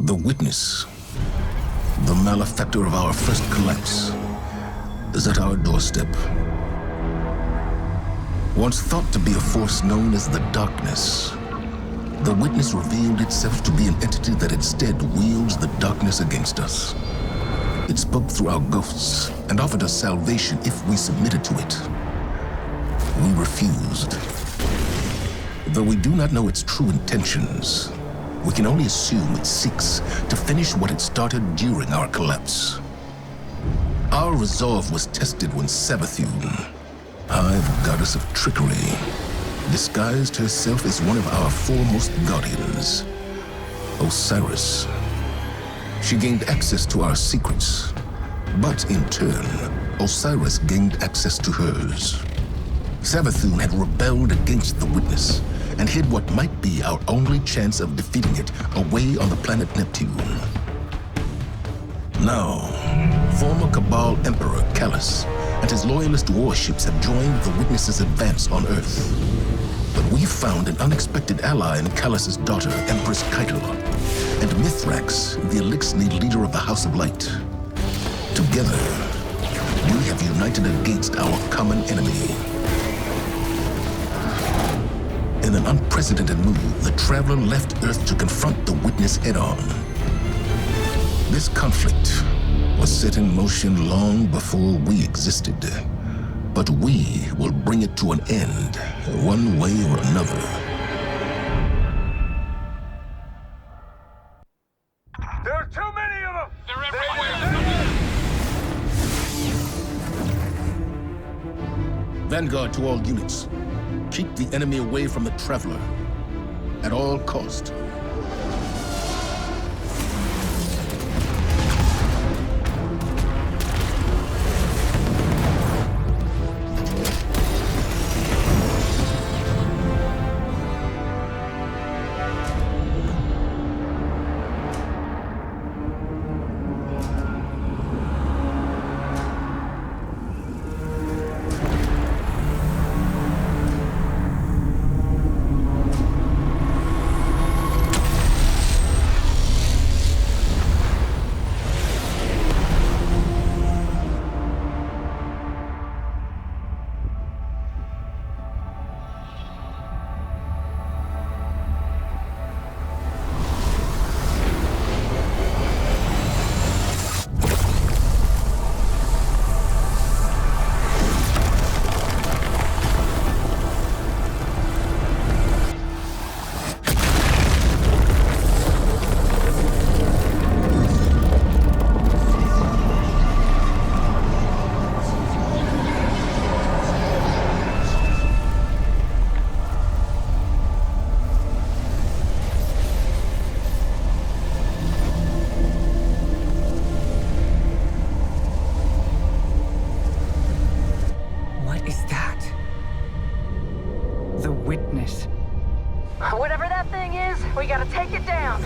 The witness, the malefactor of our first collapse, is at our doorstep. Once thought to be a force known as the Darkness, the witness revealed itself to be an entity that instead wields the darkness against us. It spoke through our ghosts and offered us salvation if we submitted to it. We refused. Though we do not know its true intentions, we can only assume it seeks to finish what it started during our collapse. Our resolve was tested when Savathun, Hive goddess of trickery, disguised herself as one of our foremost guardians, Osiris. She gained access to our secrets, but in turn, Osiris gained access to hers. Savathun had rebelled against the witness and hid what might be our only chance of defeating it away on the planet Neptune. Now, former Cabal Emperor Callus and his loyalist warships have joined the witness's advance on Earth. But we found an unexpected ally in Callus's daughter, Empress Keitel, and Mithrax, the Elixni leader of the House of Light. Together, we have united against our common enemy. In an unprecedented move, the Traveler left Earth to confront the witness head-on. This conflict was set in motion long before we existed, but we will bring it to an end, one way or another. There are too many of them! They're everywhere! Vanguard to all units. Keep the enemy away from the Traveler, at all cost. Whatever that thing is, we gotta take it down.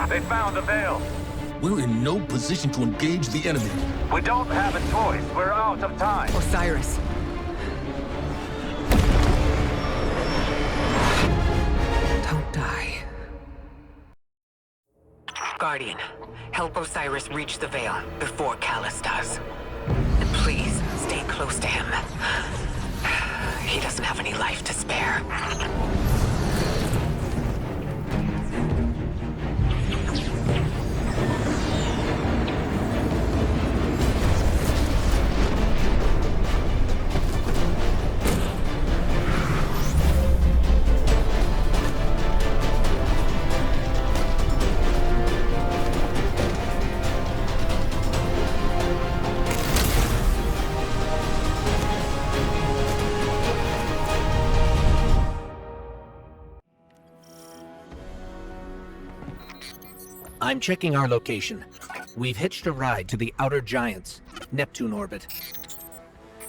They found the veil. We're in no position to engage the enemy. We don't have a choice. We're out of time. Osiris. Don't die. Guardian, help Osiris reach the Veil before Callus does. And please, stay close to him. He doesn't have any life to spare. I'm checking our location. We've hitched a ride to the Outer Giants, Neptune orbit.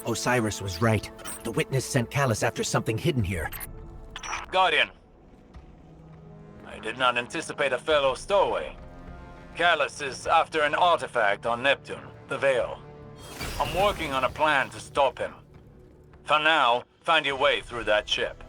Osiris was right. The Witness sent Callus after something hidden here. Guardian. I did not anticipate a fellow stowaway. Callus is after an artifact on Neptune, the Veil. I'm working on a plan to stop him. For now, find your way through that ship.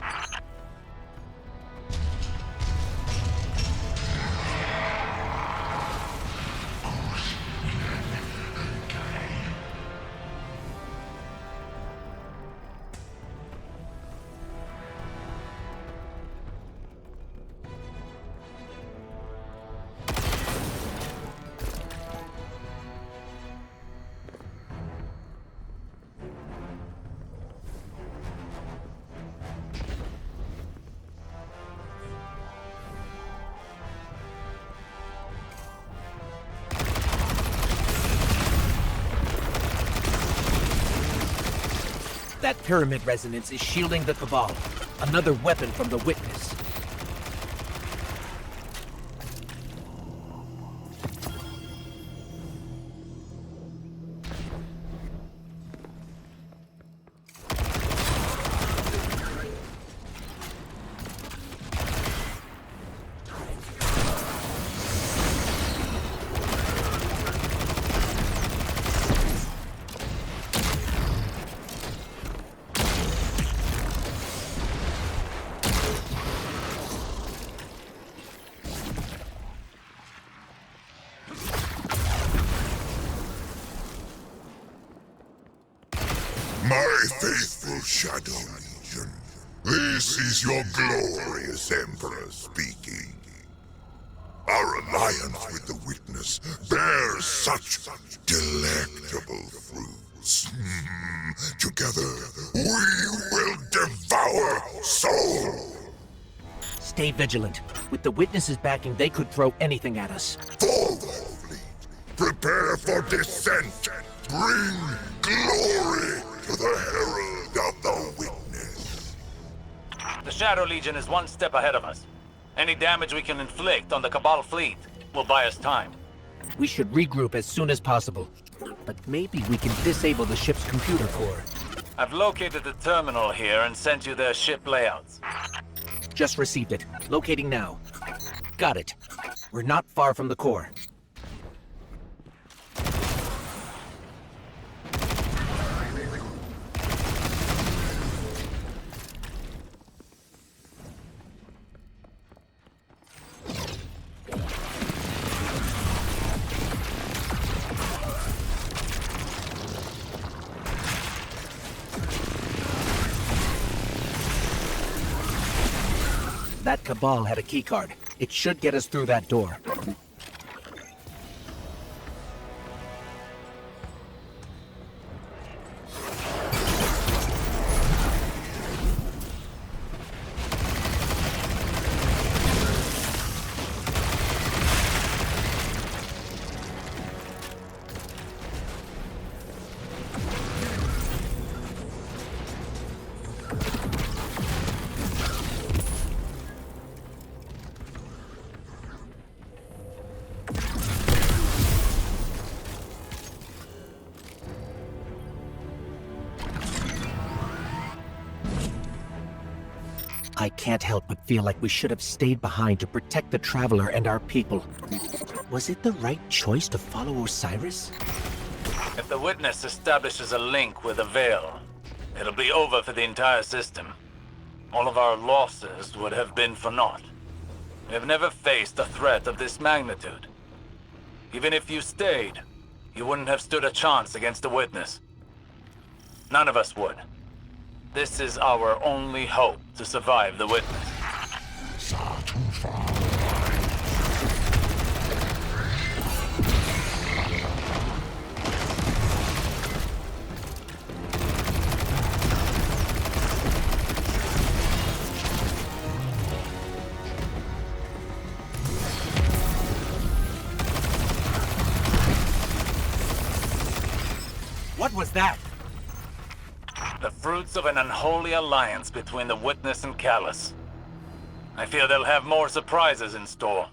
That pyramid resonance is shielding the Cabal. Another weapon from the Witness. My faithful Shadow Legion, this is your glorious Emperor speaking. Our alliance with the Witness bears such delectable fruits. Together, we will devour soul. Stay vigilant. With the Witness's backing, they could throw anything at us. Forward, fleet. Prepare for descent. Bring glory to the Herald of the Witness. The Shadow Legion is one step ahead of us. Any damage we can inflict on the Cabal fleet will buy us time. We should regroup as soon as possible. But maybe we can disable the ship's computer core. I've located the terminal here and sent you their ship layouts. Just received it. Locating now. Got it. We're not far from the core. That Cabal had a keycard. It should get us through that door. I can't help but feel like we should have stayed behind to protect the Traveler and our people. Was it the right choice to follow Osiris? If the Witness establishes a link with the Veil, it'll be over for the entire system. All of our losses would have been for naught. We have never faced a threat of this magnitude. Even if you stayed, you wouldn't have stood a chance against the Witness. None of us would. This is our only hope to survive the Witness. What was that? The fruits of an unholy alliance between the Witness and Callus. I fear they'll have more surprises in store.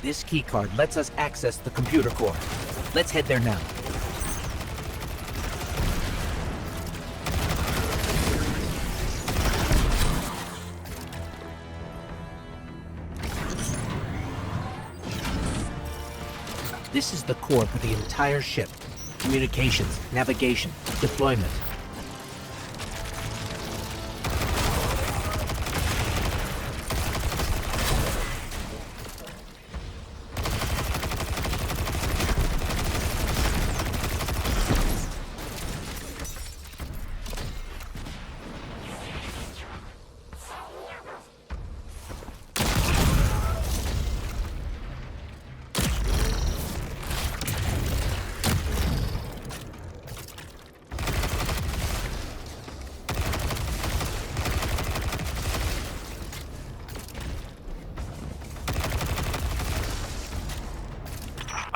This keycard lets us access the computer core. Let's head there now. This is the core for the entire ship. Communications, navigation, deployment.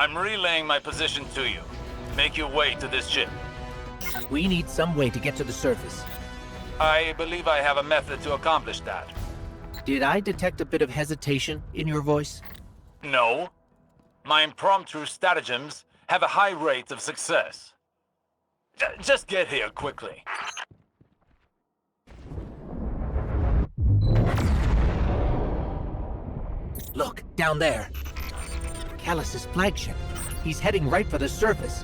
I'm relaying my position to you. Make your way to this ship. We need some way to get to the surface. I believe I have a method to accomplish that. Did I detect a bit of hesitation in your voice? No. My impromptu stratagems have a high rate of success. Just get here quickly. Look, down there. Callus's flagship. He's heading right for the surface.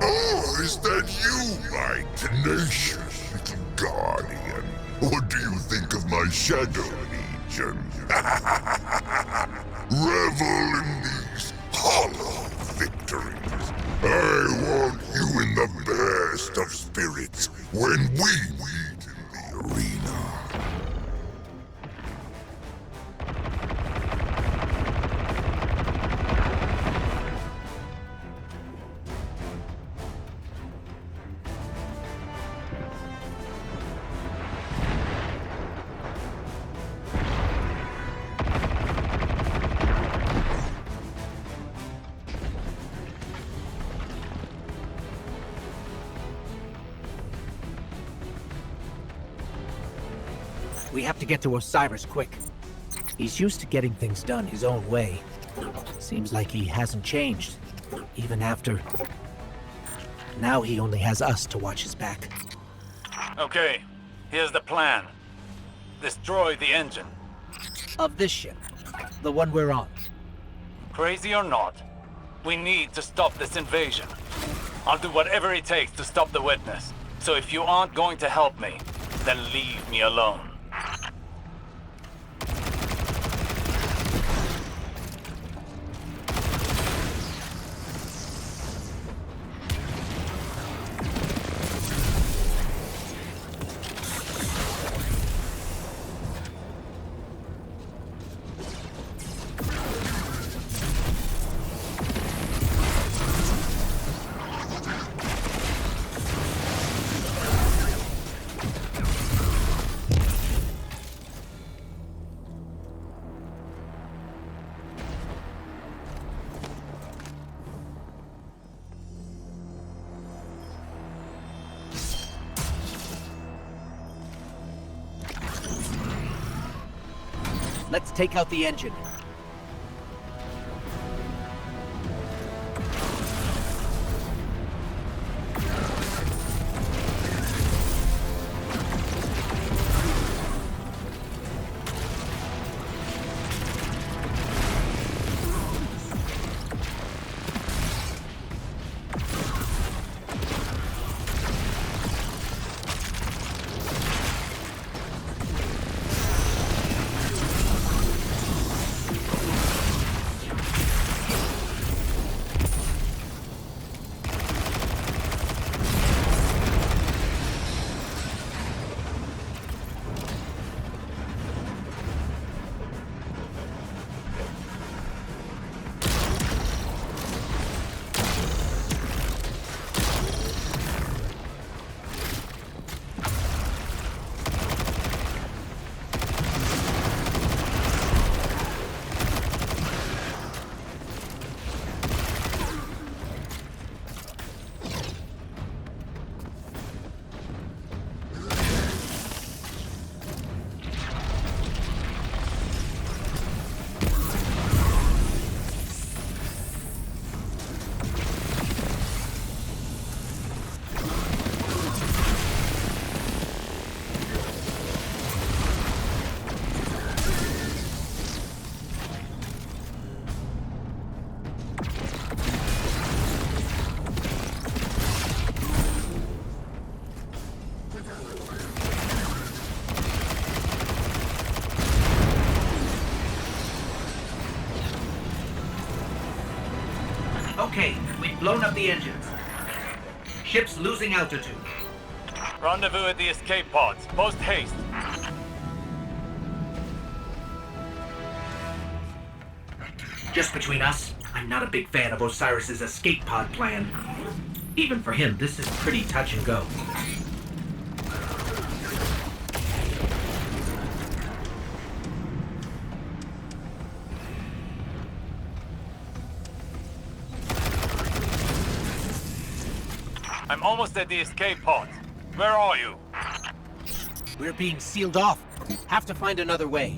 Oh, is that you, my tenacious little guardian? What do you think of my Shadow Legion? Revel in these hollow victories. I want you in the best of spirits when we meet in the arena. We have to get to Osiris quick. He's used to getting things done his own way. Seems like he hasn't changed, even after... Now he only has us to watch his back. Okay, here's the plan. Destroy the engine. Of this ship, the one we're on. Crazy or not, we need to stop this invasion. I'll do whatever it takes to stop the Witness. So if you aren't going to help me, then leave me alone. Let's take out the engine. Okay, we've blown up the engines. Ship's losing altitude. Rendezvous at the escape pods. Post haste. Just between us, I'm not a big fan of Osiris's escape pod plan. Even for him, this is pretty touch and go. I'm almost at the escape pod. Where are you? We're being sealed off. Have to find another way.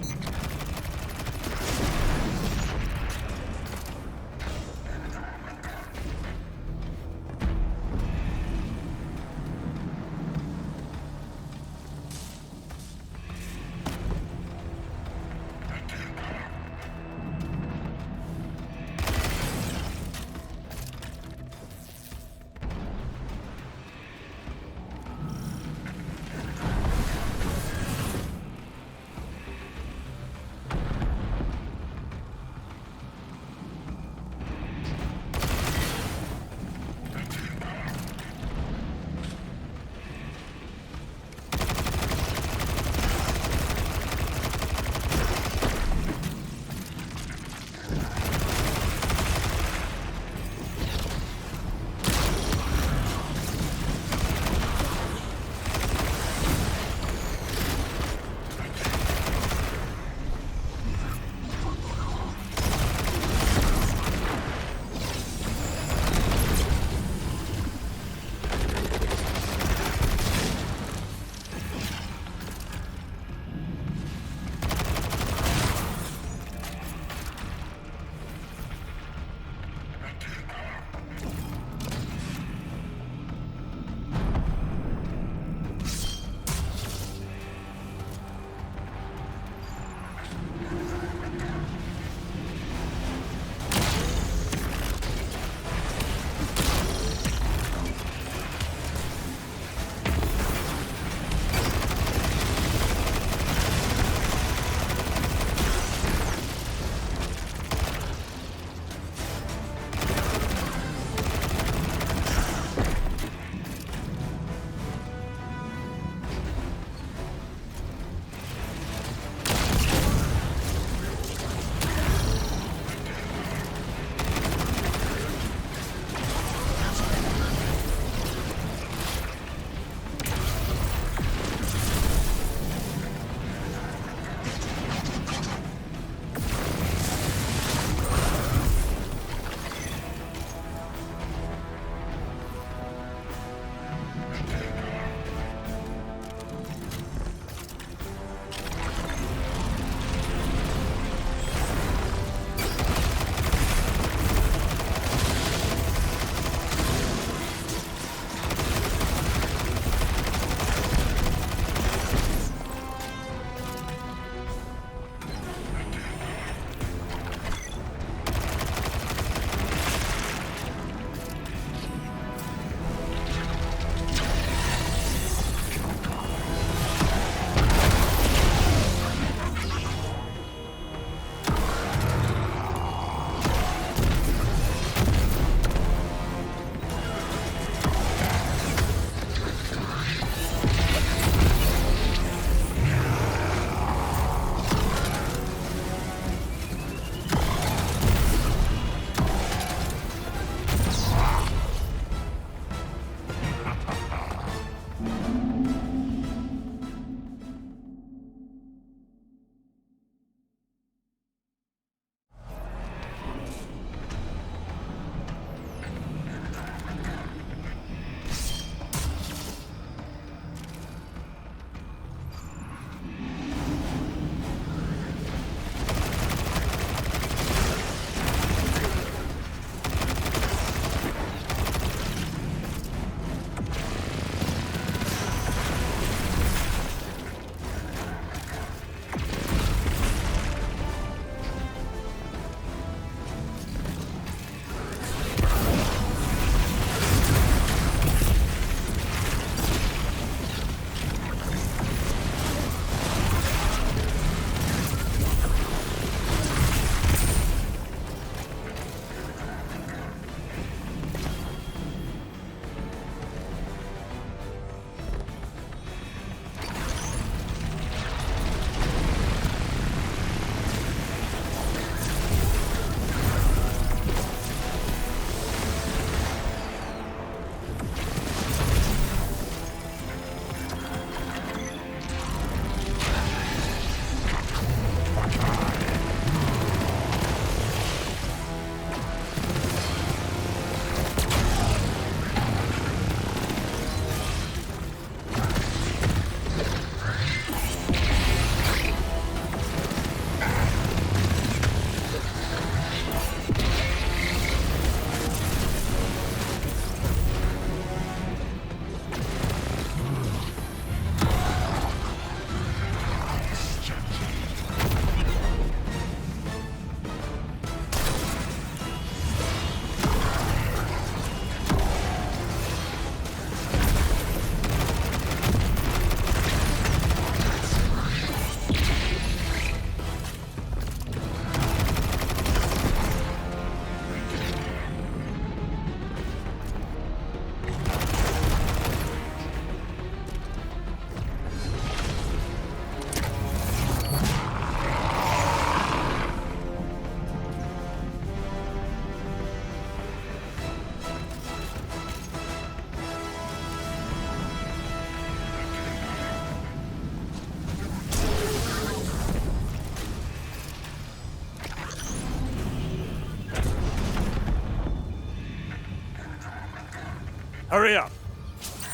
Hurry up.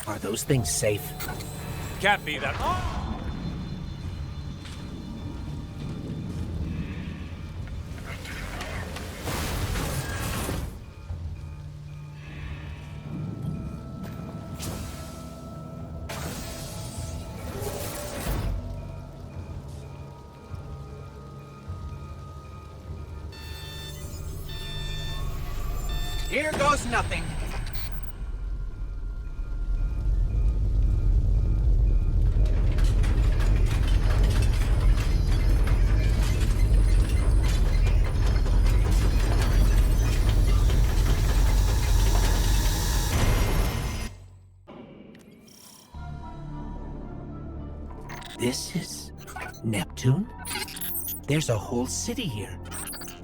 Are those things safe? Can't be that. Here goes nothing. This is Neptune? There's a whole city here.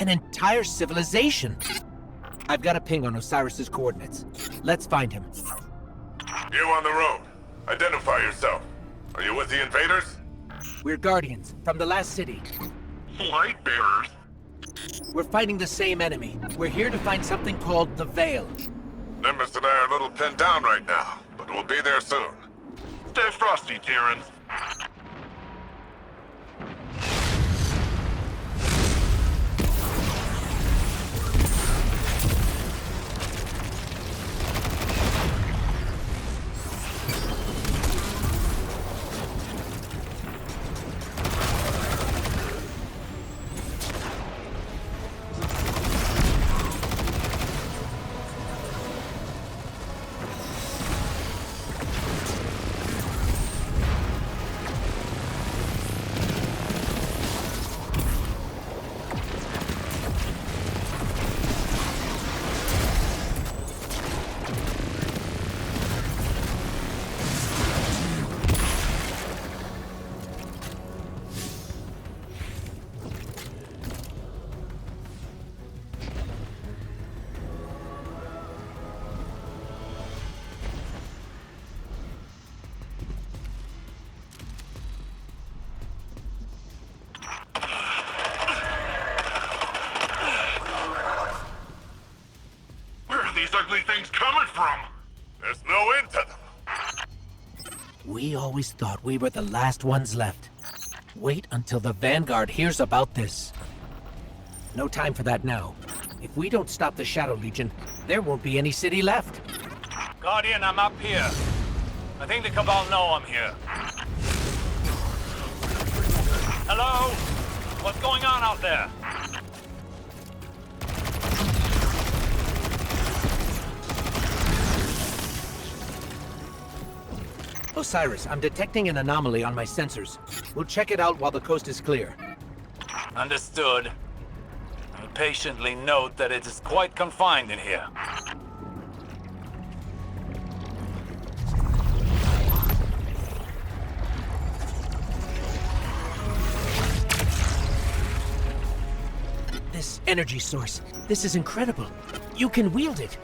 An entire civilization. I've got a ping on Osiris's coordinates. Let's find him. You on the road. Identify yourself. Are you with the invaders? We're Guardians, from the last city. Light bearers. We're fighting the same enemy. We're here to find something called the Veil. Nimbus and I are a little pinned down right now, but we'll be there soon. Stay frosty, Tyrants. Things coming from? There's no end to them. We always thought we were the last ones left. Wait until the Vanguard hears about this. No time for that now. If we don't stop the Shadow Legion, there won't be any city left. Guardian, I'm up here. I think the Cabal know I'm here. Hello? What's going on out there? Osiris, I'm detecting an anomaly on my sensors. We'll check it out while the coast is clear. Understood. I'll patiently note that it is quite confined in here. This energy source, this is incredible. You can wield it.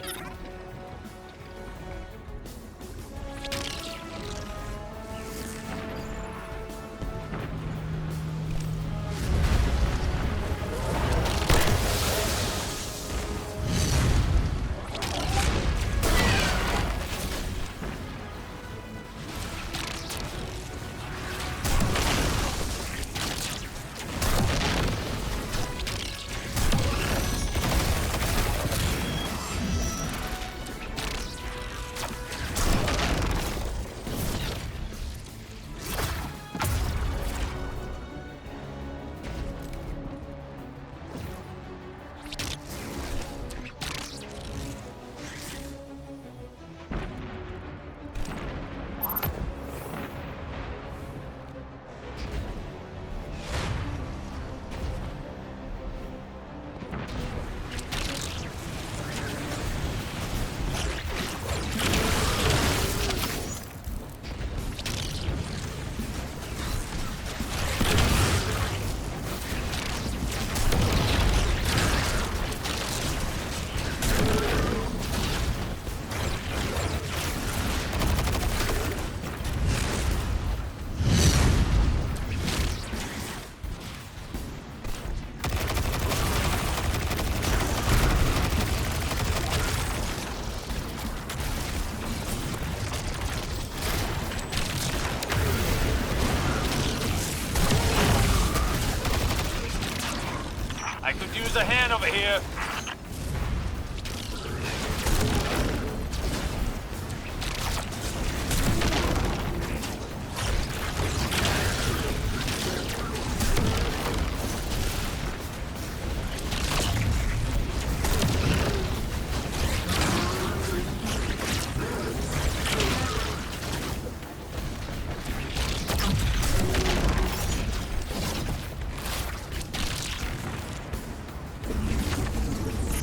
here.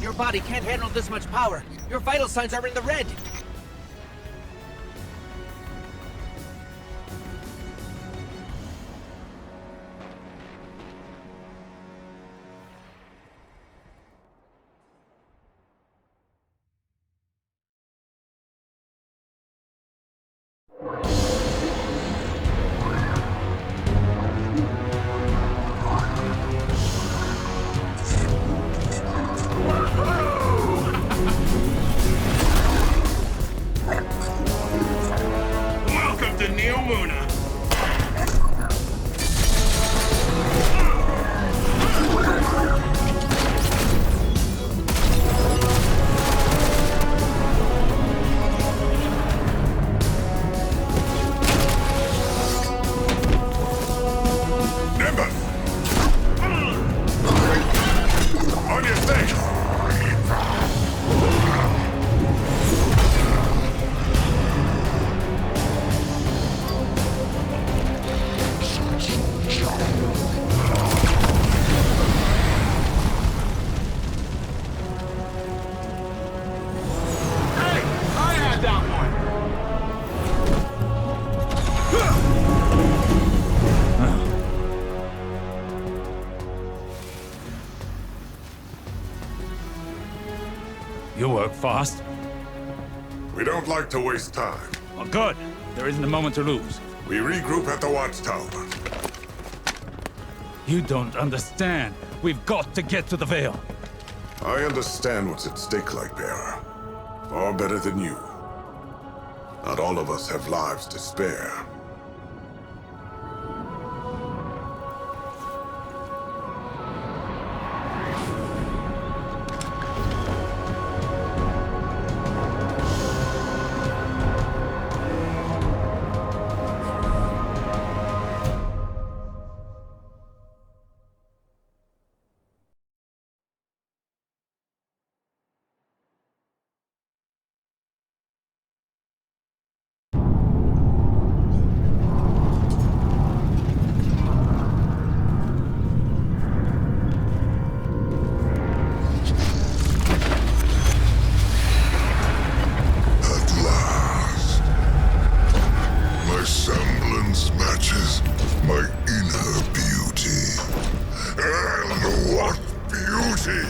Your body can't handle this much power. Your vital signs are in the red. Welcome to Neo Muna. Nimbus! On your face! Hey, I had that one. You work fast. We don't like to waste time. Well, good. There isn't a moment to lose. We regroup at the watchtower. You don't understand. We've got to get to the Veil. I understand what's at stake, Lightbearer. Far better than you. Not all of us have lives to spare. At last, my semblance matches my inner beauty. And what beauty!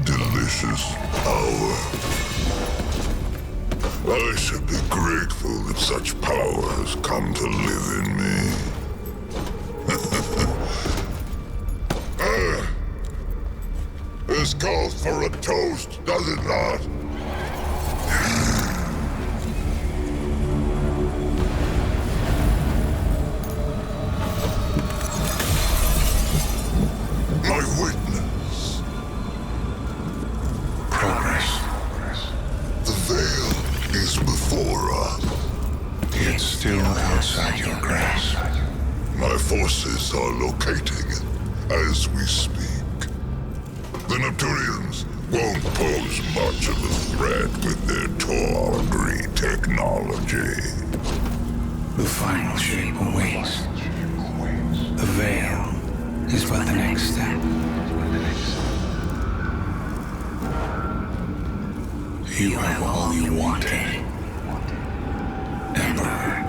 Delicious power. I should be grateful that such power has come to live in me. This calls for a toast, does it not? My witness. Progress. The veil is before us. It's still outside your grasp. My forces are locating it as we speak. The Neptunians won't pose much of a threat with their tawdry technology. The final shape awaits. The veil is but the next step. You have all you wanted, Emperor.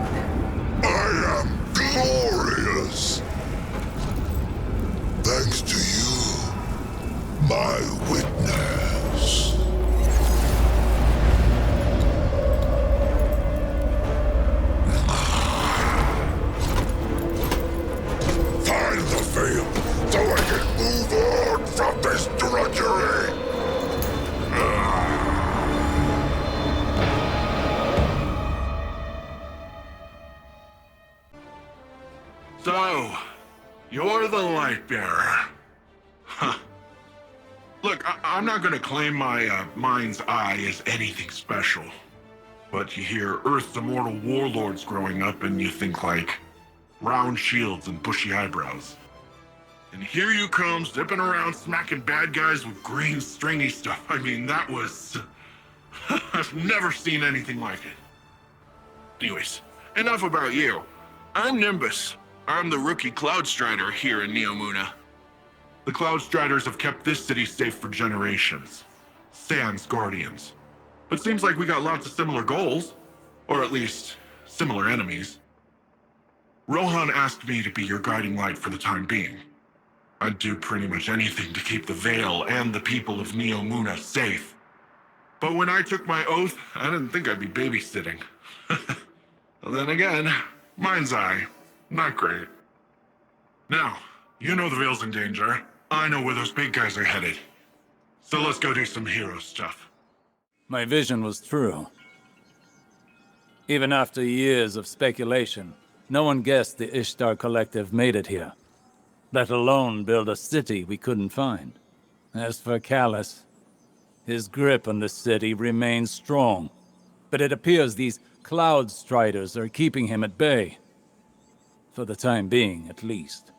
I am glorious! Thanks to you, my witness. Find the veil so I can move on from this drudgery! You're the light bearer. Huh. Look, I'm not gonna claim my mind's eye is anything special. But you hear Earth's immortal warlords growing up and you think like round shields and bushy eyebrows. And here you come, zipping around smacking bad guys with green stringy stuff. I mean, that was... I've never seen anything like it. Anyways, enough about you. I'm Nimbus. I'm the rookie Cloud Strider here in Neomuna. The Cloud Striders have kept this city safe for generations. Sans Guardians. But seems like we got lots of similar goals. Or at least, similar enemies. Rohan asked me to be your guiding light for the time being. I'd do pretty much anything to keep the Vale and the people of Neomuna safe. But when I took my oath, I didn't think I'd be babysitting. Well, then again, mind's eye, not great. Now, you know the Vale's in danger. I know where those big guys are headed. So let's go do some hero stuff. My vision was true. Even after years of speculation, no one guessed the Ishtar Collective made it here. Let alone build a city we couldn't find. As for Callus, his grip on the city remains strong. But it appears these Cloud Striders are keeping him at bay. For the time being, at least.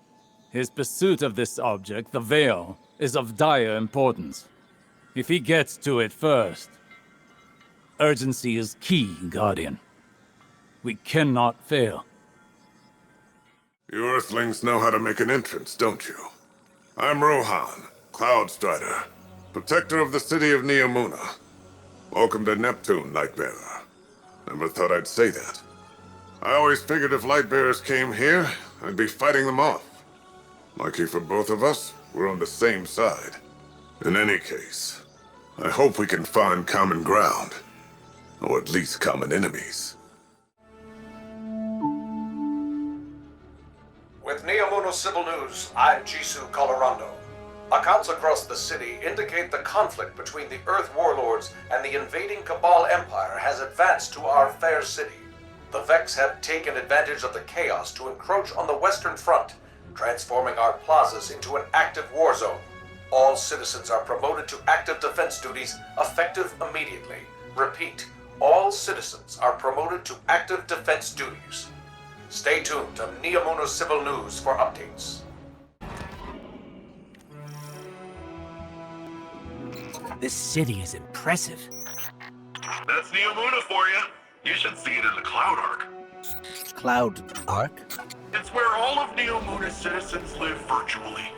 His pursuit of this object, the Veil, is of dire importance. If he gets to it first... Urgency is key, Guardian. We cannot fail. You Earthlings know how to make an entrance, don't you? I'm Rohan, Cloud Strider, protector of the city of Neomuna. Welcome to Neptune, Lightbearer. Never thought I'd say that. I always figured if Lightbearers came here, I'd be fighting them off. Lucky for both of us, we're on the same side. In any case, I hope we can find common ground. Or at least common enemies. With Neomuna Civil News, I'm Jisoo Colorando. Accounts across the city indicate the conflict between the Earth Warlords and the invading Cabal Empire has advanced to our fair city. The Vex have taken advantage of the chaos to encroach on the Western Front, transforming our plazas into an active war zone. All citizens are promoted to active defense duties, effective immediately. Repeat, all citizens are promoted to active defense duties. Stay tuned to Neomuna Civil News for updates. This city is impressive. That's Neomuna for you. You should see it in the Cloud Arc. Cloud Arc? It's where all of Neomuna's citizens live virtually.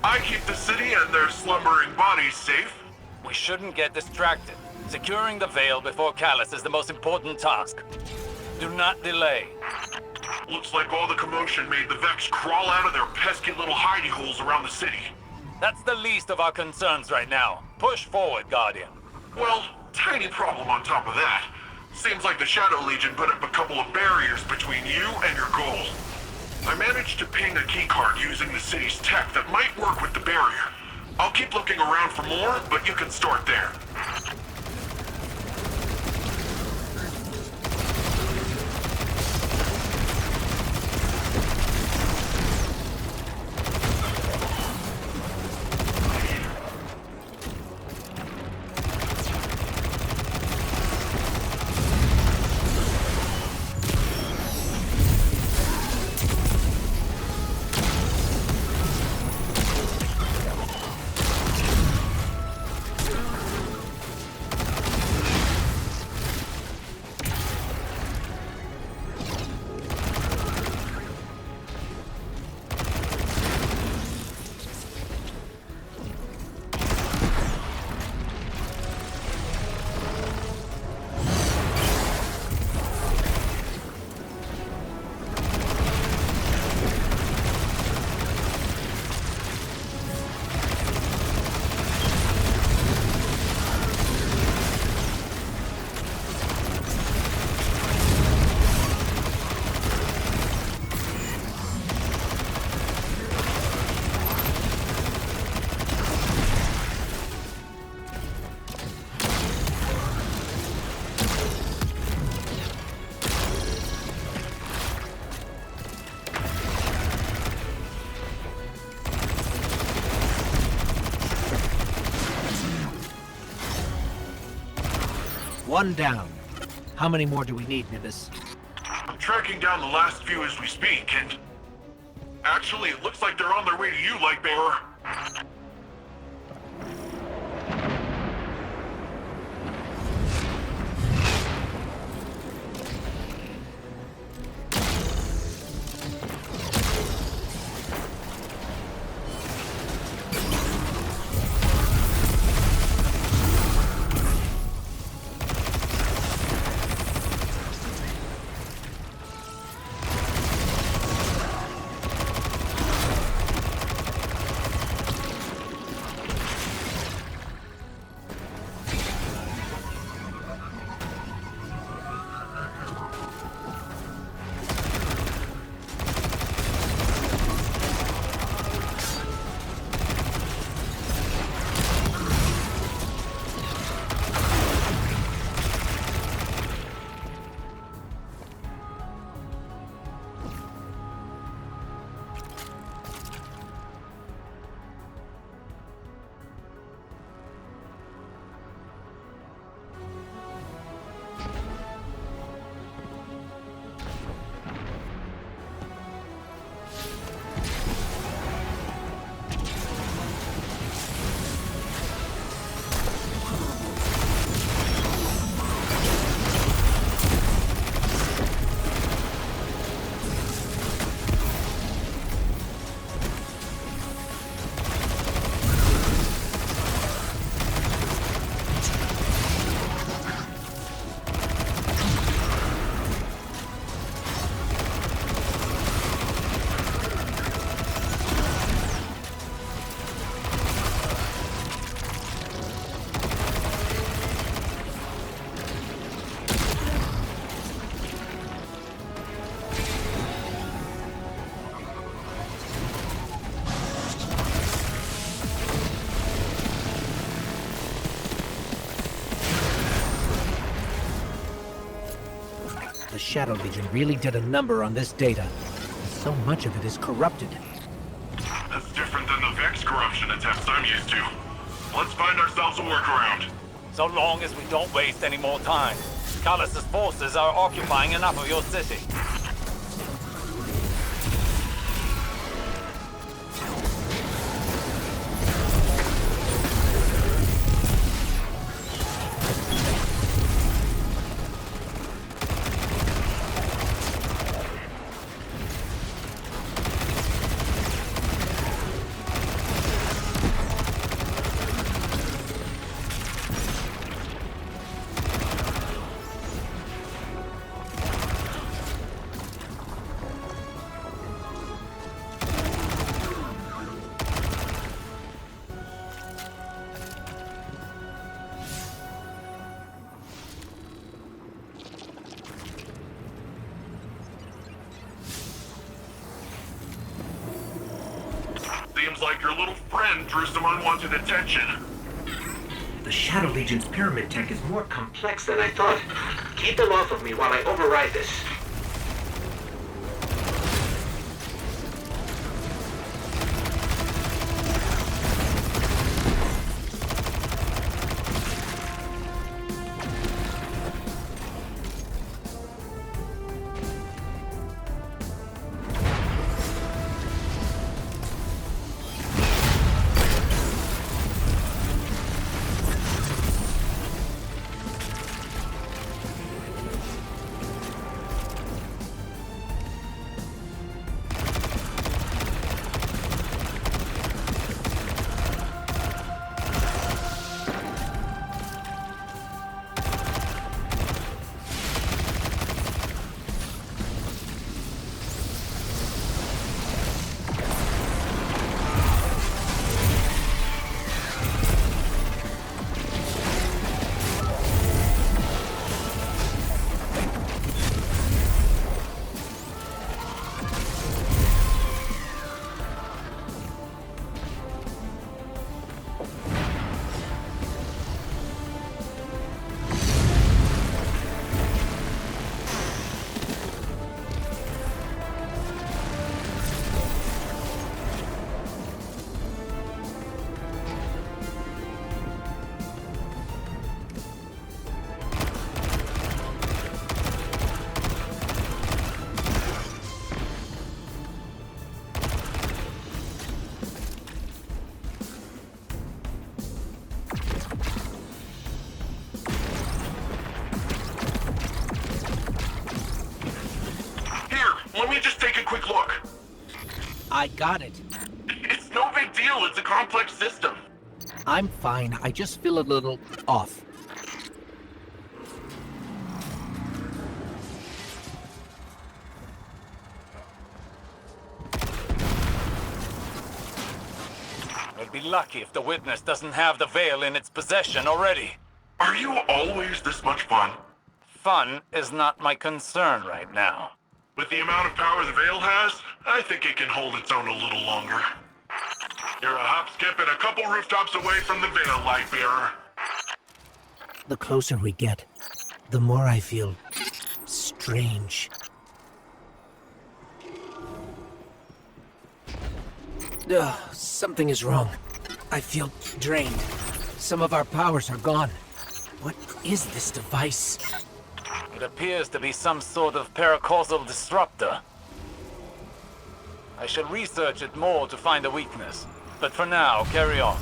I keep the city and their slumbering bodies safe. We shouldn't get distracted. Securing the Veil before Callus is the most important task. Do not delay. Looks like all the commotion made the Vex crawl out of their pesky little hidey holes around the city. That's the least of our concerns right now. Push forward, Guardian. Well, tiny problem on top of that. Seems like the Shadow Legion put up a couple of barriers between you and your goal. I managed to ping a keycard using the city's tech that might work with the barrier. I'll keep looking around for more, but you can start there. One down. How many more do we need, Nibis? I'm tracking down the last few as we speak, and... Actually, it looks like they're on their way to you, Lightbearer. The Shadow Legion really did a number on this data. So much of it is corrupted. That's different than the Vex corruption attempts I'm used to. Let's find ourselves a workaround. So long as we don't waste any more time. Callus's forces are occupying enough of your city. Seems like your little friend drew some unwanted attention. The Shadow Legion's pyramid tech is more complex than I thought. Keep them off of me while I override this. I got it. It's no big deal. It's a complex system. I'm fine. I just feel a little off. I'd be lucky if the witness doesn't have the veil in its possession already. Are you always this much fun? Fun is not my concern right now. With the amount of power the veil has, I think it can hold its own a little longer. You're a hop, skip, and a couple rooftops away from the veil, Lightbearer. The closer we get, the more I feel strange. Something is wrong. I feel drained. Some of our powers are gone. What is this device? It appears to be some sort of paracausal disruptor. I shall research it more to find a weakness. But for now, carry on.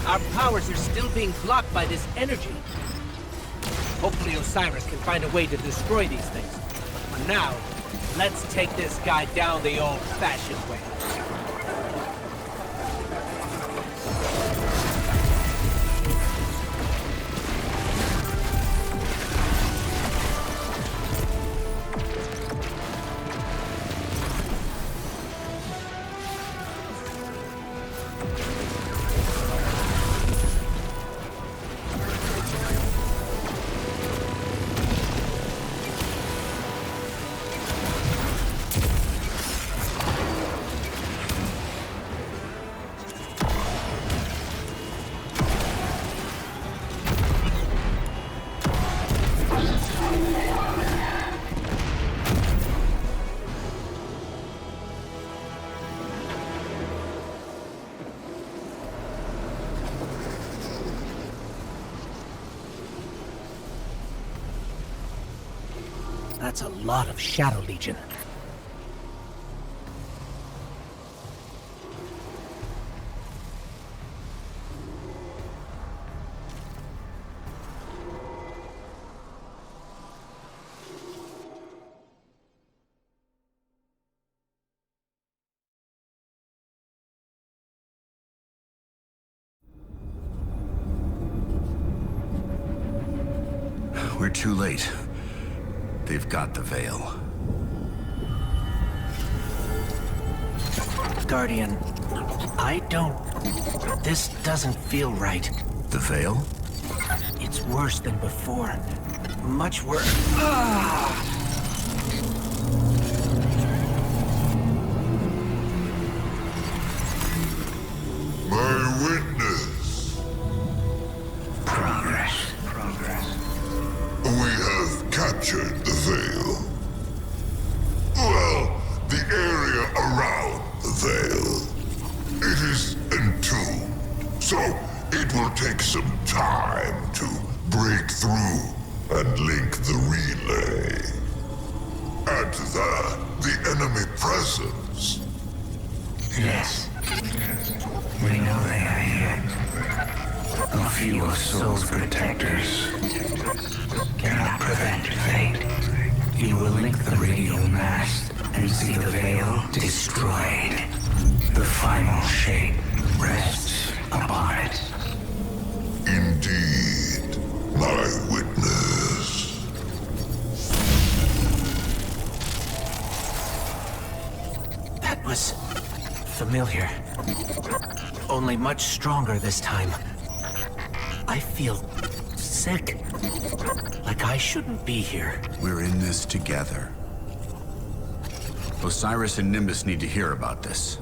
Our powers are still being blocked by this energy. Hopefully Osiris can find a way to destroy these things. But for now, let's take this guy down the old-fashioned way. That's a lot of Shadow Legion. We're too late. They've got the veil. Guardian, I don't... This doesn't feel right. The veil? It's worse than before. Much worse. My witness. Progress. We have captured the veil. Well, the area around the veil. It is entombed, so it will take some time to break through and link the relay. Add to that the enemy presence. Yes. We know they are here. A few of Soul's protectors cannot prevent fate. You will link the radio mast and see the veil destroyed. The final shape rests upon it. Indeed, my witness. That was familiar. Only much stronger this time. I feel sick. Like I shouldn't be here. We're in this together. Osiris and Nimbus need to hear about this.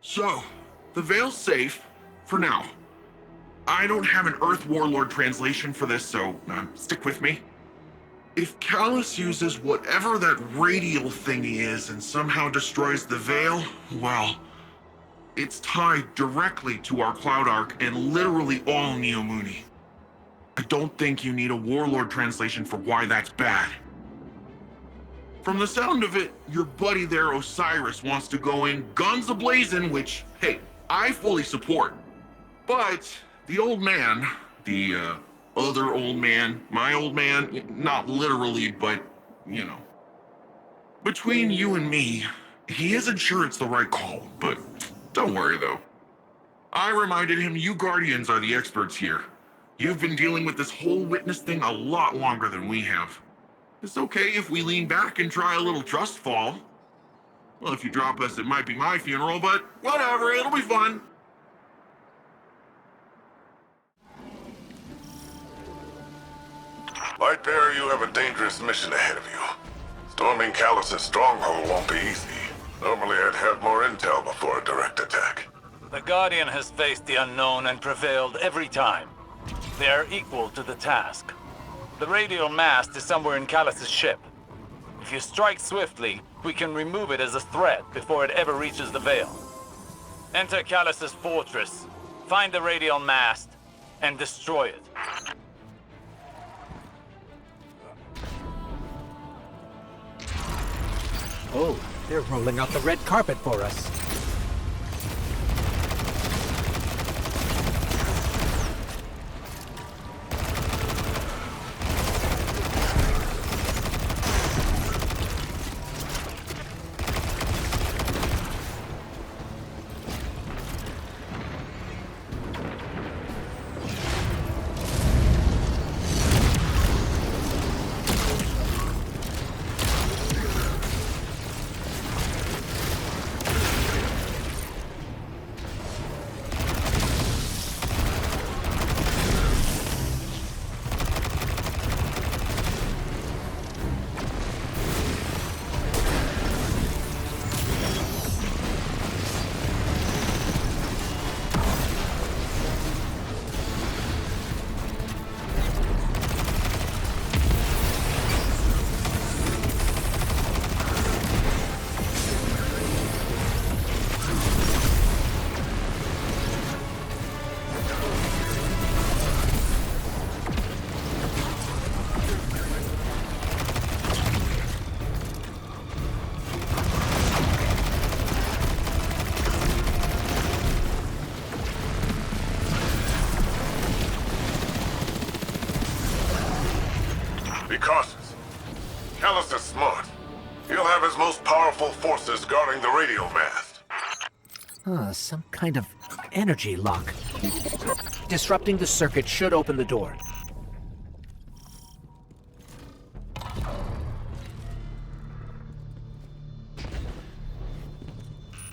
So, the veil's safe, for now. I don't have an Earth Warlord translation for this, so stick with me. If Callus uses whatever that radial thingy is and somehow destroys the veil, well, it's tied directly to our Cloud Arc and literally all Neomuni. don't think you need a warlord translation for why that's bad. From the sound of it, your buddy there, Osiris, wants to go in guns a-blazing, which, hey, I fully support. But the old man, the other old man, my old man, not literally, but, you know. Between you and me, he isn't sure it's the right call, but don't worry though. I reminded him you Guardians are the experts here. You've been dealing with this whole witness thing a lot longer than we have. It's okay if we lean back and try a little trust fall. Well, if you drop us, it might be my funeral, but whatever, it'll be fun. Lightbearer, you have a dangerous mission ahead of you. Storming Callus's stronghold won't be easy. Normally I'd have more intel before a direct attack. The Guardian has faced the unknown and prevailed every time. They are equal to the task. The radial mast is somewhere in Callus's ship. If you strike swiftly, we can remove it as a threat before it ever reaches the Veil. Enter Callus's fortress, find the radial mast, and destroy it. Oh, they're rolling out the red carpet for us. Be cautious. Callus is smart. He'll have his most powerful forces guarding the radial mast. Some kind of energy lock. Disrupting the circuit should open the door.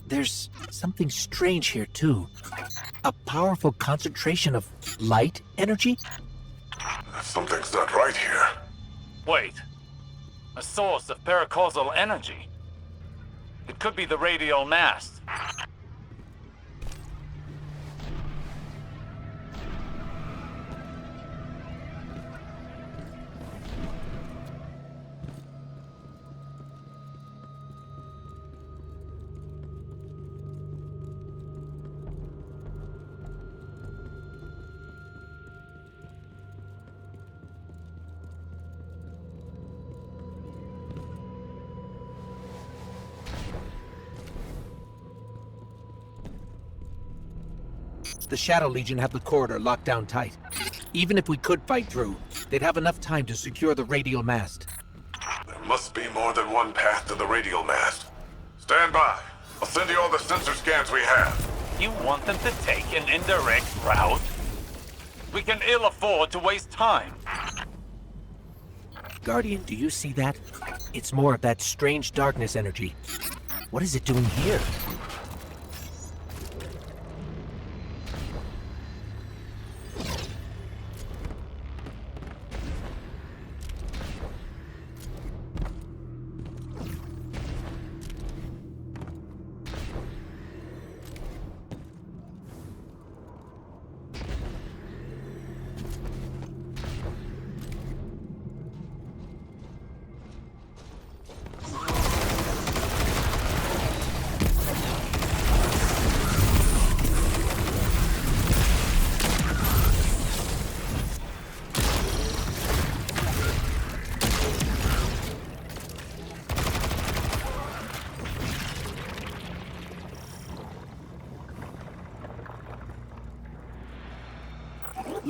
There's something strange here, too. A powerful concentration of light energy? Something's not right here. Wait. A source of paracausal energy. It could be the radial mast. The Shadow Legion have the corridor locked down tight. Even if we could fight through, they'd have enough time to secure the radial mast. There must be more than one path to the radial mast. Stand by. I'll send you all the sensor scans we have. You want them to take an indirect route? We can ill afford to waste time. Guardian, do you see that? It's more of that strange darkness energy. What is it doing here?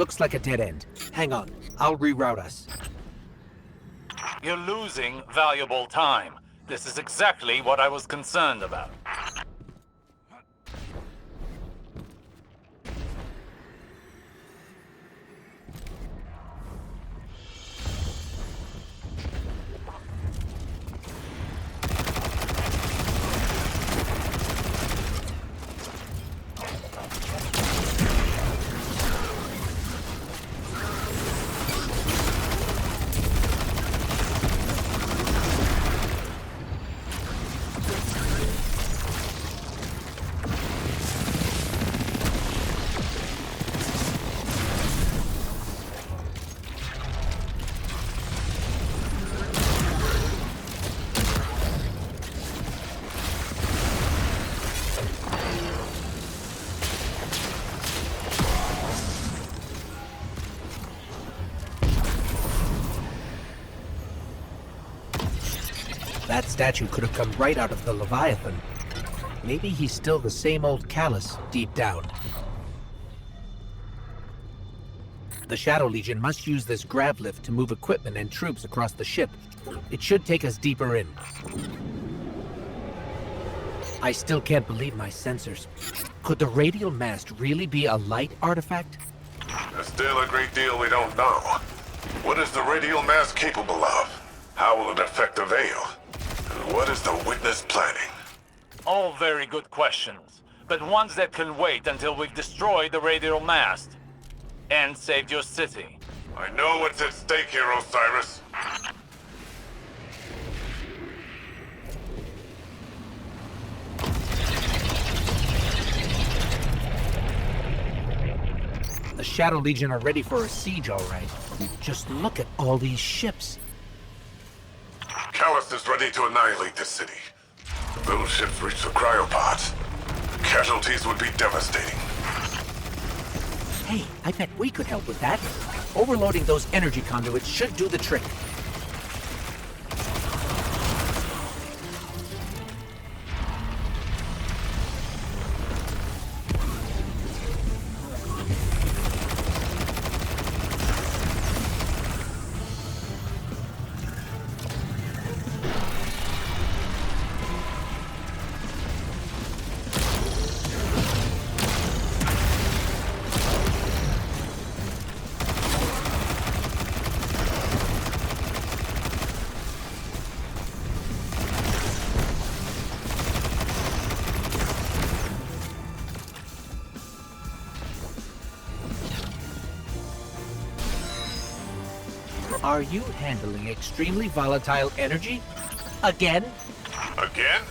Looks like a dead end. Hang on, I'll reroute us. You're losing valuable time. This is exactly what I was concerned about. That statue could have come right out of the Leviathan. Maybe he's still the same old Callus deep down. The Shadow Legion must use this grav lift to move equipment and troops across the ship. It should take us deeper in. I still can't believe my sensors. Could the radial mast really be a light artifact? There's still a great deal we don't know. What is the radial mast capable of? How will it affect the Veil? And what is the Witness planning? All very good questions, but ones that can wait until we've destroyed the radial mast. And saved your city. I know what's at stake here, Osiris. The Shadow Legion are ready for a siege, all right. Just look at all these ships. Callus is ready to annihilate this city. If those ships reach the cryopods, casualties would be devastating. Hey, I bet we could help with that. Overloading those energy conduits should do the trick. Are you handling extremely volatile energy? Again? Again?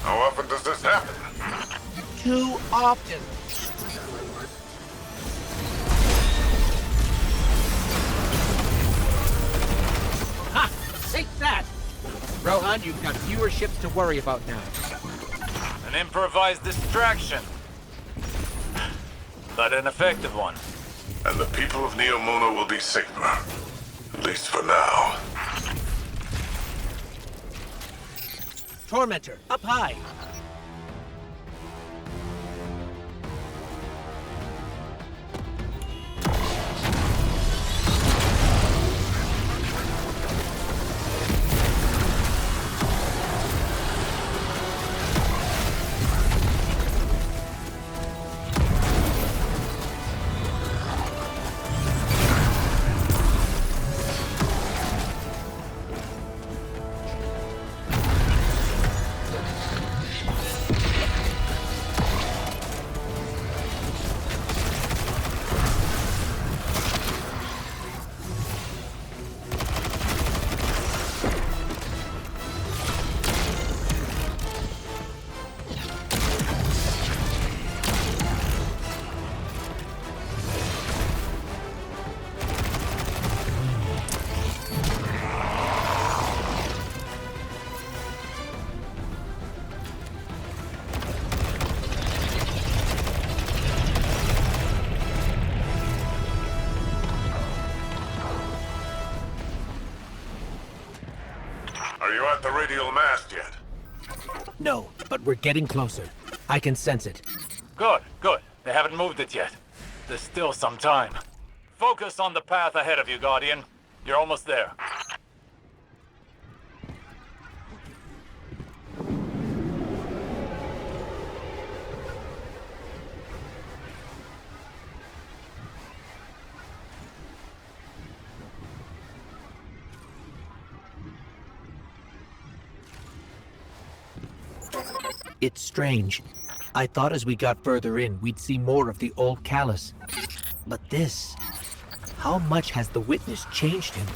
How often does this happen? Too often. Ha! Take that! Rohan, you've got fewer ships to worry about now. An improvised distraction. But an effective one. And the people of Neomona will be safer. At least for now. Tormentor, up high! Are you at the radial mast yet? No, but we're getting closer. I can sense it. Good, good. They haven't moved it yet. There's still some time. Focus on the path ahead of you, Guardian. You're almost there. It's strange. I thought as we got further in, we'd see more of the old Callus. But this... How much has the Witness changed him?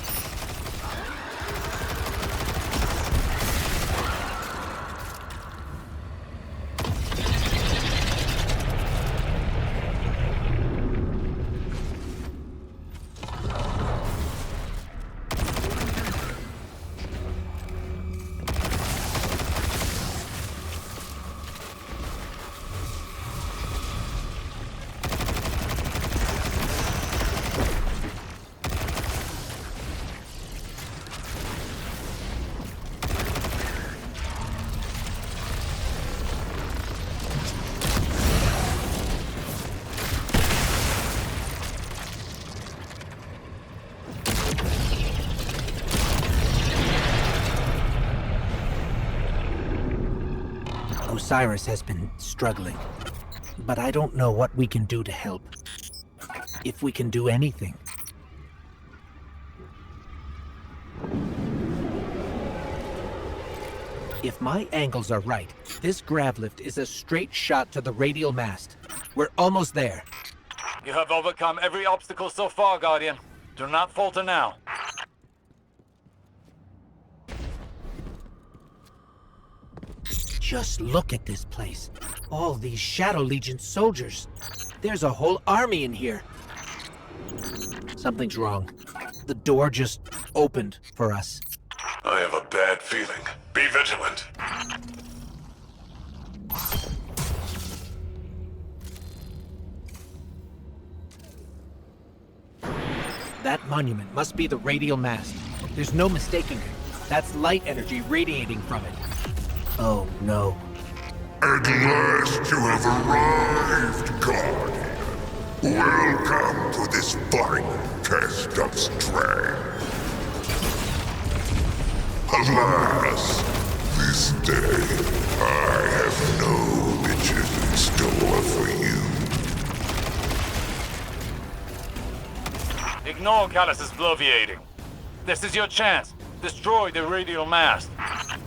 Osiris has been struggling, but I don't know what we can do to help. If we can do anything. If my angles are right, this grav lift is a straight shot to the radial mast. We're almost there. You have overcome every obstacle so far, Guardian. Do not falter now. Just look at this place. All these Shadow Legion soldiers. There's a whole army in here. Something's wrong. The door just opened for us. I have a bad feeling. Be vigilant. That monument must be the radial mast. There's no mistaking it. That's light energy radiating from it. Oh, no. At last you have arrived, Guardian. Welcome to this final test of strength. Alas, this day I have no riches in store for you. Ignore Callus's bloviating. This is your chance. Destroy the radial mast.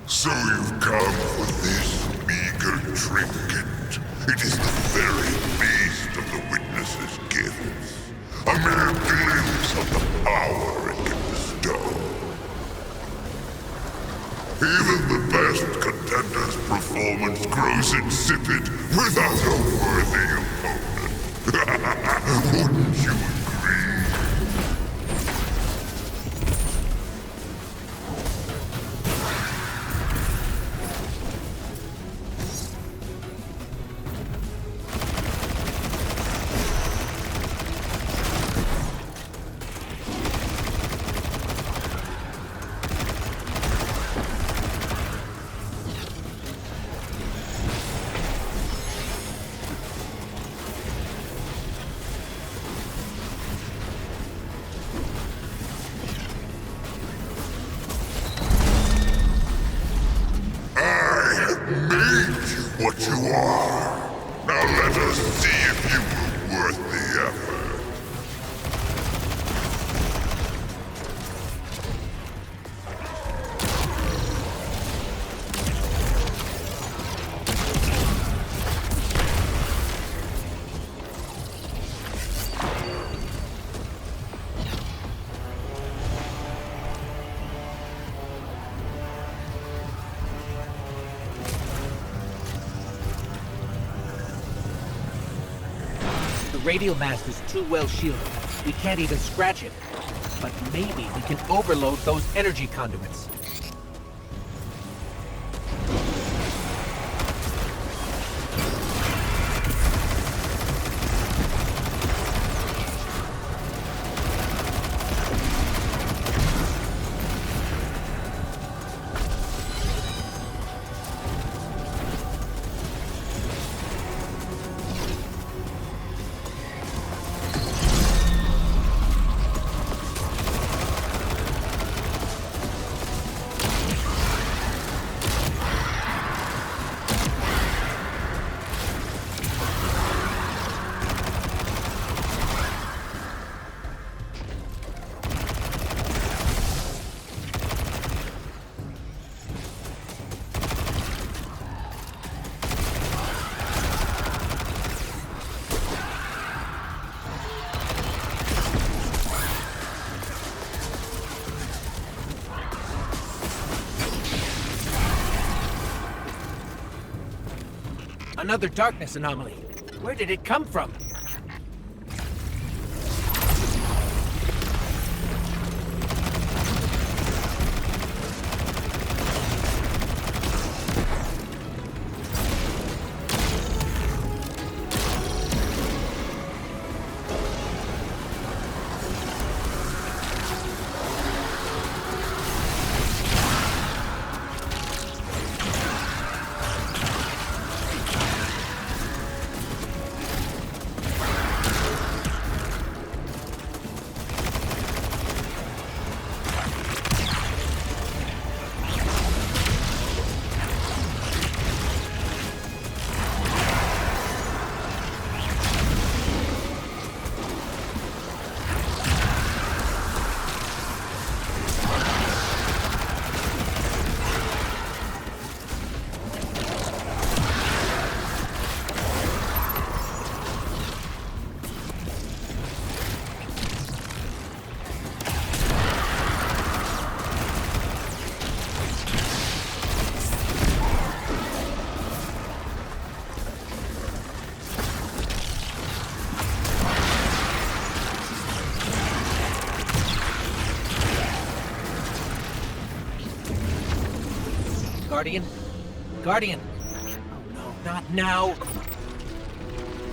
So you've come for this meager trinket. It is the very beast of the Witness's gifts. A mere glimpse of the power it can bestow. Even the best contender's performance grows insipid without a worthy opponent. Wouldn't you agree? What you are. Now let us see if you were worth the effort. The radial mast is too well shielded. We can't even scratch it. But maybe we can overload those energy conduits. Another darkness anomaly. Where did it come from? Guardian? Guardian! Oh no, not now!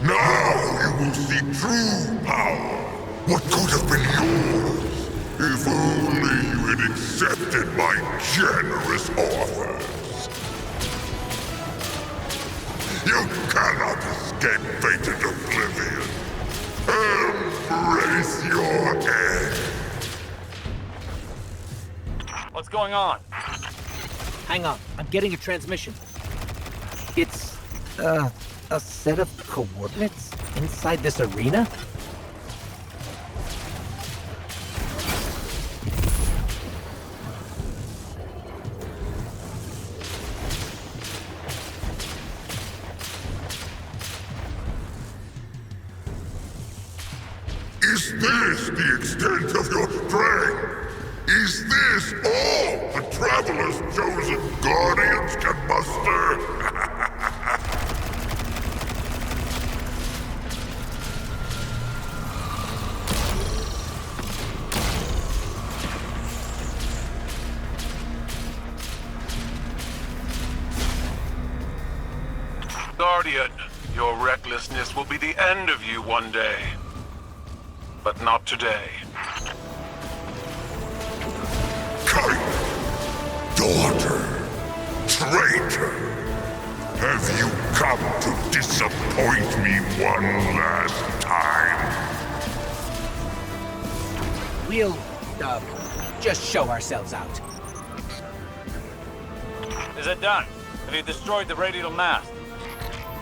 Now you will see true power! What could have been yours if only you had accepted my generous offers! You cannot escape fated oblivion! Embrace your end! What's going on? Hang on, I'm getting a transmission. It's, a set of coordinates inside this arena? Is this the extent of your strength? Is this all the Traveler's chosen Guardians can muster? Guardian, your recklessness will be the end of you one day. But not today. Kite! Daughter! Traitor! Have you come to disappoint me one last time? We'll, just show ourselves out. Is it done? Have you destroyed the radial mast?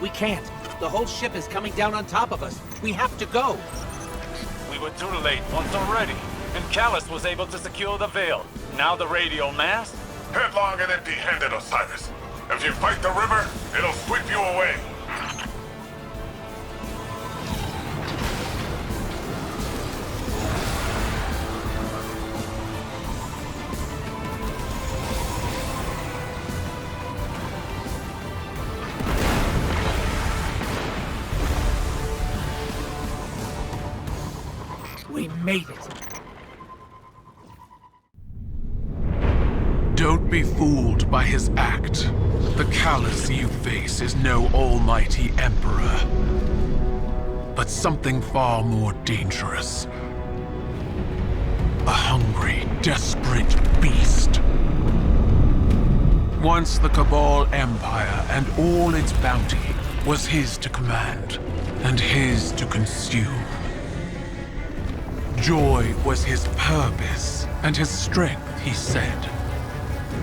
We can't. The whole ship is coming down on top of us. We have to go. We were too late once already, and Callus was able to secure the veil. Now the radial mast? Headlong and empty-handed, Osiris. If you fight the river, it'll sweep you away. We made it. Don't be fooled by his act. The Callus you face is no almighty emperor, but something far more dangerous. A hungry, desperate beast. Once the Cabal Empire and all its bounty was his to command, and his to consume. Joy was his purpose, and his strength, he said.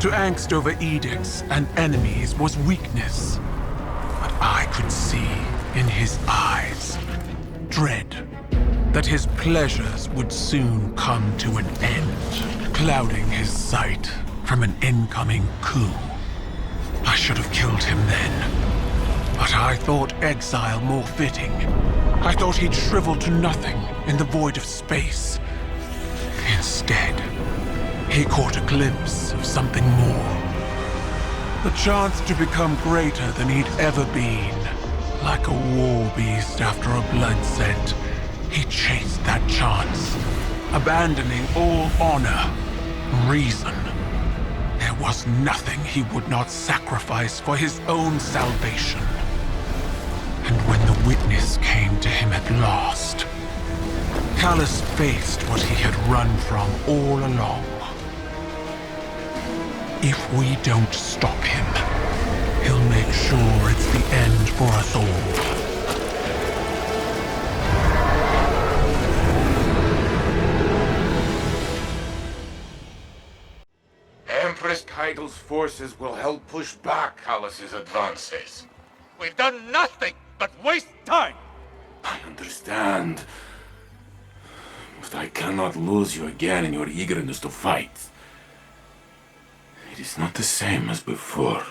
To angst over edicts and enemies was weakness. But I could see in his eyes dread that his pleasures would soon come to an end, clouding his sight from an incoming coup. I should have killed him then, but I thought exile more fitting. I thought he'd shrivel to nothing in the void of space. Instead, he caught a glimpse of something more. The chance to become greater than he'd ever been. Like a war beast after a blood scent, he chased that chance, abandoning all honor, reason. There was nothing he would not sacrifice for his own salvation. And when the witness came to him at last, Callus faced what he had run from all along. If we don't stop him, he'll make sure it's the end for us all. Empress Kaido's forces will help push back Callus's advances. We've done nothing but waste time! I understand. But I cannot lose you again in your eagerness to fight. It is not the same as before.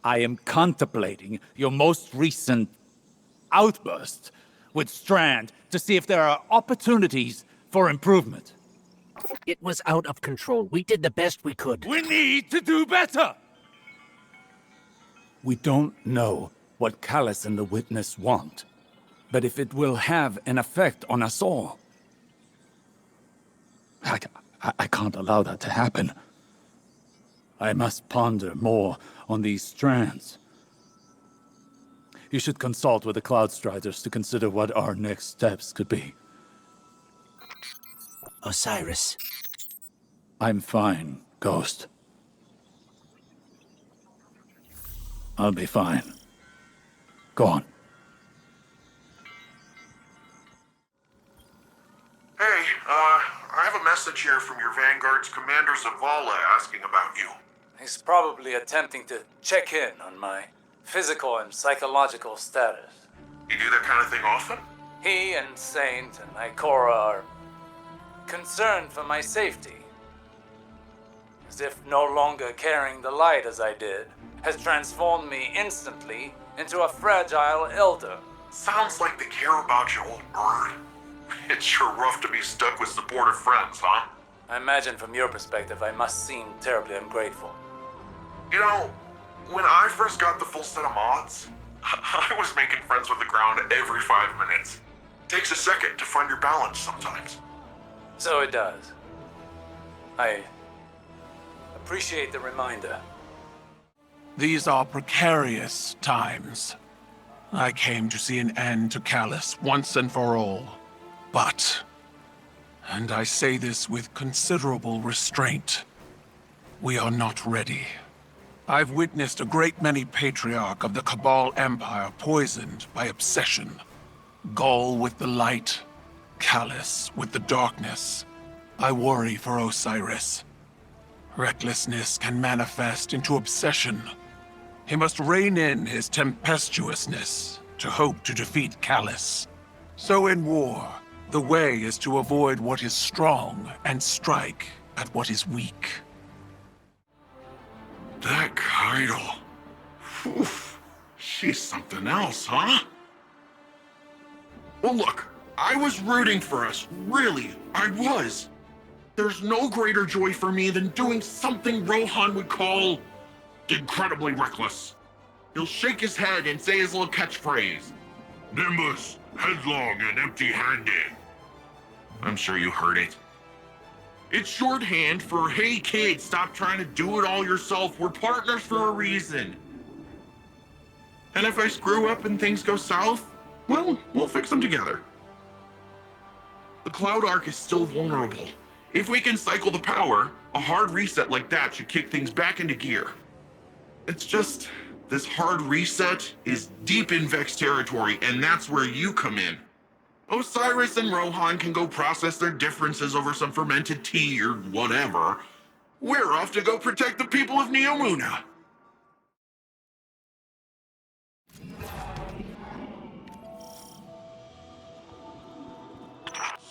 I am contemplating your most recent outburst with Strand to see if there are opportunities for improvement. It was out of control. We did the best we could. We need to do better! We don't know what Callus and the Witness want, but if it will have an effect on us all, I can't allow that to happen. I must ponder more on these strands. You should consult with the Cloud Striders to consider what our next steps could be. Osiris. I'm fine, Ghost. I'll be fine. Go on. Hey, I have a message here from your Vanguard's Commander Zavala asking about you. He's probably attempting to check in on my physical and psychological status. You do that kind of thing often? He and Saint and Ikora are concerned for my safety. As if no longer carrying the light as I did has transformed me instantly into a fragile elder. Sounds like they care about you, old bird. It's sure rough to be stuck with supportive friends, huh? I imagine from your perspective I must seem terribly ungrateful. You know, when I first got the full set of mods, I was making friends with the ground every 5 minutes. Takes a second to find your balance sometimes. So it does. I appreciate the reminder. These are precarious times. I came to see an end to Callus once and for all. But, and I say this with considerable restraint, we are not ready. I've witnessed a great many patriarch of the Cabal Empire poisoned by obsession. Gaul with the light, Callus with the darkness. I worry for Osiris. Recklessness can manifest into obsession. He must rein in his tempestuousness to hope to defeat Callus. So in war, the way is to avoid what is strong and strike at what is weak. That Kaido. Oof. She's something else, huh? Well, look, I was rooting for us. Really, I was. There's no greater joy for me than doing something Rohan would call incredibly reckless. He'll shake his head and say his little catchphrase. Nimbus, headlong and empty-handed. I'm sure you heard it. It's shorthand for, hey kid, stop trying to do it all yourself. We're partners for a reason. And if I screw up and things go south, well, we'll fix them together. The Cloud Arc is still vulnerable. If we can cycle the power, a hard reset like that should kick things back into gear. It's just, this hard reset is deep in Vex territory, and that's where you come in. Osiris and Rohan can go process their differences over some fermented tea or whatever. We're off to go protect the people of Neomuna.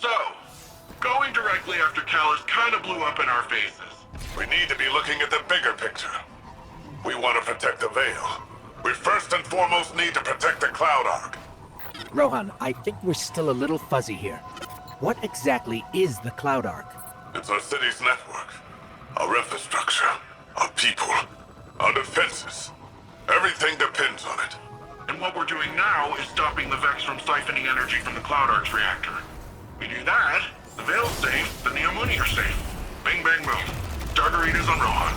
So, going directly after Callus kind of blew up in our faces. We need to be looking at the bigger picture. We want to protect the Veil. We first and foremost need to protect the Cloud Arc. Rohan, I think we're still a little fuzzy here. What exactly is the Cloud Arc? It's our city's network, our infrastructure, our people, our defenses. Everything depends on it. And what we're doing now is stopping the Vex from siphoning energy from the Cloud Ark's reactor. We do that, the Veil's safe, the Neomuni are safe. Bang, bang, boom. Targaretas on Rohan.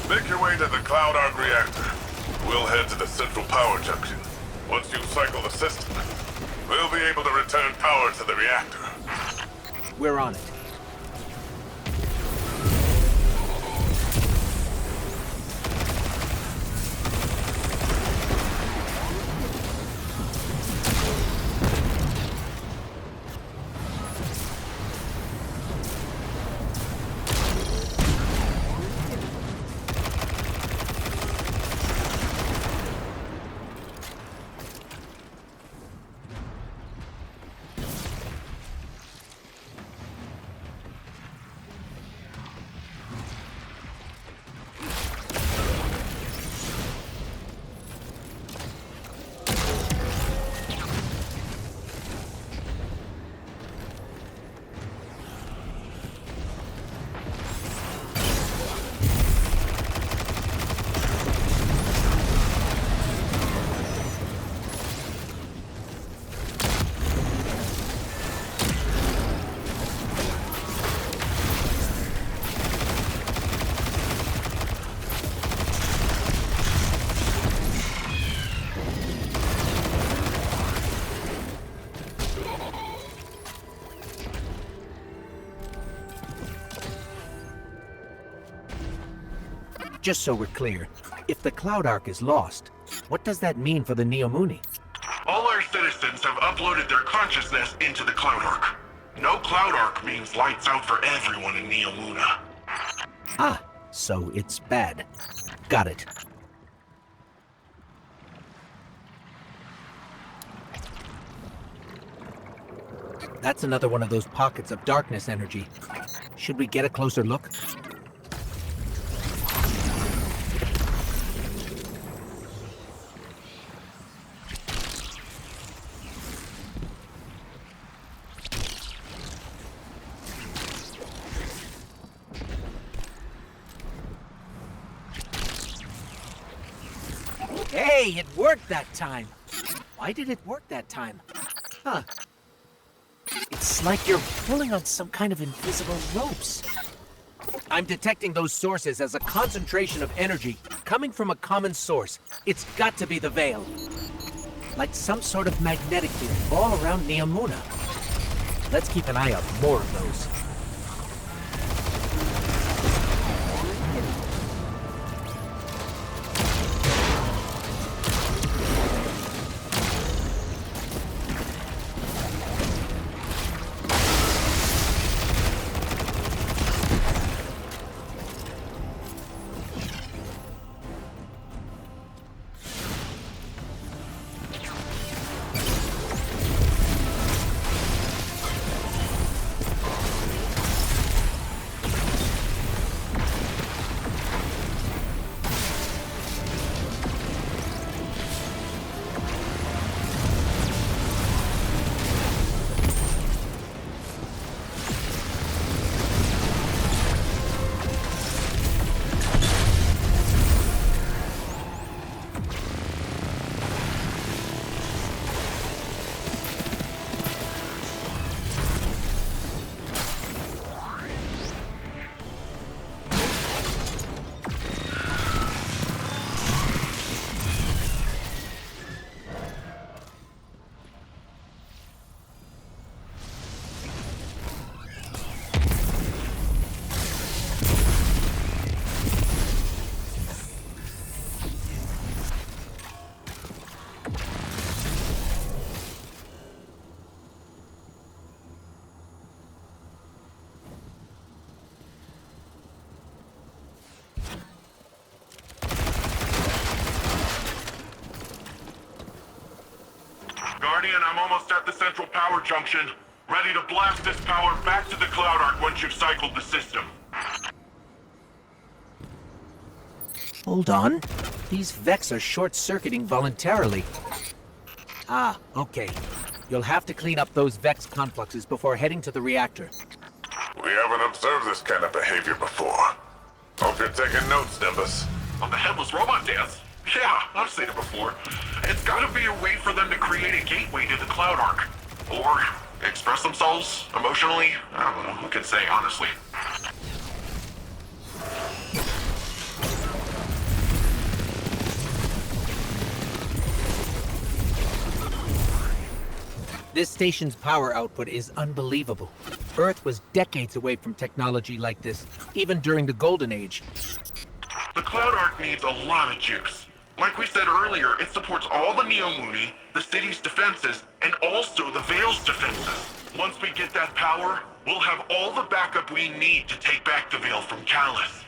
Make your way to the Cloud Arc reactor. We'll head to the central power junction. Once you cycle the system, we'll be able to return power to the reactor. We're on it. Just so we're clear, if the Cloud Arc is lost, what does that mean for the Neomuni? All our citizens have uploaded their consciousness into the Cloud Arc. No Cloud Arc means lights out for everyone in Neomuna. Ah, so it's bad. Got it. That's another one of those pockets of darkness energy. Should we get a closer look? Hey, it worked that time! Why did it work that time? Huh. It's like you're pulling on some kind of invisible ropes. I'm detecting those sources as a concentration of energy coming from a common source. It's got to be the Veil. Like some sort of magnetic field all around Neomuna. Let's keep an eye out for more of those. Guardian, I'm almost at the central power junction. Ready to blast this power back to the Cloud Arc once you've cycled the system. Hold on. These Vex are short-circuiting voluntarily. Ah, okay. You'll have to clean up those Vex confluxes before heading to the reactor. We haven't observed this kind of behavior before. Hope you're taking notes, Nimbus. On the headless robot dance? Yeah, I've seen it before. It's gotta be a way for them to create a gateway to the Cloud Arc. Or express themselves emotionally. I don't know, who can say, honestly. This station's power output is unbelievable. Earth was decades away from technology like this, even during the Golden Age. The Cloud Arc needs a lot of juice. Like we said earlier, it supports all the Neomuni, the city's defenses, and also the Veil's defenses. Once we get that power, we'll have all the backup we need to take back the Veil from Callus.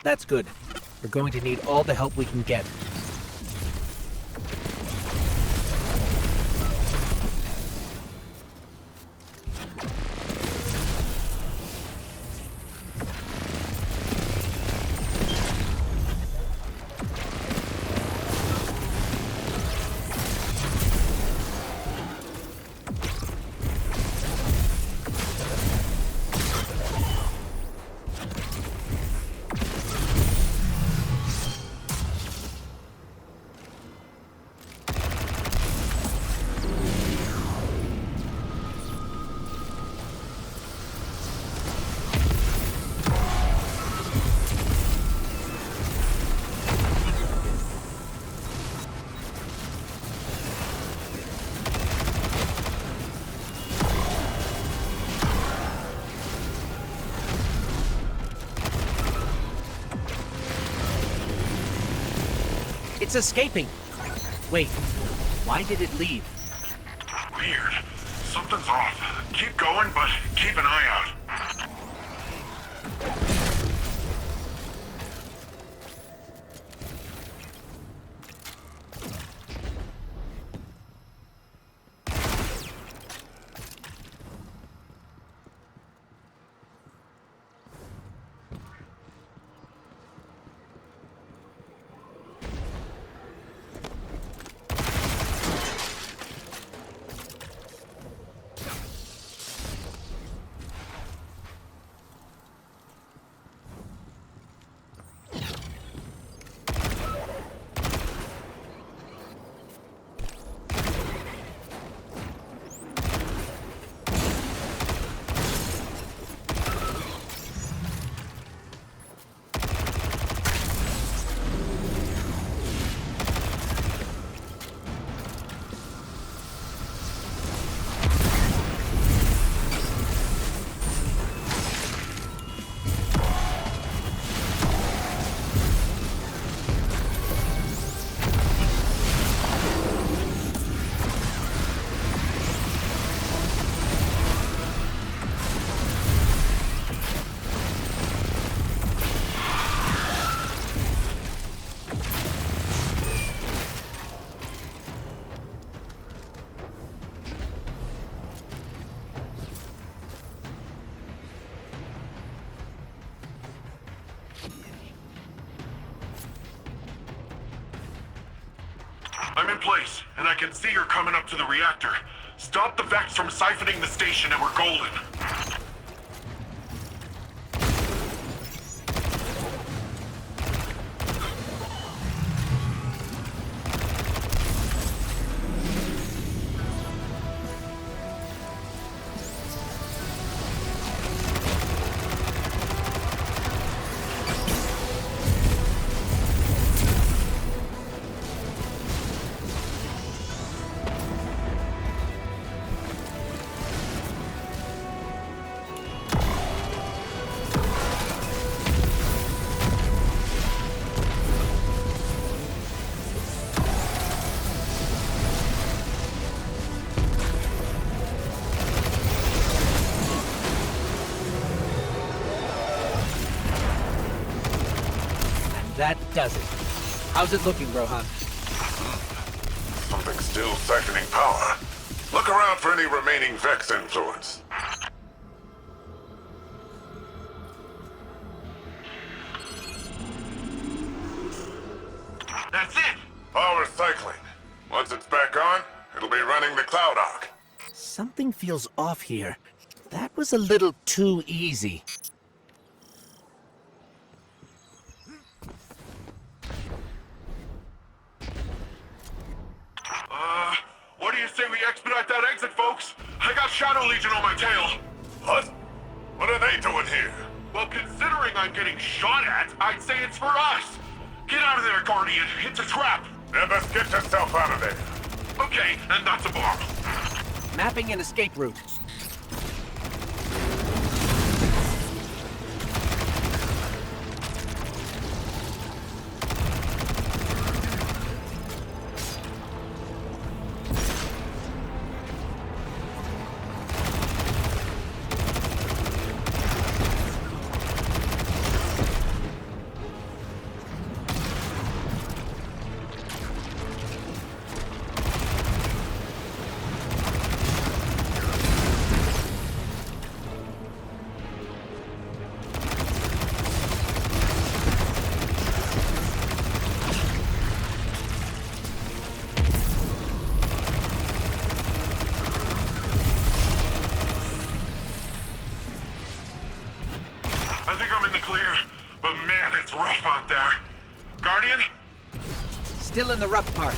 That's good. We're going to need all the help we can get. It's escaping. Wait, why did it leave? Weird. Something's off. Keep going, but keep an eye out. I'm in place, and I can see you're coming up to the reactor. Stop the Vex from siphoning the station and we're golden. That does it. How's it looking, Rohan? Something still siphoning power. Look around for any remaining Vex influence. That's it! Power cycling. Once it's back on, it'll be running the Cloud Arc. Something feels off here. That was a little too easy. say we expedite that exit, folks. I got Shadow Legion on my tail. What? What are they doing here? Well, considering I'm getting shot at, I'd say it's for us. Get out of there, Guardian. It's a trap. Nevis, get yourself out of there. Okay, and that's a bomb. Mapping an escape route. I think I'm in the clear, but man, it's rough out there. Guardian? Still in the rough part.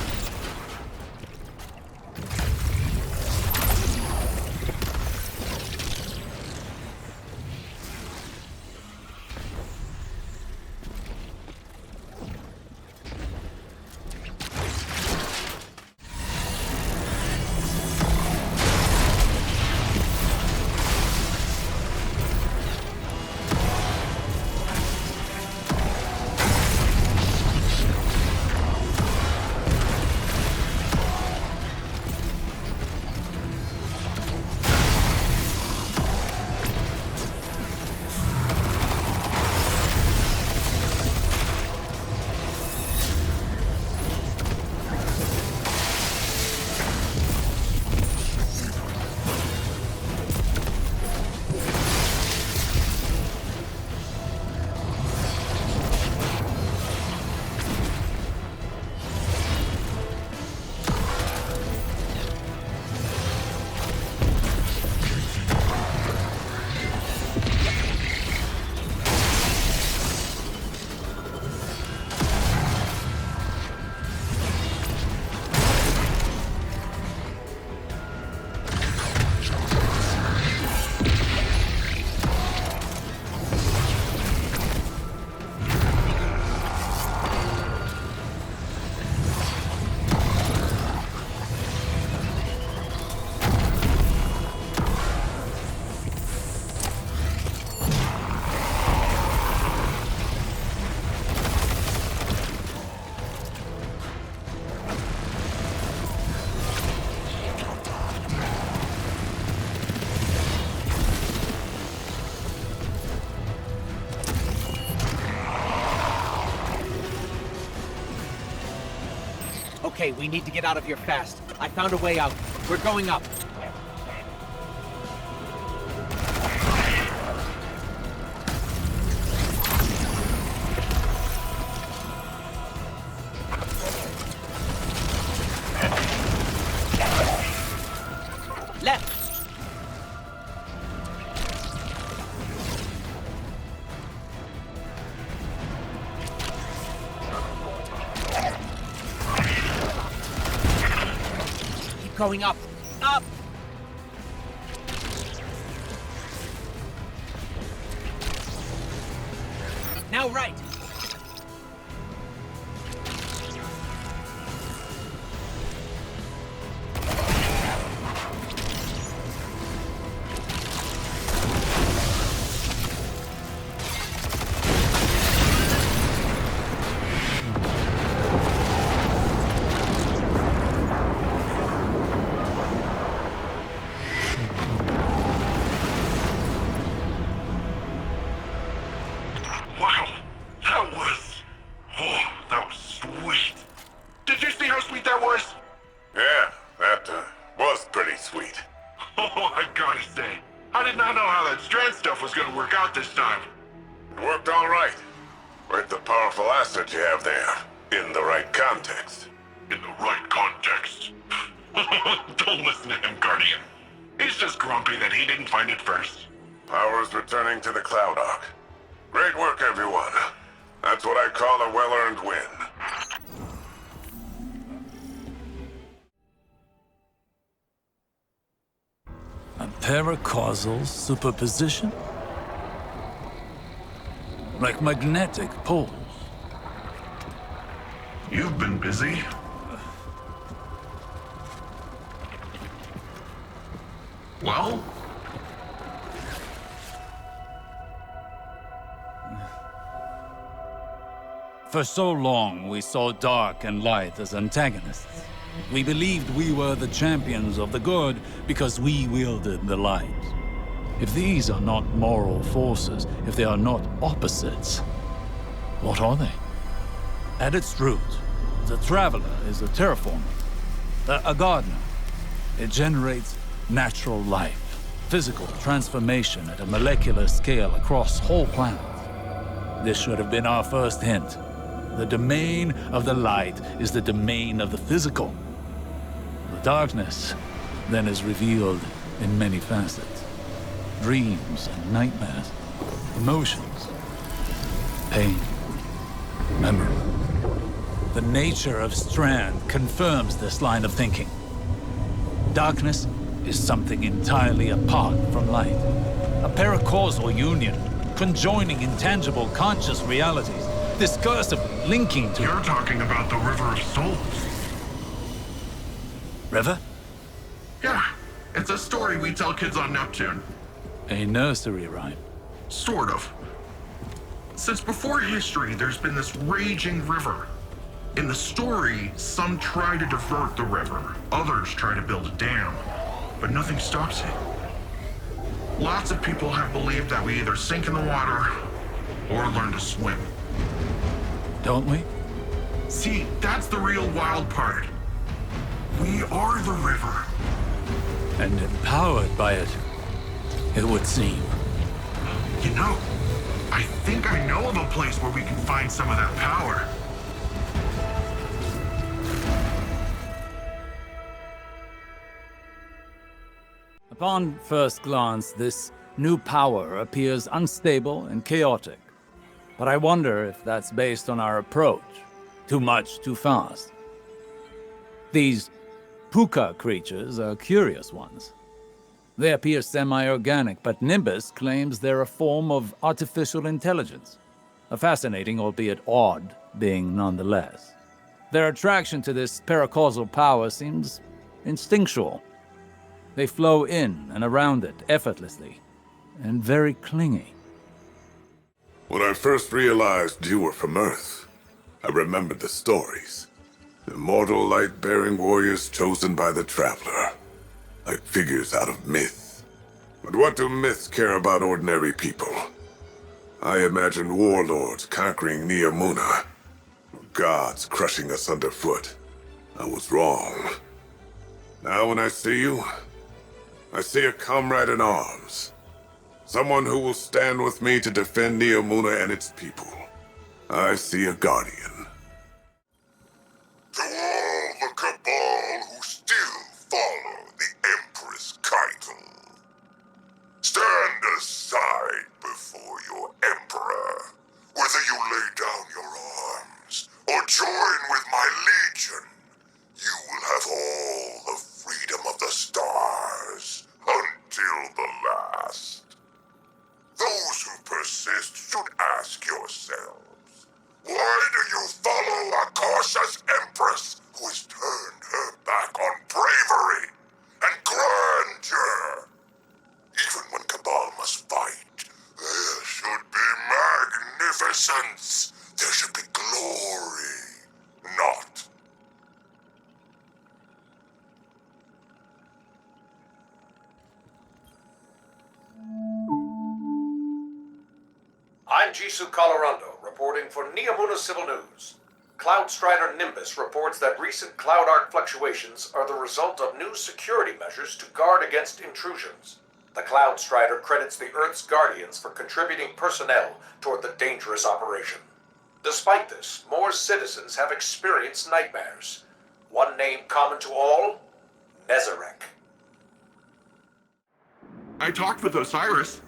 Okay, we need to get out of here fast. I found a way out. We're going up. Left. Going up. Up! Now right. This time. It worked all right. With the powerful asset you have there. In the right context. In the right context. Don't listen to him, Guardian. He's just grumpy that he didn't find it first. Power's returning to the Cloud Arc. Great work, everyone. That's what I call a well-earned win. Paracausal superposition? Like magnetic poles. You've been busy. Well? For so long, we saw dark and light as antagonists. We believed we were the champions of the good because we wielded the light. If these are not moral forces, if they are not opposites, what are they? At its root, the Traveler is a terraformer, a gardener. It generates natural life, physical transformation at a molecular scale across whole planets. This should have been our first hint. The domain of the light is the domain of the physical. The darkness then is revealed in many facets. Dreams and nightmares, emotions, pain, memory. The nature of Strand confirms this line of thinking. Darkness is something entirely apart from light. A paracausal union, conjoining intangible conscious realities, discursively linking to... You're talking about the River of Souls. River? Yeah, it's a story we tell kids on Neptune. A nursery rhyme. Sort of. Since before history, there's been this raging river. In the story, some try to divert the river, others try to build a dam, but nothing stops it. Lots of people have believed that we either sink in the water or learn to swim. Don't we? See, that's the real wild part. We are the river. And empowered by it, it would seem. You know, I think I know of a place where we can find some of that power. Upon first glance, this new power appears unstable and chaotic. But I wonder if that's based on our approach. Too much, too fast. These puka creatures are curious ones. They appear semi-organic, but Nimbus claims they're a form of artificial intelligence. A fascinating, albeit odd, being nonetheless. Their attraction to this paracausal power seems instinctual. They flow in and around it effortlessly, and very clingy. When I first realized you were from Earth, I remembered the stories. Immortal light-bearing warriors chosen by the Traveler, like figures out of myth. But what do myths care about ordinary people? I imagined warlords conquering Neomuna, gods crushing us underfoot. I was wrong. Now when I see you, I see a comrade in arms. Someone who will stand with me to defend Neomuna and its people. I see a guardian. To all the Cabal who still follow the Empress Keitel, stand aside before your Emperor. Whether you lay down your arms or join with my Legion, you will have all the freedom of the stars until the last. Those who persist should ask yourselves, why do you follow a cautious Empress who has turned her back on bravery and grandeur? Even when Cabal must fight, there should be magnificence. There should be glory, not. I'm Jisoo Colorado, reporting for Neomuna Civil News. Cloud Strider Nimbus reports that recent cloud arc fluctuations are the result of new security measures to guard against intrusions. The Cloud Strider credits the Earth's Guardians for contributing personnel toward the dangerous operation. Despite this, more citizens have experienced nightmares. One name common to all, Nezarek. I talked with Osiris.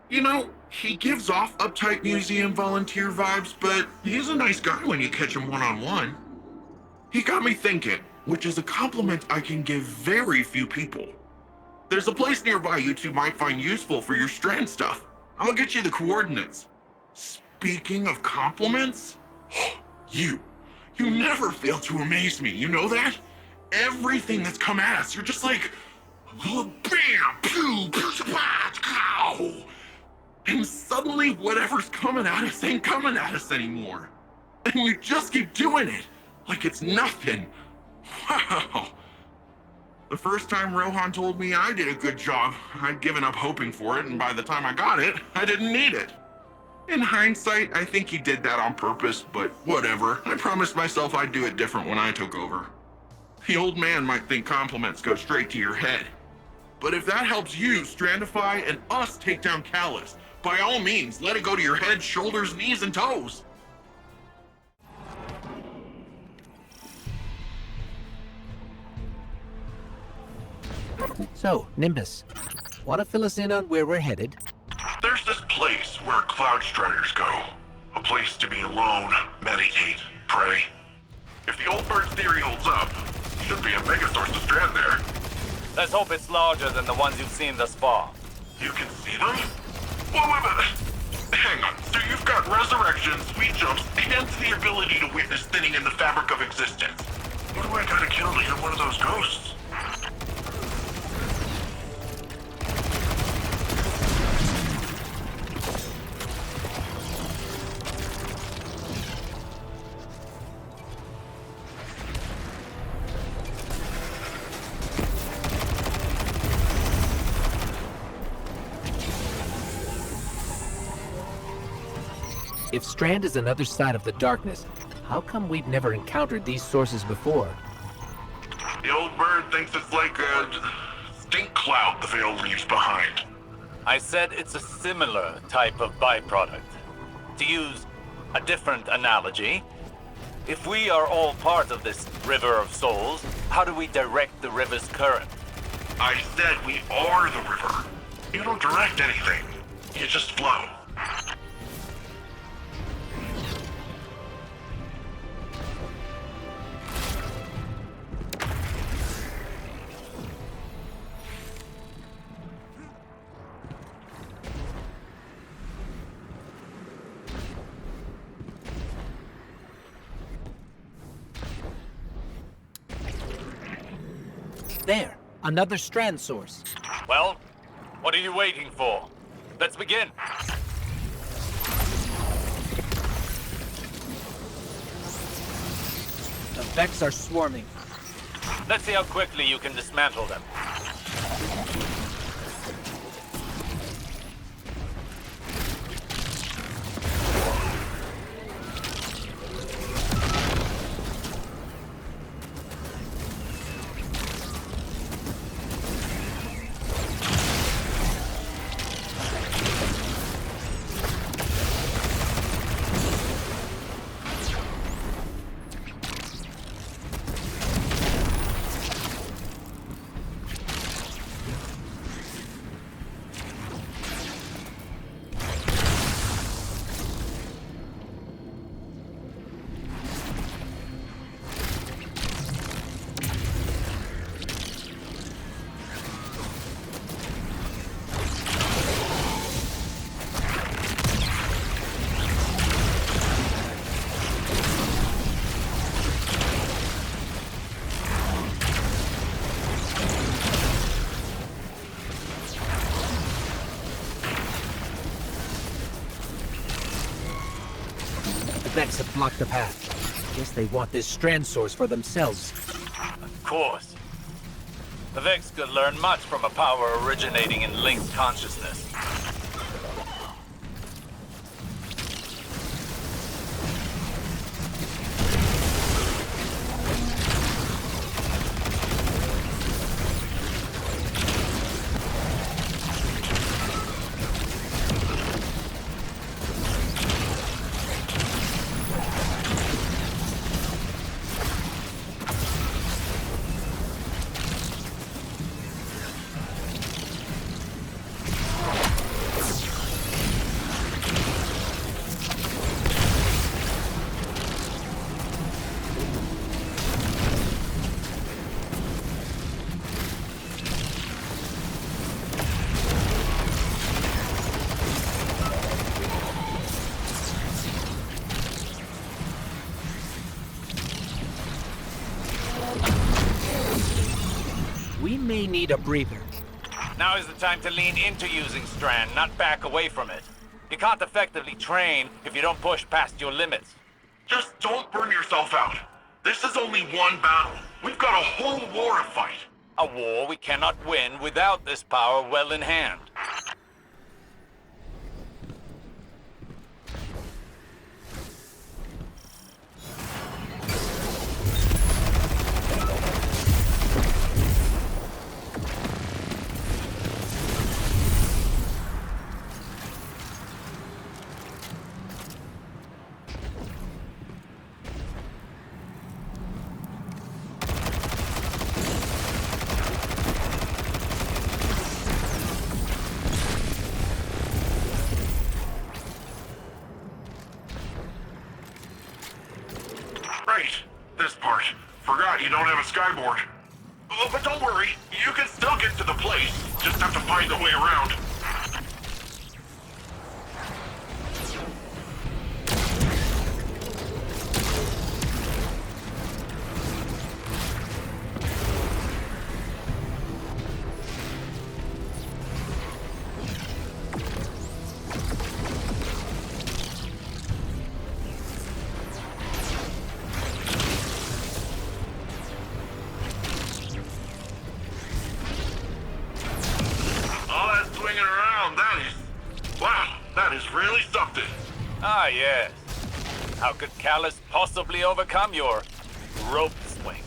You know, he gives off uptight museum volunteer vibes, but he's a nice guy when you catch him one-on-one. He got me thinking, which is a compliment I can give very few people. There's a place nearby you two might find useful for your strand stuff. I'll get you the coordinates. Speaking of compliments, you never fail to amaze me, you know that? Everything that's come at us, you're just like, bam, pew, pew, pow. And suddenly whatever's coming at us ain't coming at us anymore. And you just keep doing it, like it's nothing. Wow. The first time Rohan told me I did a good job, I'd given up hoping for it, and by the time I got it, I didn't need it. In hindsight, I think he did that on purpose, but whatever. I promised myself I'd do it different when I took over. The old man might think compliments go straight to your head. But if that helps you Strandify and us take down Callus, by all means, let it go to your head, shoulders, knees, and toes. So, Nimbus, want to fill us in on where we're headed? There's this place where Cloud Striders go. A place to be alone, meditate, pray. If the old bird's theory holds up, should be a megasource to strand there. Let's hope it's larger than the ones you've seen thus far. You can see them? Wait a minute. Hang on. So you've got resurrection, sweet jumps, and the ability to witness thinning in the fabric of existence. What do I gotta kill to get one of those ghosts? If Strand is another side of the darkness, how come we've never encountered these sources before? The old bird thinks it's like a stink cloud the veil leaves behind. I said it's a similar type of byproduct. To use a different analogy, if we are all part of this river of souls, how do we direct the river's current? I said we are the river. You don't direct anything. You just flow. There, another Strand source. Well, what are you waiting for? Let's begin. The Vex are swarming. Let's see how quickly you can dismantle them. The Vex have blocked the path. Guess they want this Strand source for themselves. Of course. The Vex could learn much from a power originating in linked consciousness. may need a breather. Now is the time to lean into using Strand, not back away from it. You can't effectively train if you don't push past your limits. Just don't burn yourself out. This is only one battle. We've got a whole war to fight. A war we cannot win without this power well in hand. Right, this part. Forgot you don't have a skyboard. Oh, but don't worry, you can still get to the place. Just have to find the way around. That is really something. Ah, yes. How could Callus possibly overcome your rope swing?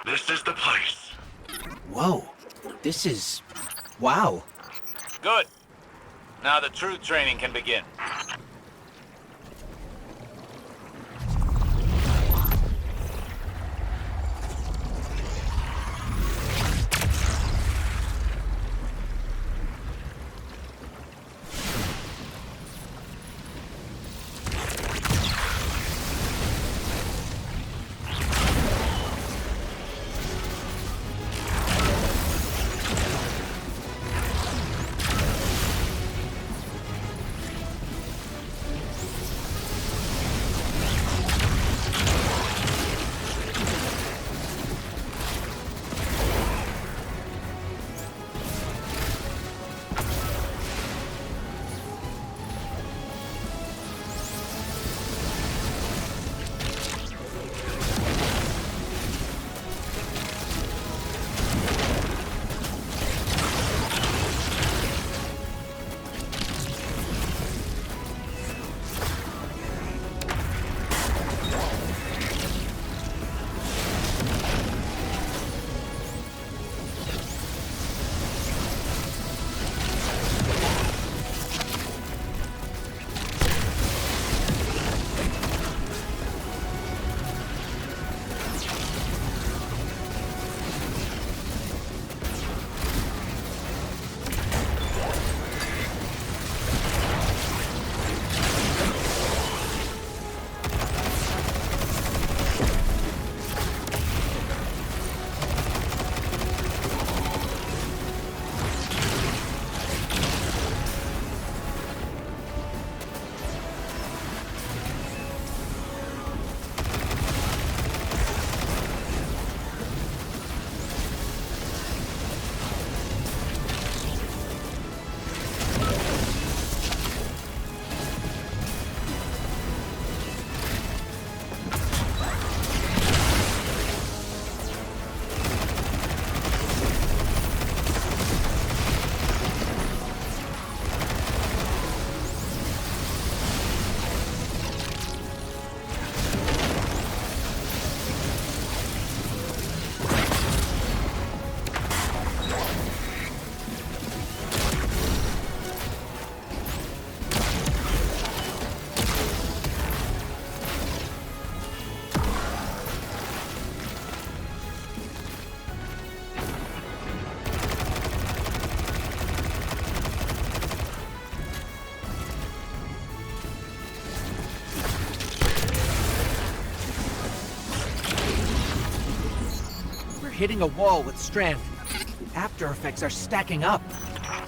This is the place. Whoa. This is... wow. Good. Now the true training can begin. hitting a wall with Strand. After effects are stacking up.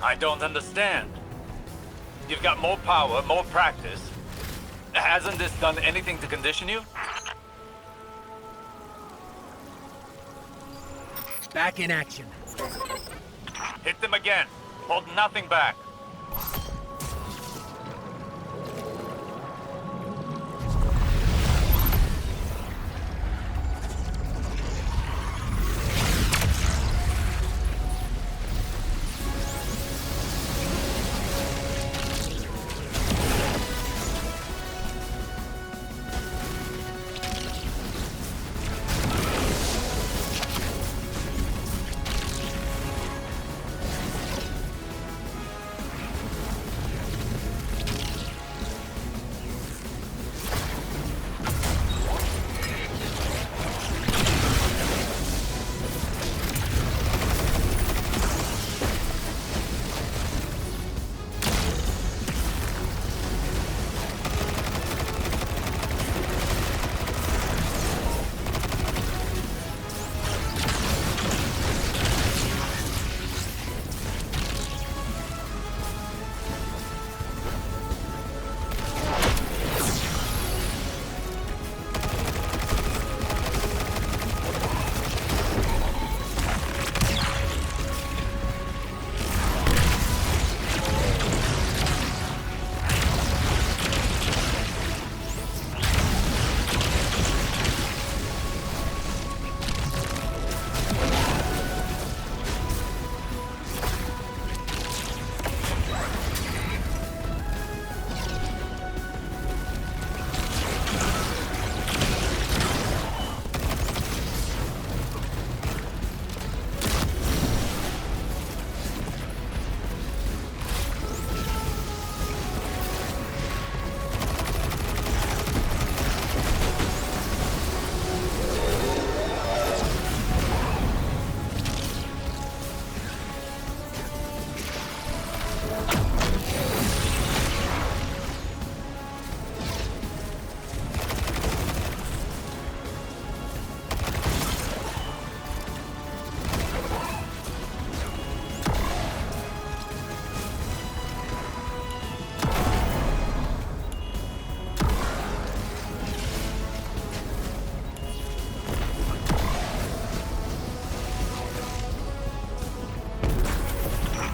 I don't understand. You've got more power, more practice. Hasn't this done anything to condition you? Back in action. Hit them again. Hold nothing back.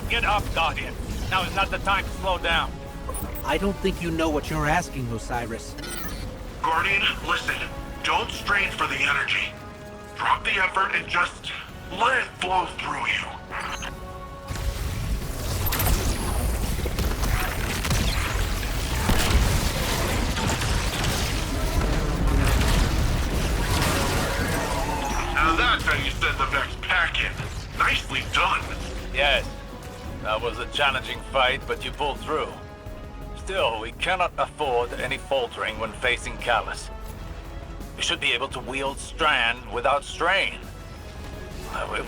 Get up, Guardian. Now is not the time to slow down. I don't think you know what you're asking, Osiris. Guardian, listen. Don't strain for the energy. Drop the effort and just let it flow through you. Now that's how you send the next pack in. Nicely done. Yes. That was a challenging fight, but you pulled through. Still, we cannot afford any faltering when facing Callus. We should be able to wield Strand without strain.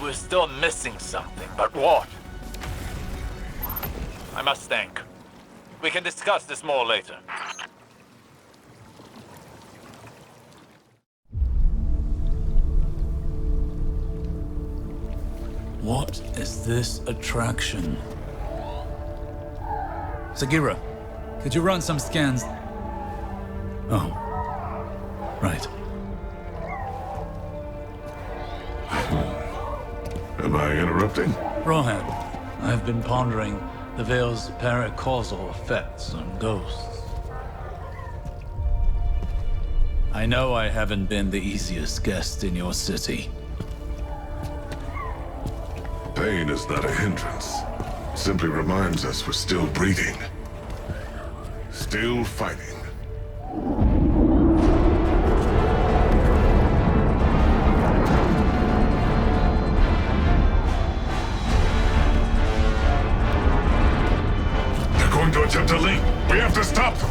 We're still missing something, but what? I must think. We can discuss this more later. What is this attraction? Sagira, could you run some scans? Oh, right. Am I interrupting? Rohan, I've been pondering the Veil's paracausal effects on ghosts. I know I haven't been the easiest guest in your city. Pain is not a hindrance. It simply reminds us we're still breathing. Still fighting. They're going to attempt to leap. We have to stop them.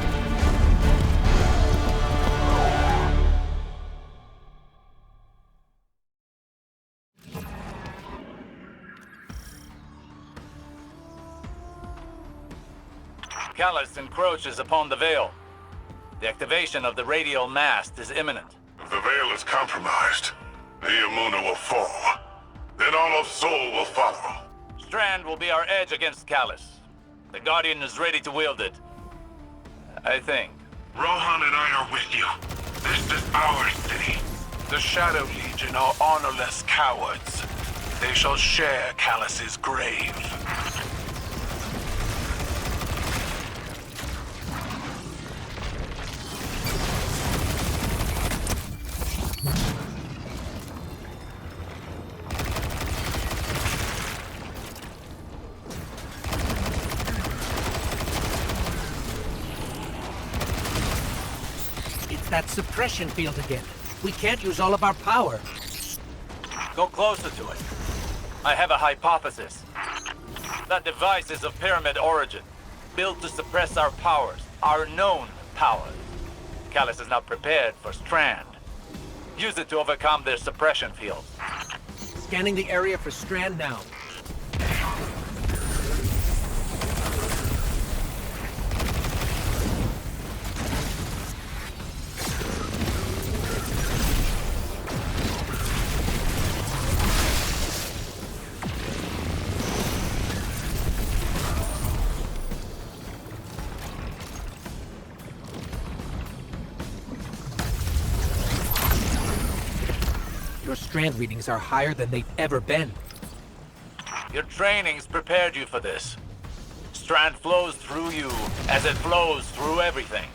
Callus encroaches upon the Veil. The activation of the radial mast is imminent. If the Veil is compromised, the Yamuna will fall. Then all of Sol will follow. Strand will be our edge against Callus. The Guardian is ready to wield it. I think. Rohan and I are with you. This is our city. The Shadow Legion are honorless cowards. They shall share Callus's grave. It's that suppression field again. We can't use all of our power. Go closer to it. I have a hypothesis. That device is of pyramid origin, built to suppress our powers, our known powers. Callus is not prepared for Strand. Use it to overcome their suppression field. Scanning the area for Strand now. Your Strand readings are higher than they've ever been. Your training's prepared you for this. Strand flows through you as it flows through everything.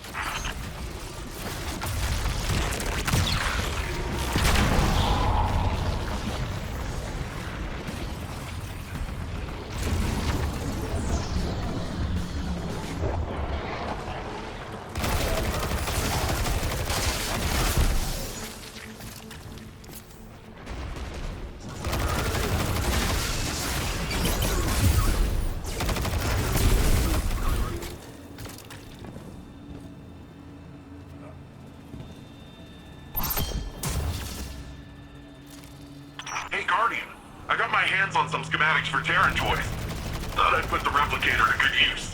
Hey, Guardian. I got my hands on some schematics for Terran toys. Thought I'd put the replicator to good use.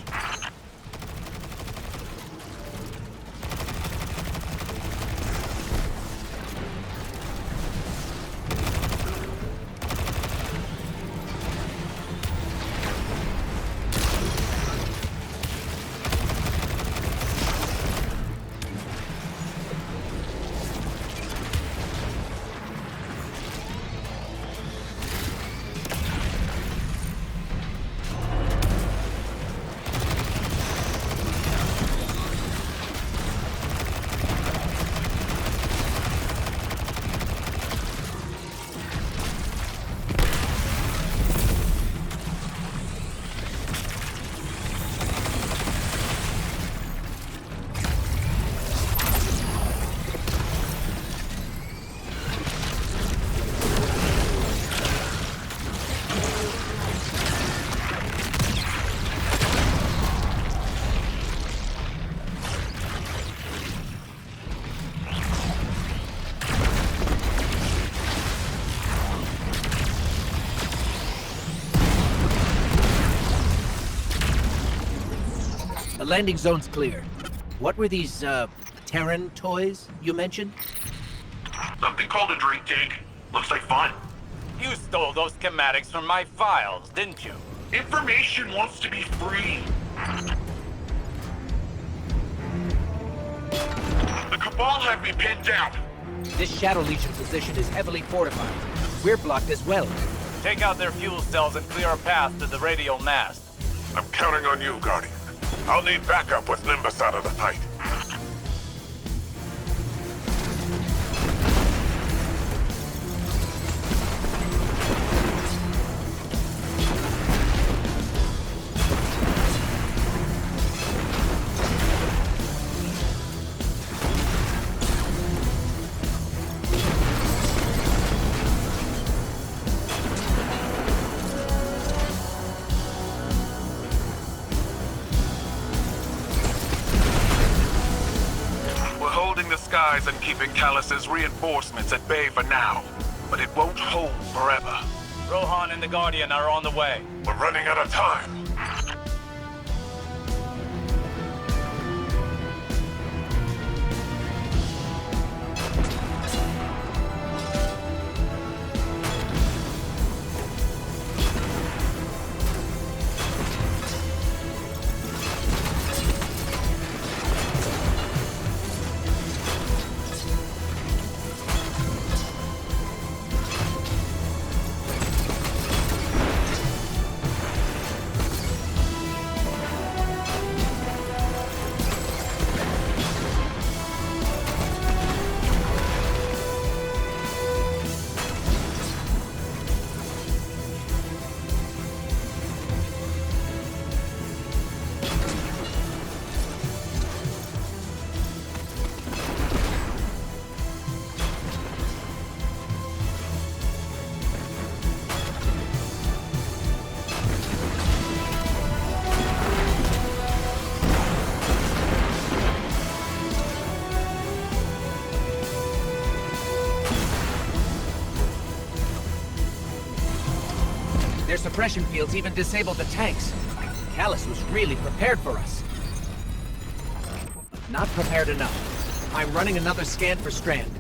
The landing zone's clear. What were these, Terran toys you mentioned? Something called a drink tank. Looks like fun. You stole those schematics from my files, didn't you? Information wants to be free. The Cabal have me pinned down. This Shadow Legion position is heavily fortified. We're blocked as well. Take out their fuel cells and clear a path to the radial mast. I'm counting on you, Guardian. I'll need backup with Nimbus out of the fight. And keeping Callus's reinforcements at bay for now, but it won't hold forever. Rohan and the Guardian are on the way. We're running out of time. suppression fields even disabled the tanks. Callus was really prepared for us. But not prepared enough. I'm running another scan for Strand.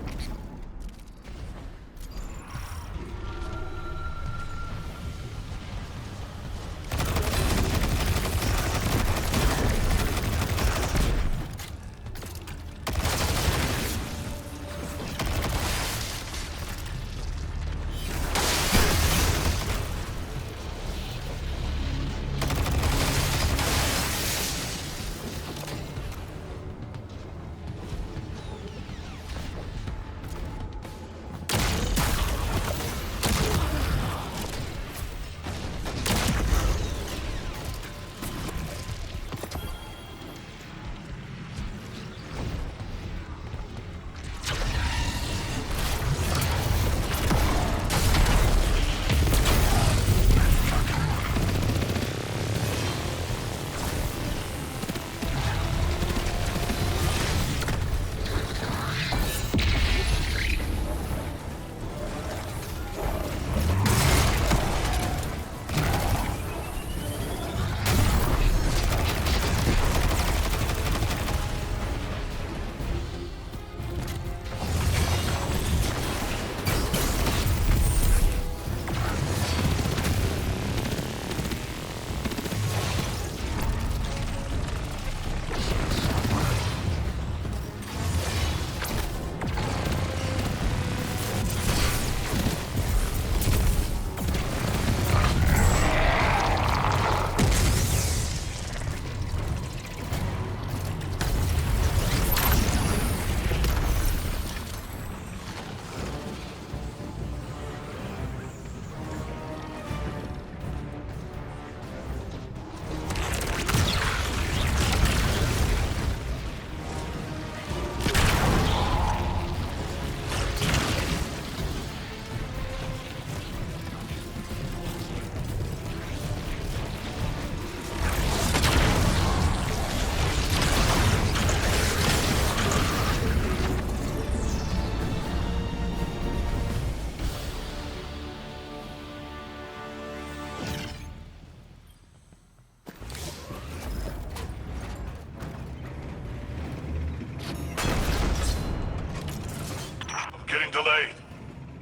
Delayed.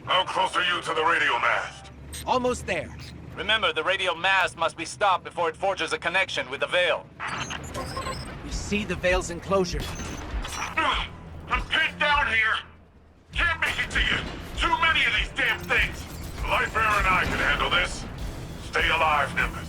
How close are you to the radio mast? Almost there. Remember, the radio mast must be stopped before it forges a connection with the Veil. We see the Veil's enclosure. I'm pinned down here. Can't make it to you. Too many of these damn things. Lightbearer and I can handle this. Stay alive, Nimbus.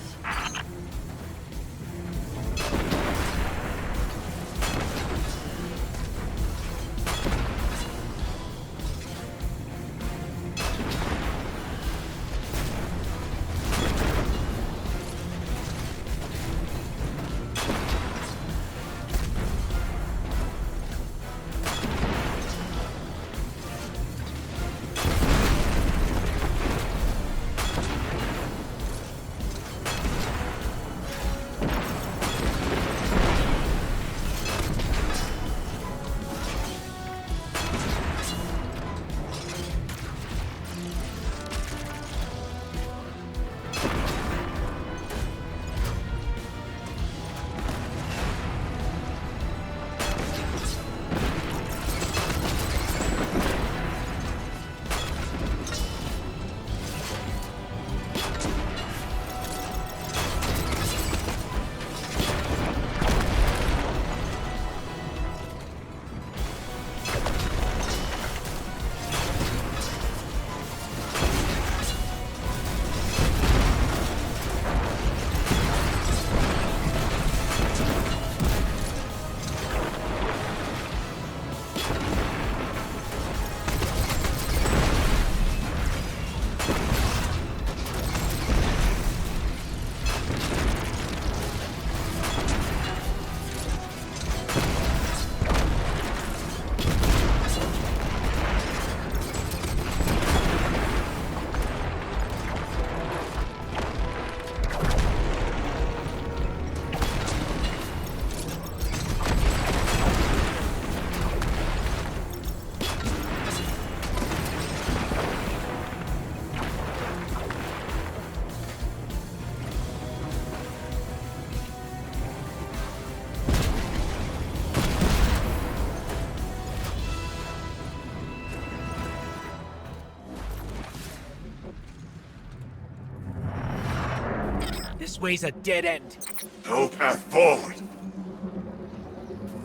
This way's a dead end. No path forward.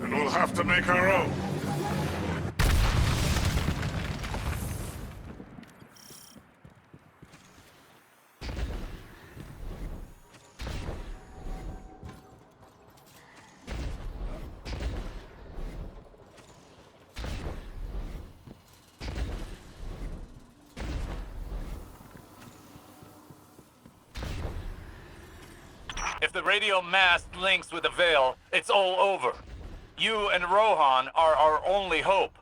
And we'll have to make our own. If the radio mast links with the Veil, it's all over. You and Rohan are our only hope.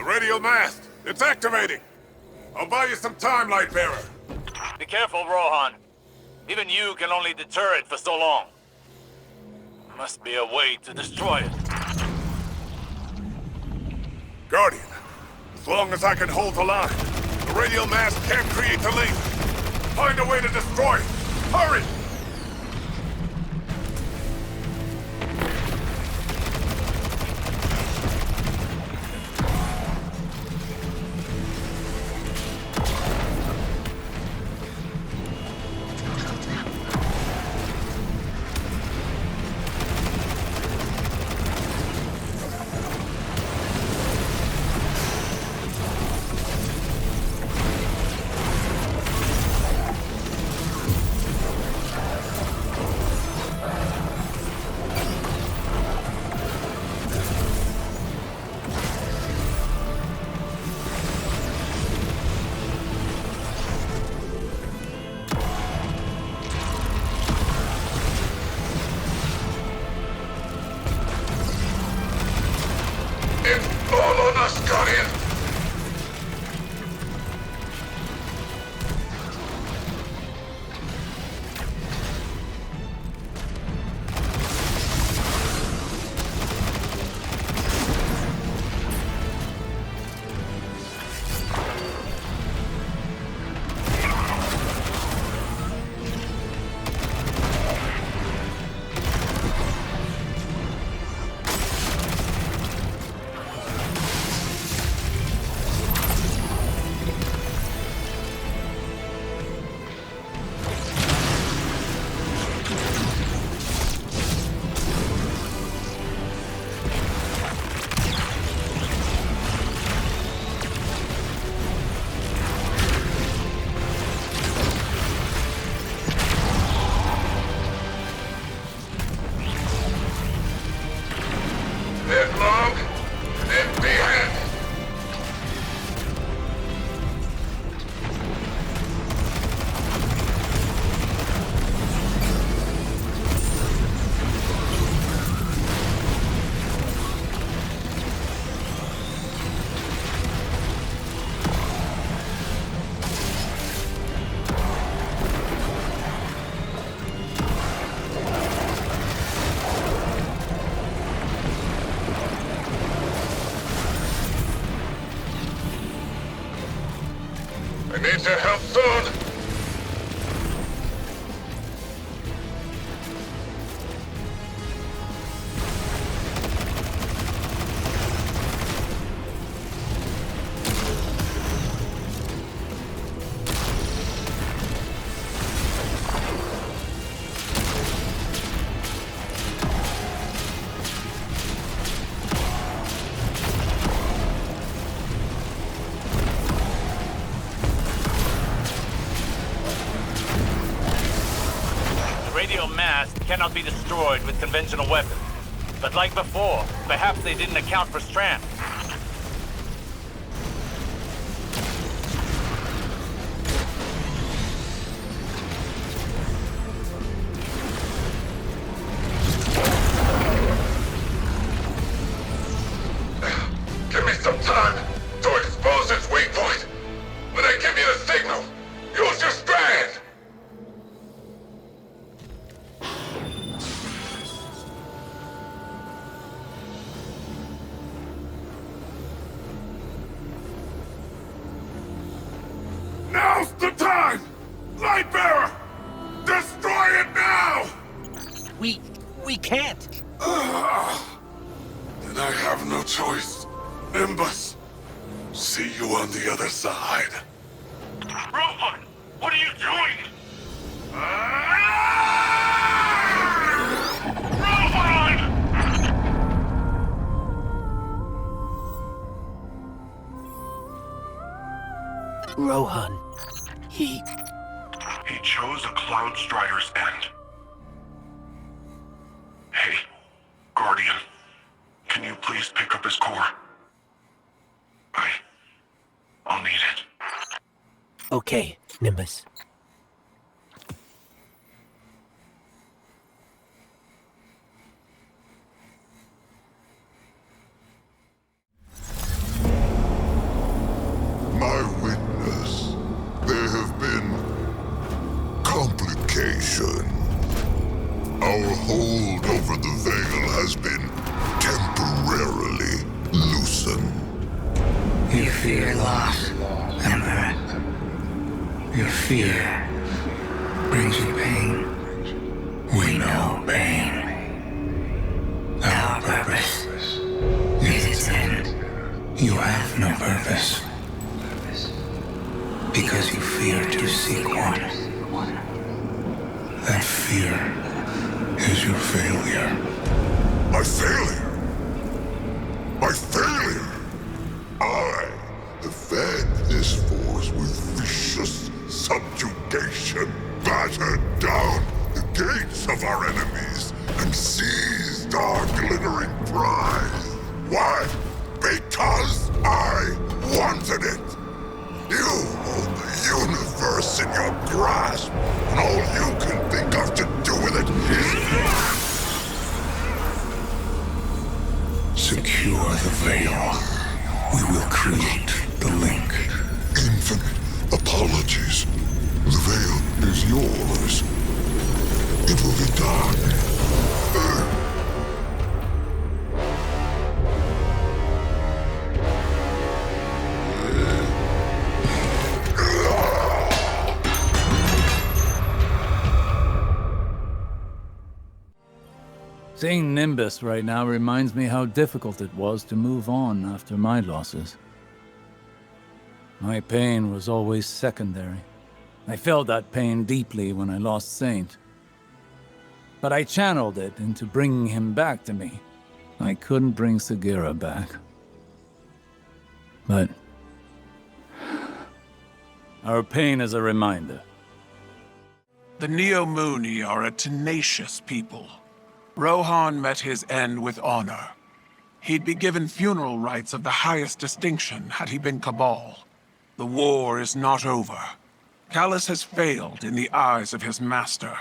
Radio mast! It's activating! I'll buy you some time, Lightbearer. Be careful, Rohan. Even you can only deter it for so long. Must be a way to destroy it. Guardian, as long as I can hold the line, the radio mast can't create the link. Find a way to destroy it. Hurry! I need your help soon! Cannot be destroyed with conventional weapons. But like before, perhaps they didn't account for Strand. Give me some time to expose its weak point. When I give you the signal, use your Strand! Lightbearer! Destroy it now! We can't. Then I have no choice. Nimbus, see you on the other side. Rohan! What are you doing? Rohan. He chose a Cloud Strider's end. Hey, Guardian. Can you please pick up his core? I'll need it. Okay, Nimbus. My witness, there have been complication. Our hold over the Veil has been temporarily loosened. You fear loss, Emperor. Your fear brings you pain. We know pain. Our purpose is its end. You have no purpose. Because you fear to seek one. That fear is your failure. My failure? My failure? I have fed this force with vicious subjugation, battered down the gates of our enemies, and seized our glittering prize. Why? Because I wanted it. You hold the universe in your grasp, and all you can think of to do with it is... Secure the Veil. We will create the link. Infinite apologies. The Veil is yours. It will be done. Seeing Nimbus right now reminds me how difficult it was to move on after my losses. My pain was always secondary. I felt that pain deeply when I lost Saint. But I channeled it into bringing him back to me. I couldn't bring Sagira back. But our pain is a reminder. The Neomuni are a tenacious people. Rohan met his end with honor. He'd be given funeral rites of the highest distinction had he been Cabal. The war is not over. Callus has failed in the eyes of his master.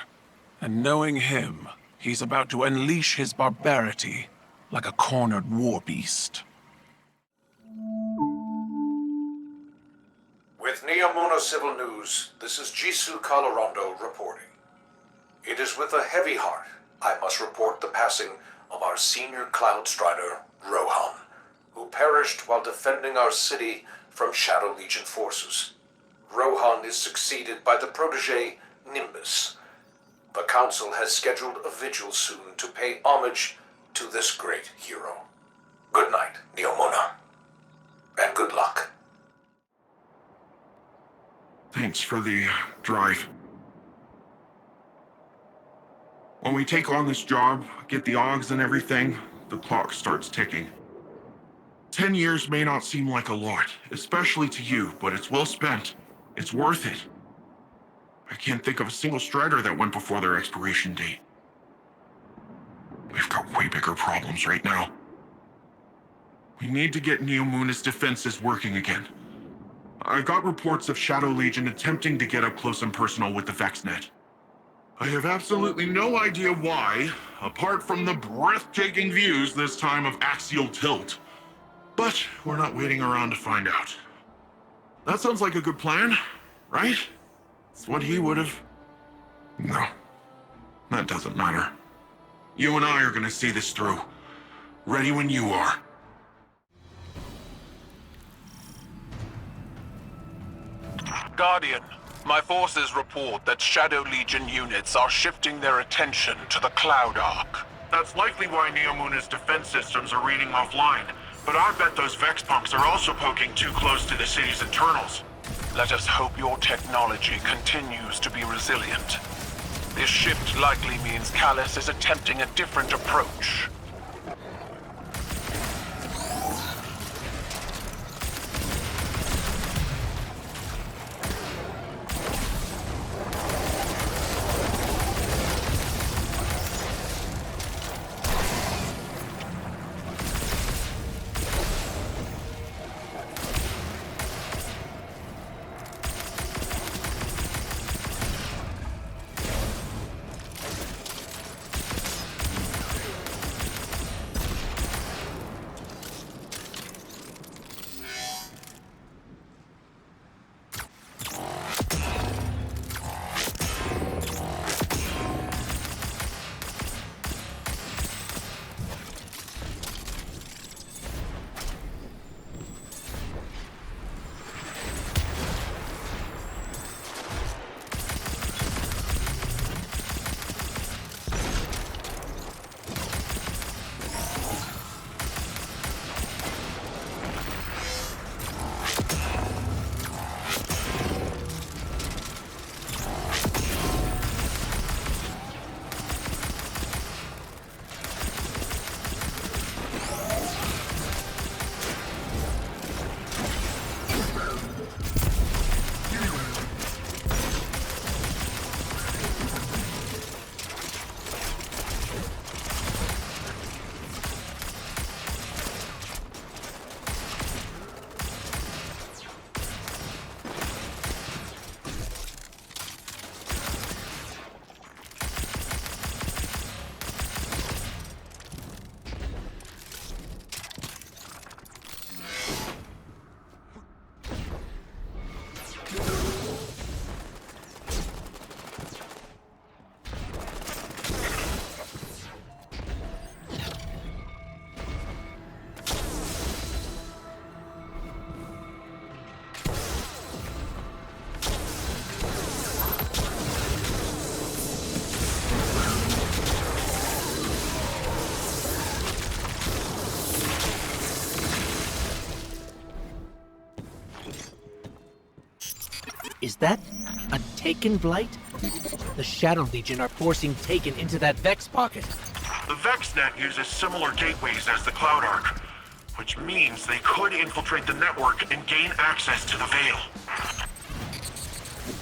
And knowing him, he's about to unleash his barbarity like a cornered war beast. With Neomuna Civil News, this is Jisoo Colorado reporting. It is with a heavy heart I must report the passing of our senior Cloud Strider, Rohan, who perished while defending our city from Shadow Legion forces. Rohan is succeeded by the protege, Nimbus. The Council has scheduled a vigil soon to pay homage to this great hero. Good night, Neomuna. And good luck. Thanks for the drive. When we take on this job, get the Augs and everything, the clock starts ticking. 10 years may not seem like a lot, especially to you, but it's well spent. It's worth it. I can't think of a single Strider that went before their expiration date. We've got way bigger problems right now. We need to get Neomuna's defenses working again. I got reports of Shadow Legion attempting to get up close and personal with the VexNet. I have absolutely no idea why, apart from the breathtaking views this time of axial tilt. But we're not waiting around to find out. That sounds like a good plan, right? It's what he would have... No, that doesn't matter. You and I are gonna see this through. Ready when you are. Guardian, My forces report that Shadow Legion units are shifting their attention to the Cloud Arc. That's likely why Neomuna's defense systems are reading offline. But I bet those Vex punks are also poking too close to the city's internals. Let us hope your technology continues to be resilient. This shift likely means Callus is attempting a different approach. Is that a Taken Blight? The Shadow Legion are forcing Taken into that Vex pocket. The VexNet uses similar gateways as the Cloud Arc, which means they could infiltrate the network and gain access to the Veil.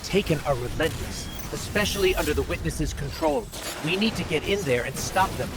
Taken are relentless, especially under the Witness's control. We need to get in there and stop them.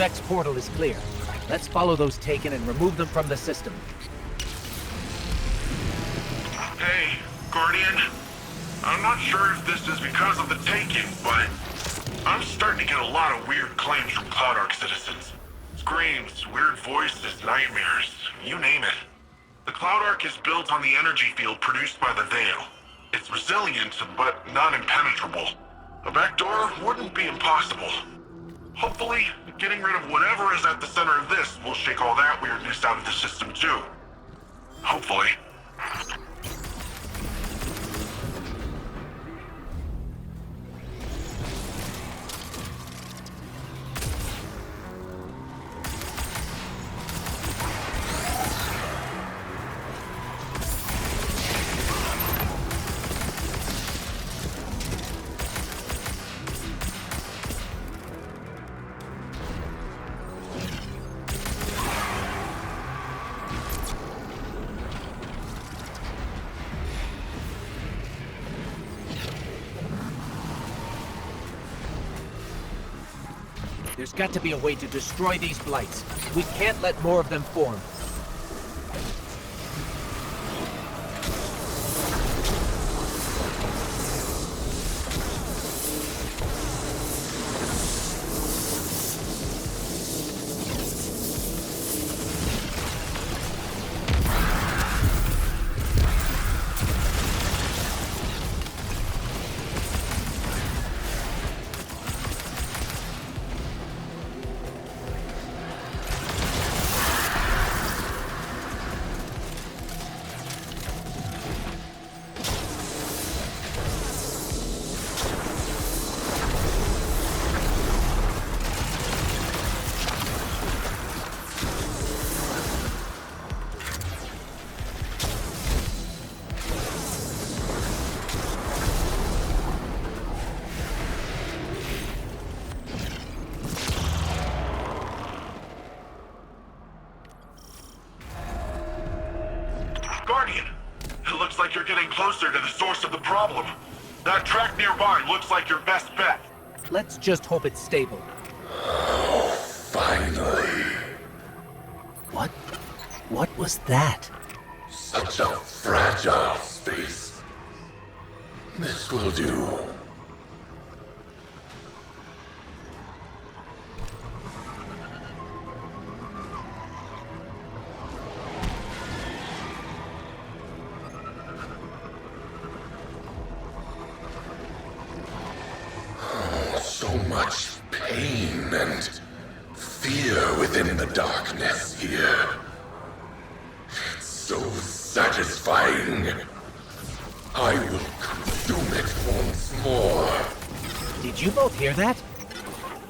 Vex portal is clear. Let's follow those taken and remove them from the system. Hey, Guardian. I'm not sure if this is because of the Taken, but I'm starting to get a lot of weird claims from Cloud Ark citizens. Screams, weird voices, nightmares, you name it. The Cloud Ark is built on the energy field produced by the Veil. It's resilient, but not impenetrable. A backdoor wouldn't be impossible. Hopefully, getting rid of whatever is at the center of this will shake all that weirdness out of the system too. Hopefully. There's got to be a way to destroy these blights. We can't let more of them form. Guardian, it looks like you're getting closer to the source of the problem. That track nearby looks like your best bet. Let's just hope it's stable. Finally. What was that? Such a fragile space. This will do. So much pain and fear within the darkness here. It's so satisfying. I will consume it once more. Did you both hear that?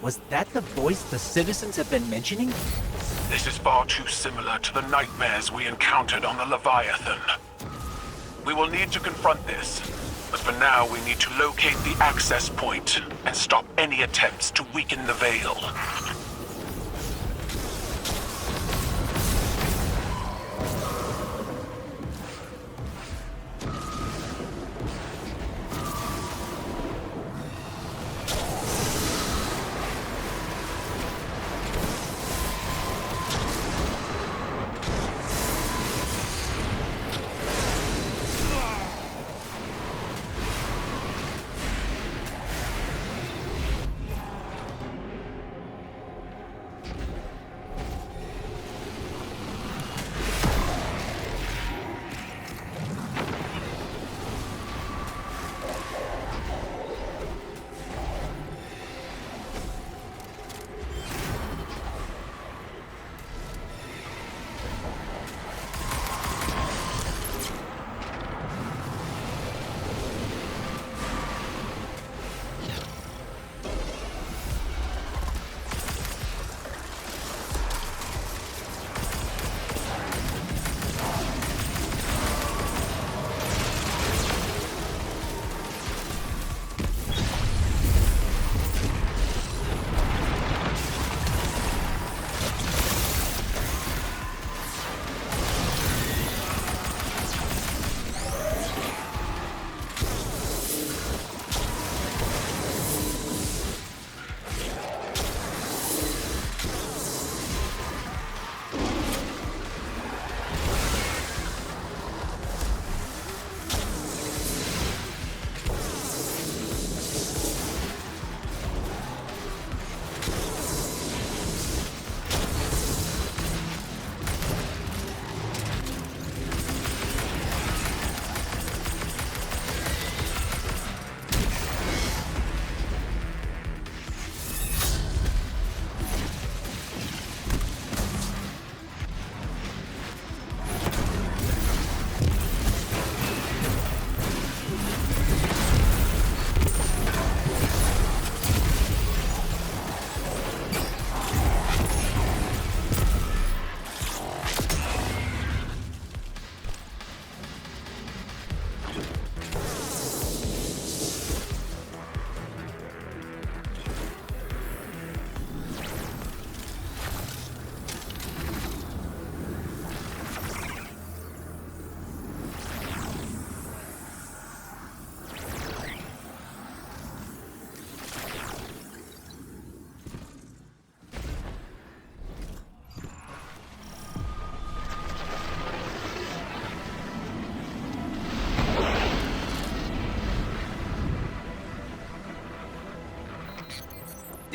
Was that the voice the citizens have been mentioning? This is far too similar to the nightmares we encountered on the Leviathan. We will need to confront this. But for now, we need to locate the access point and stop any attempts to weaken the Veil.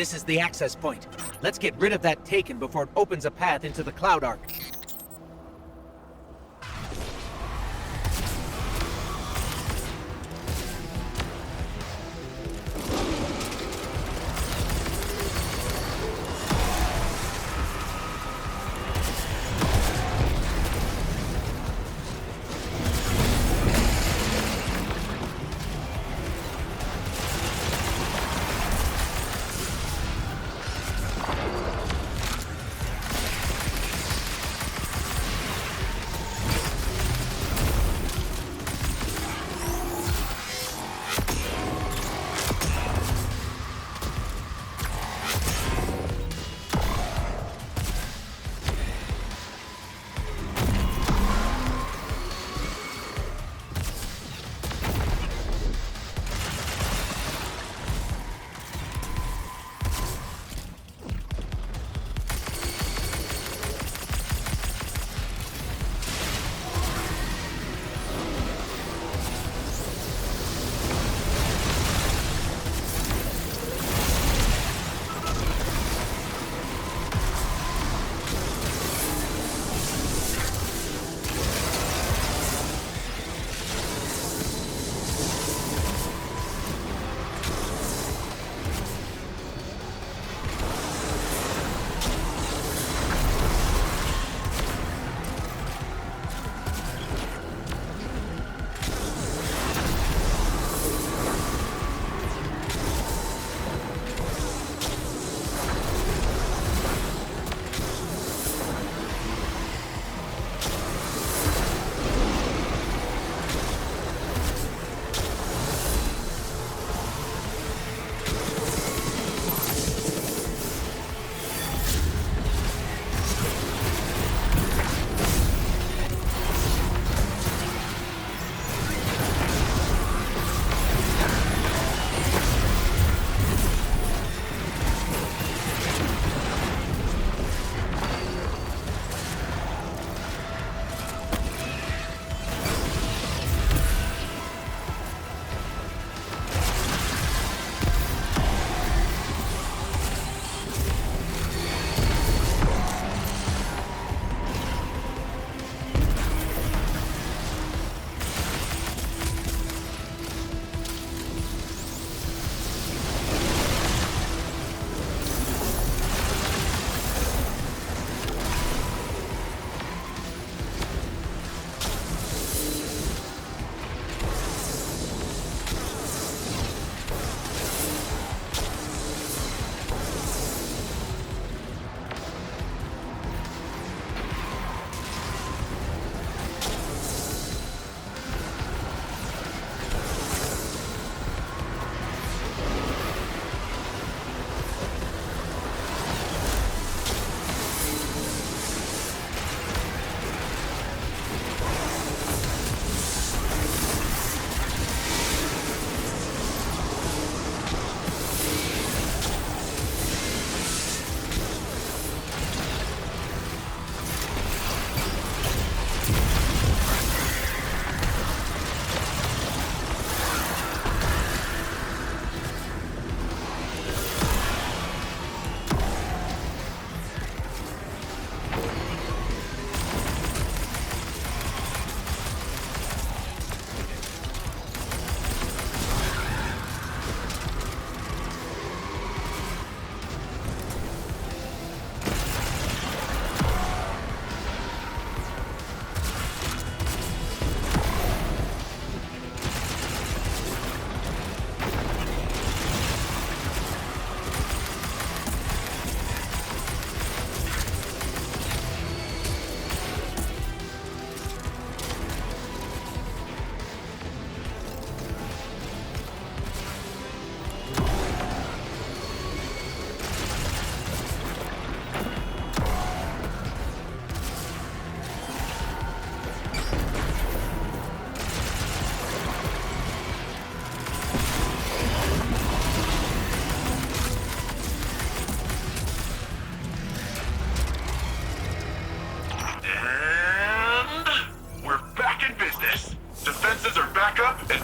This is the access point. Let's get rid of that Taken before it opens a path into the Cloud Arc.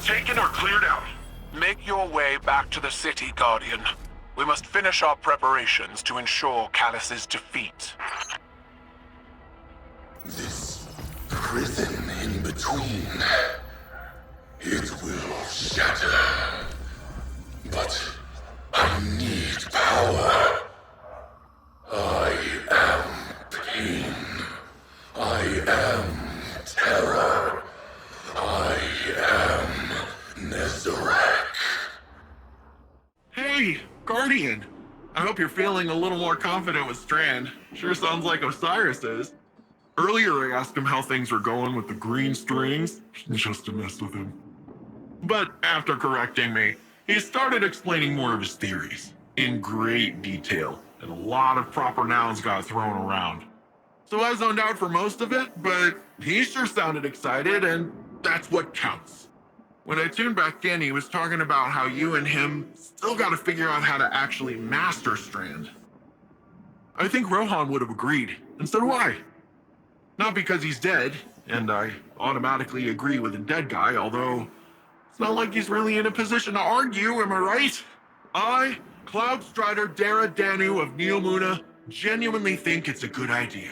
Taken or cleared out. Make your way back to the city, Guardian. We must finish our preparations to ensure Callus's defeat. This prison in between, it will shatter. But I need power. I am pain. I am terror. I am Nezarek. Hey, Guardian. I hope you're feeling a little more confident with Strand. Sure sounds like Osiris is. Earlier I asked him how things were going with the green strings, just to mess with him. But after correcting me, he started explaining more of his theories, in great detail, and a lot of proper nouns got thrown around. So I zoned out for most of it, but he sure sounded excited, and that's what counts. When I tuned back in, he was talking about how you and him still gotta figure out how to actually master Strand. I think Rohan would have agreed, and so do I. Not because he's dead, and I automatically agree with a dead guy, although it's not like he's really in a position to argue, am I right? I, Cloudstrider Dara Danu of Neomuna, genuinely think it's a good idea.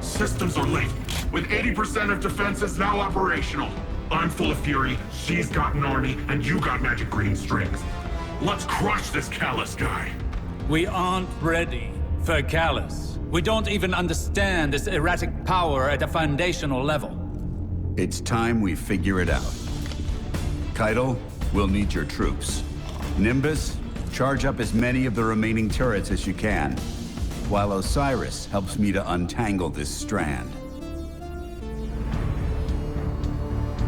Systems are late, with 80% of defenses now operational. I'm full of fury, she's got an army, and you got magic green strings. Let's crush this Callus guy. We aren't ready for Callus. We don't even understand this erratic power at a foundational level. It's time we figure it out. Keitel, we'll need your troops. Nimbus, charge up as many of the remaining turrets as you can, while Osiris helps me to untangle this strand.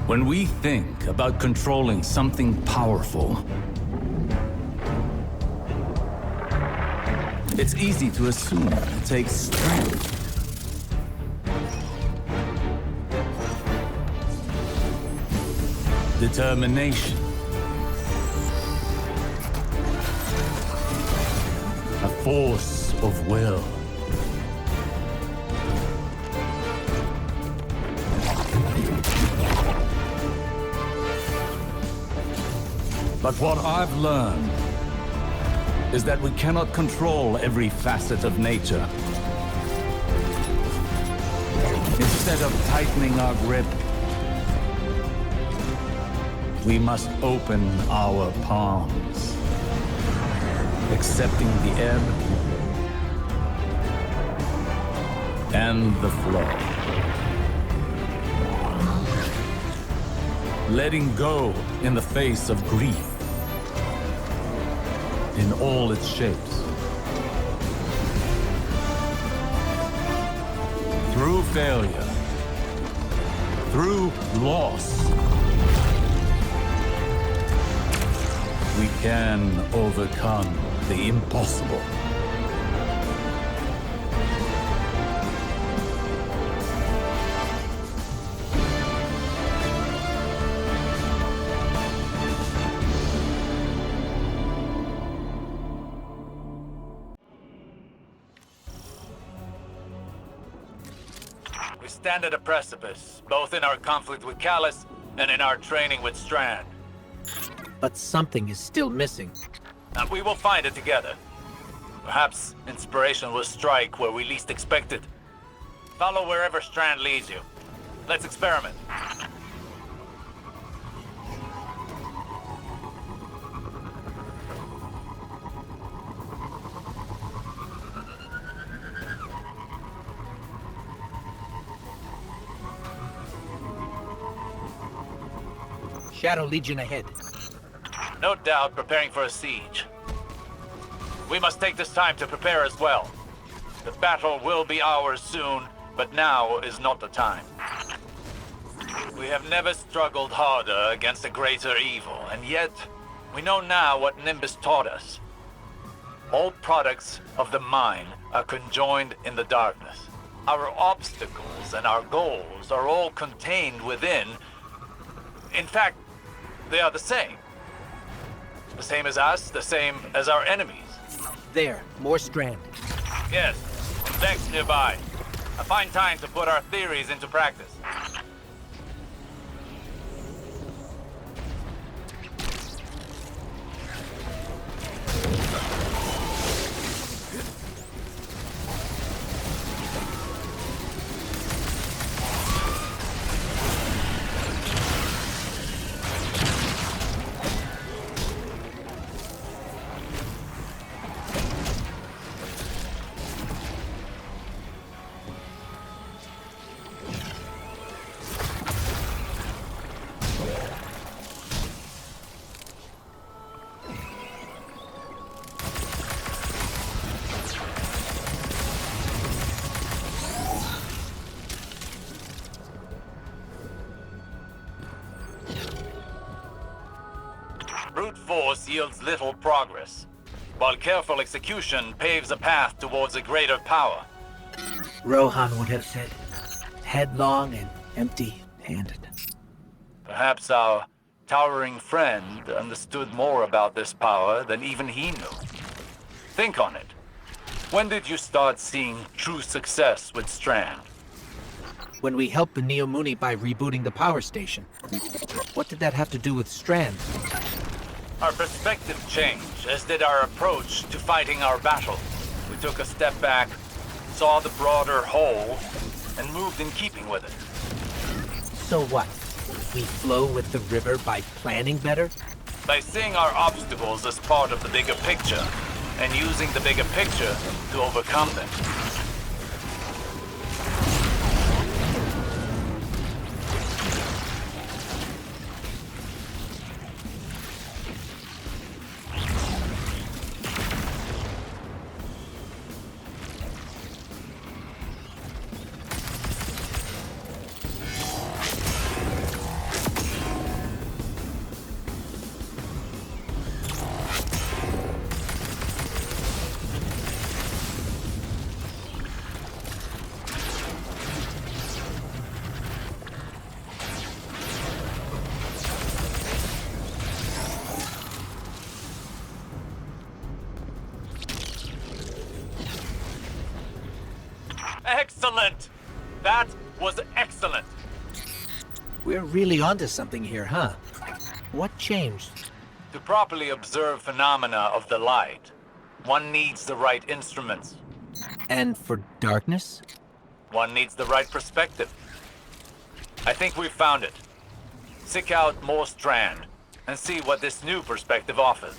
When we think about controlling something powerful, it's easy to assume it takes strength. Determination. A force of will. But what I've learned is that we cannot control every facet of nature. Instead of tightening our grip, we must open our palms, accepting the ebb and the flow. Letting go in the face of grief, in all its shapes. Through failure, through loss, we can overcome the impossible. We stand at a precipice, both in our conflict with Callus and in our training with Strand. But something is still missing. And we will find it together. Perhaps inspiration will strike where we least expect it. Follow wherever Strand leads you. Let's experiment. Shadow Legion ahead. No doubt preparing for a siege. We must take this time to prepare as well. The battle will be ours soon, but now is not the time. We have never struggled harder against a greater evil, and yet we know now what Nimbus taught us. All products of the mind are conjoined in the darkness. Our obstacles and our goals are all contained within. In fact, they are the same. The same as us, the same as our enemies. There, more strand. Yes, Vex nearby. A fine time to put our theories into practice. Brute force yields little progress, while careful execution paves a path towards a greater power. Rohan would have said, headlong and empty-handed. Perhaps our towering friend understood more about this power than even he knew. Think on it. When did you start seeing true success with Strand? When we helped the Neomuni by rebooting the power station. What did that have to do with Strand? Our perspective changed, as did our approach to fighting our battle. We took a step back, saw the broader whole, and moved in keeping with it. So what? We flow with the river by planning better? By seeing our obstacles as part of the bigger picture, and using the bigger picture to overcome them. Excellent! That was excellent! We're really onto something here, huh? What changed? To properly observe phenomena of the light, one needs the right instruments. And for darkness? One needs the right perspective. I think we've found it. Seek out more Strand, and see what this new perspective offers.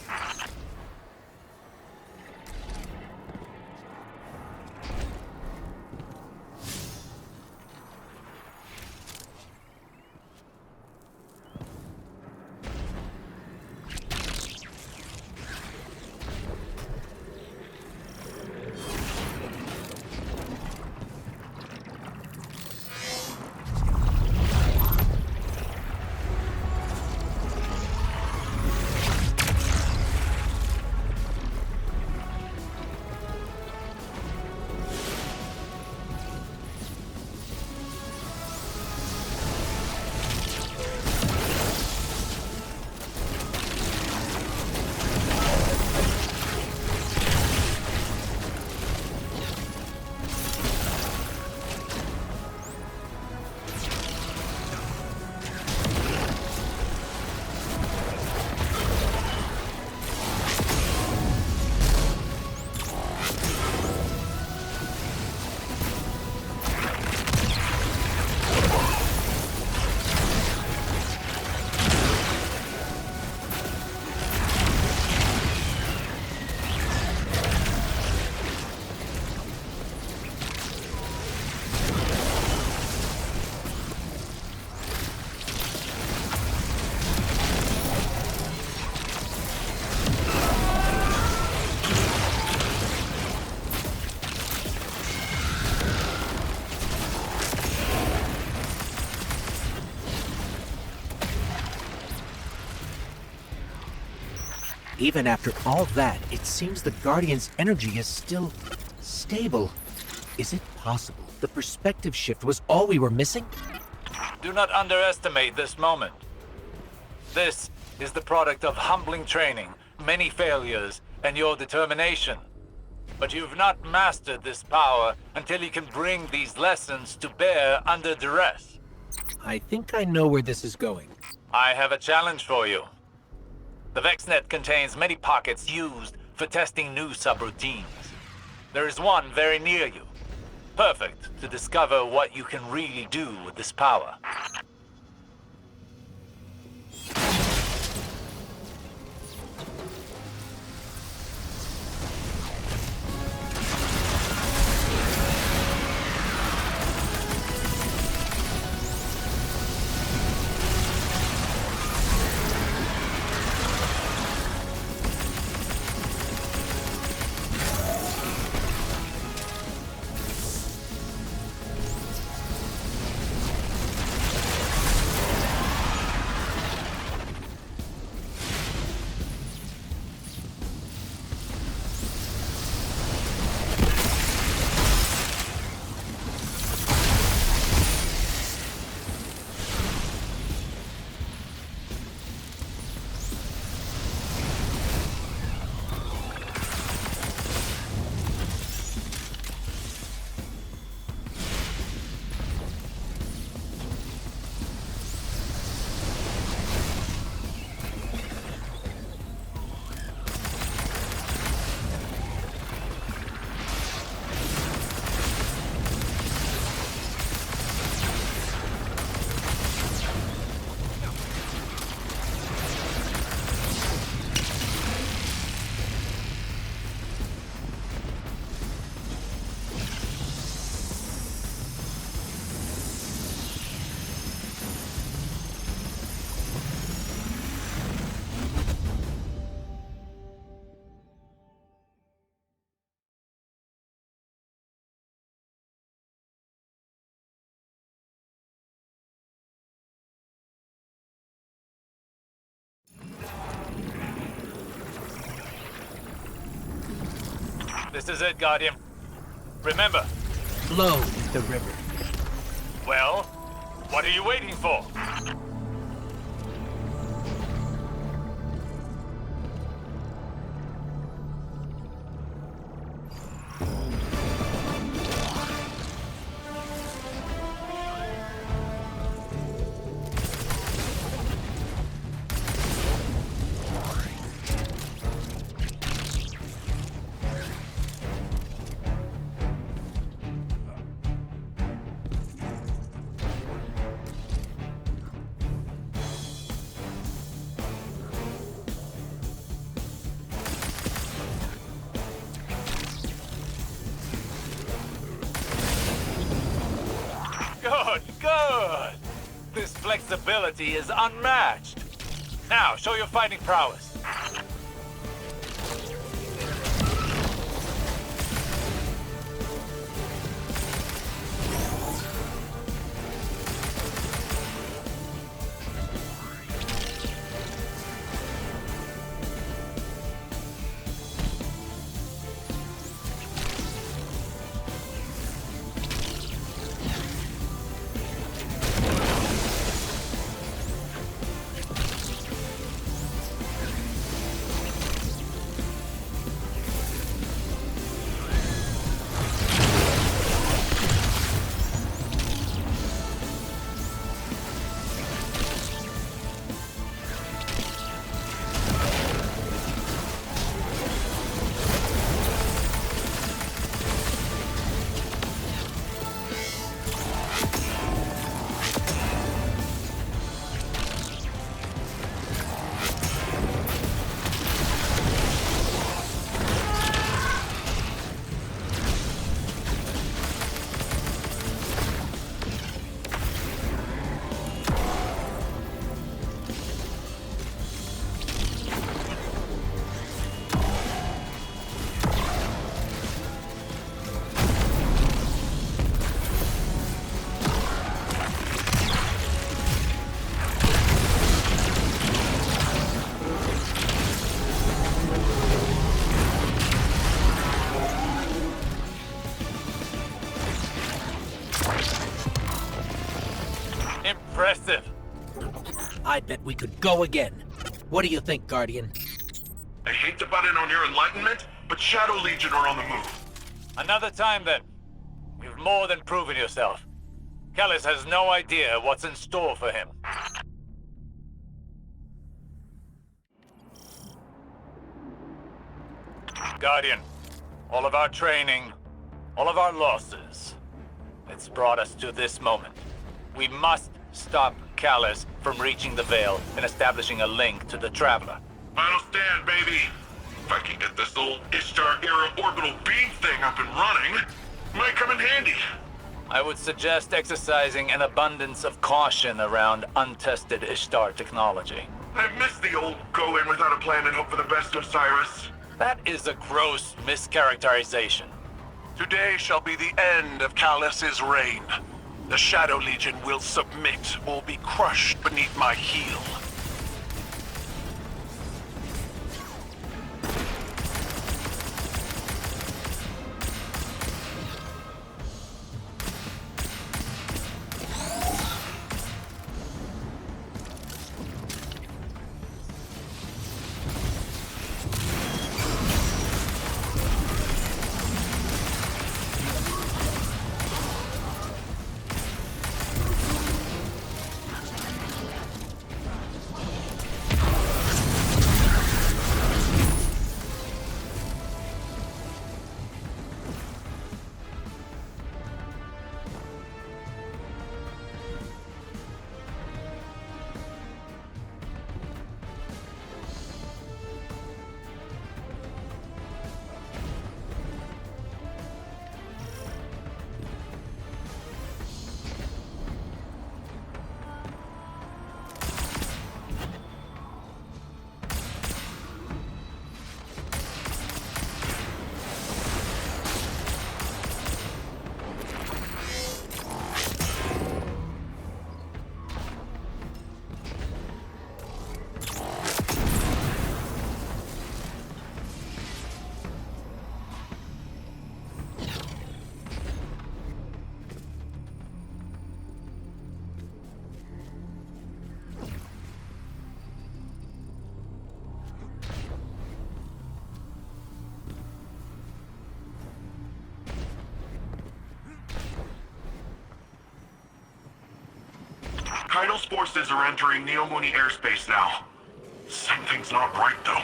Even after all that, it seems the Guardian's energy is still stable. Is it possible the perspective shift was all we were missing? Do not underestimate this moment. This is the product of humbling training many failures and your determination. But you've not mastered this power until you can bring these lessons to bear under duress. I think I know where this is going. I have a challenge for you. The VexNet contains many pockets used for testing new subroutines. There is one very near you. Perfect to discover what you can really do with this power. This is it, Guardian. Remember. Flow the river. Well, what are you waiting for? Good! This flexibility is unmatched. Now, show your fighting prowess. Impressive. I bet we could go again. What do you think, Guardian? I hate to butt in on your enlightenment, but Shadow Legion are on the move. Another time then. You've more than proven yourself. Callus has no idea what's in store for him. Guardian, all of our training, all of our losses, it's brought us to this moment. We must stop Callus from reaching the Veil and establishing a link to the Traveler. Final stand, baby. If I can get this old Ishtar-era orbital beam thing up and running, might come in handy. I would suggest exercising an abundance of caution around untested Ishtar technology. I miss the old go in without a plan and hope for the best, Osiris. That is a gross mischaracterization. Today shall be the end of Callus's reign. The Shadow Legion will submit or be crushed beneath my heel. Kaido's forces are entering Neomuni airspace now. Something's not right, though.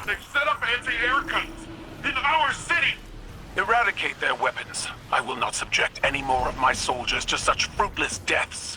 They've set up anti-air guns in our city! Eradicate their weapons. I will not subject any more of my soldiers to such fruitless deaths.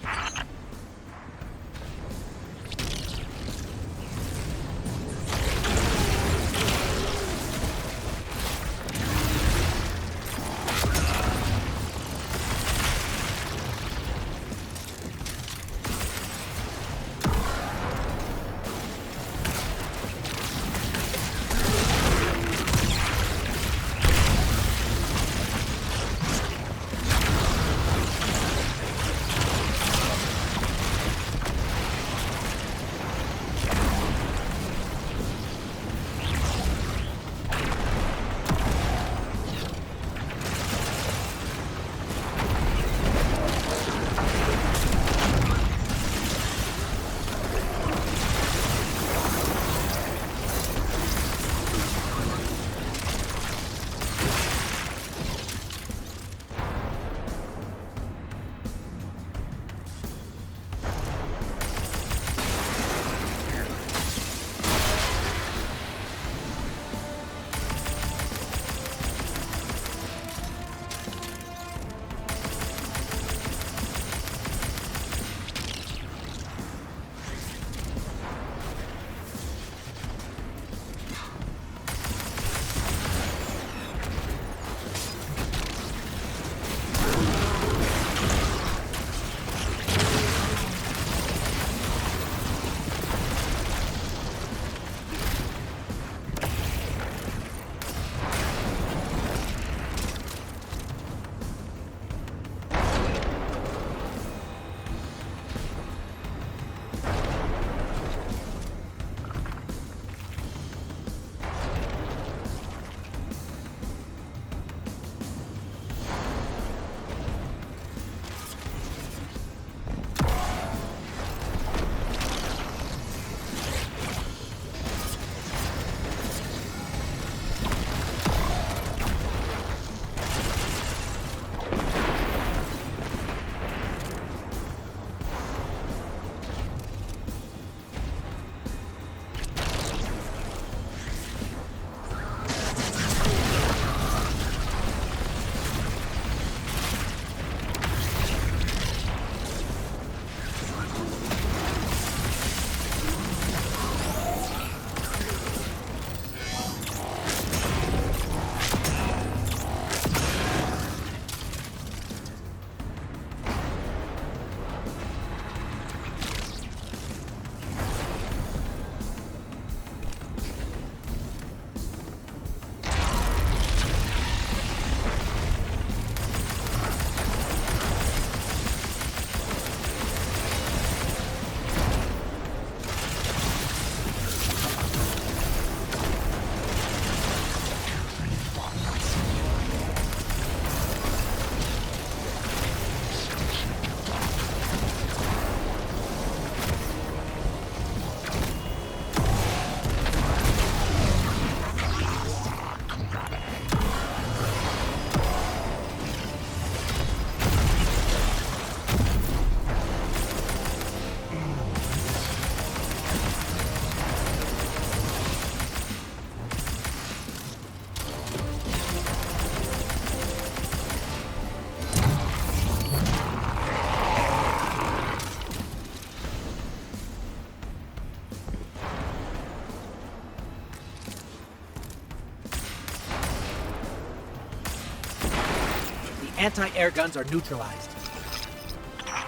anti-air guns are neutralized.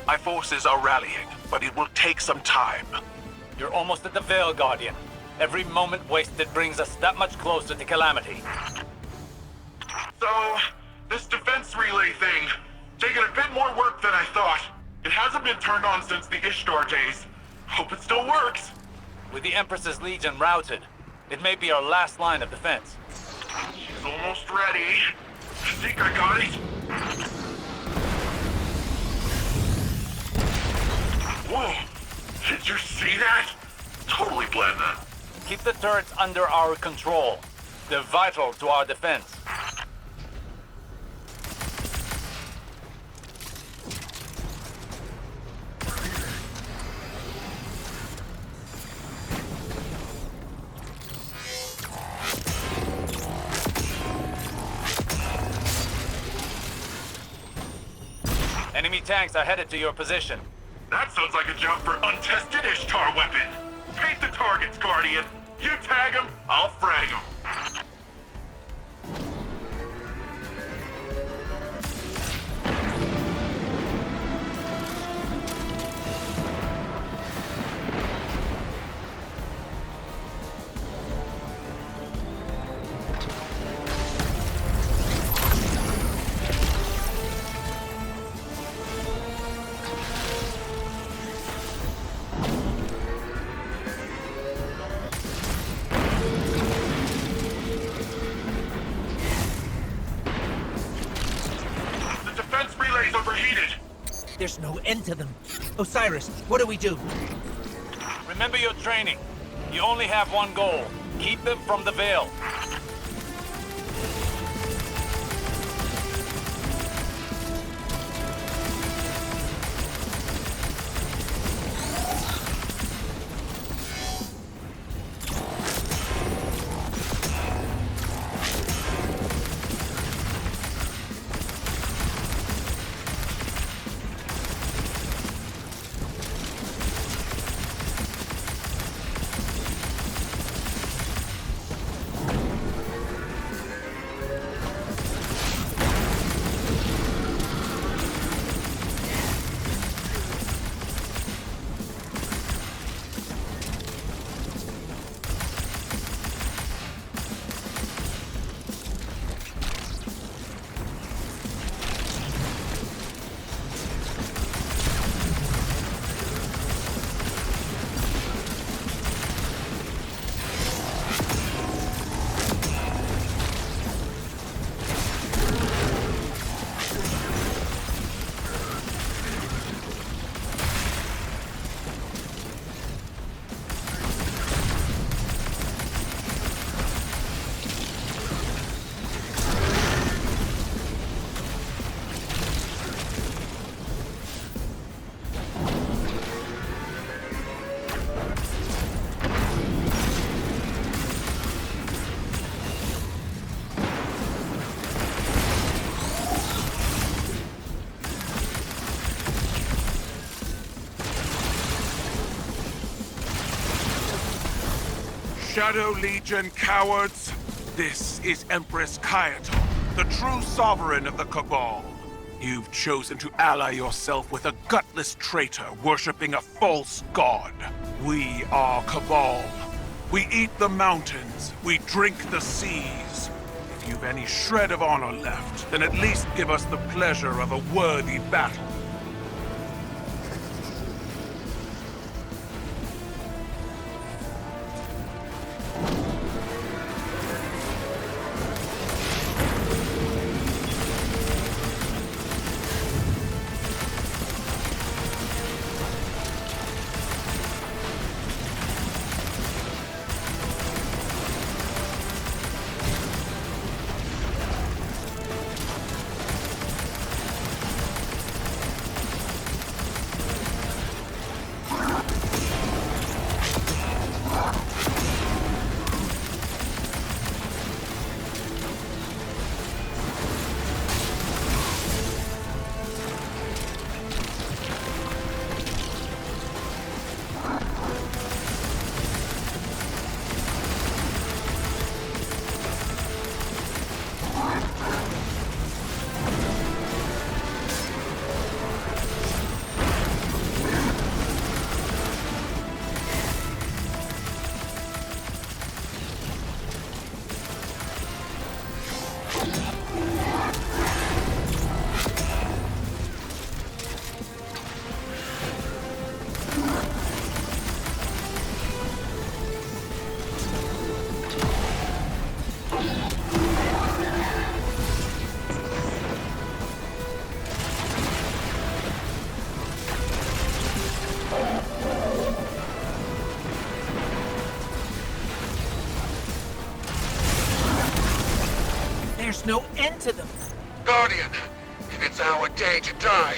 My forces are rallying, but it will take some time. You're almost at the Veil, Guardian. Every moment wasted brings us that much closer to Calamity. So, this defense relay thing, taking a bit more work than I thought. It hasn't been turned on since the Ishtar days. Hope it still works. With the Empress's Legion routed, it may be our last line of defense. She's almost ready. I think I got it. Whoa! Did you see that? Totally blend that. Keep the turrets under our control. They're vital to our defense. Enemy tanks are headed to your position. That sounds like a job for untested Ishtar weapon. Paint the targets, Guardian. You tag them, I'll frag them. There's no end to them. Osiris, what do we do? Remember your training. You only have one goal. Keep them from the Veil. Shadow Legion cowards, this is Empress Kayato, the true sovereign of the Cabal. You've chosen to ally yourself with a gutless traitor worshipping a false god. We are Cabal. We eat the mountains, we drink the seas. If you've any shred of honor left, then at least give us the pleasure of a worthy battle. no end to them. Guardian, it's our day to die.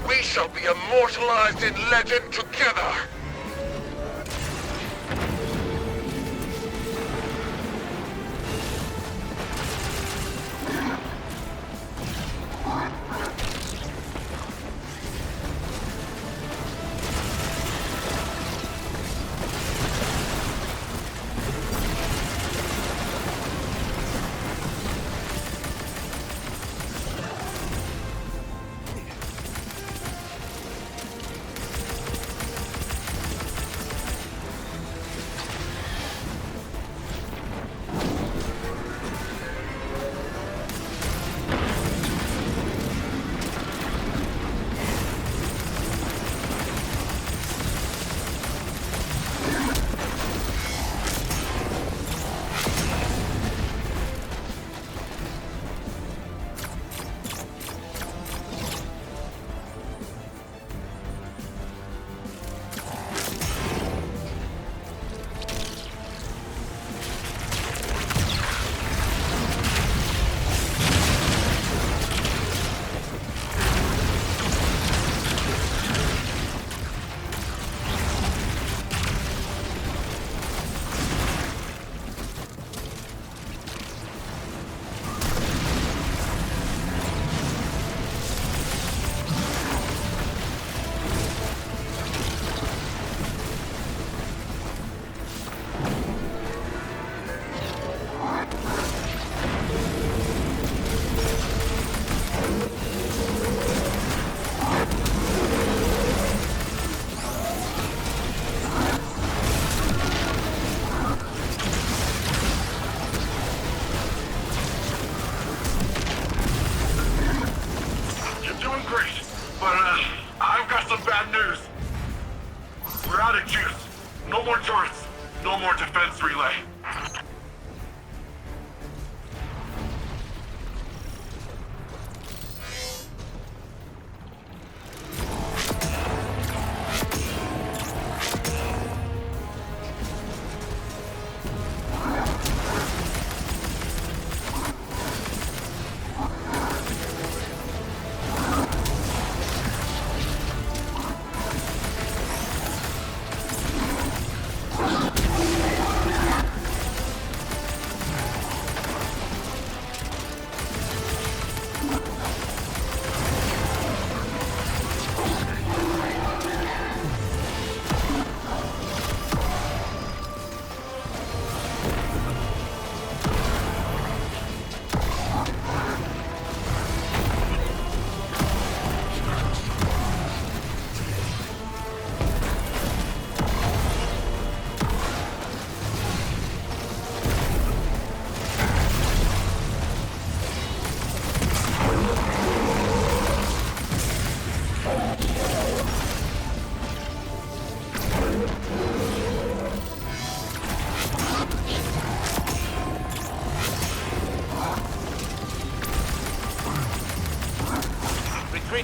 We shall be immortalized in legend together.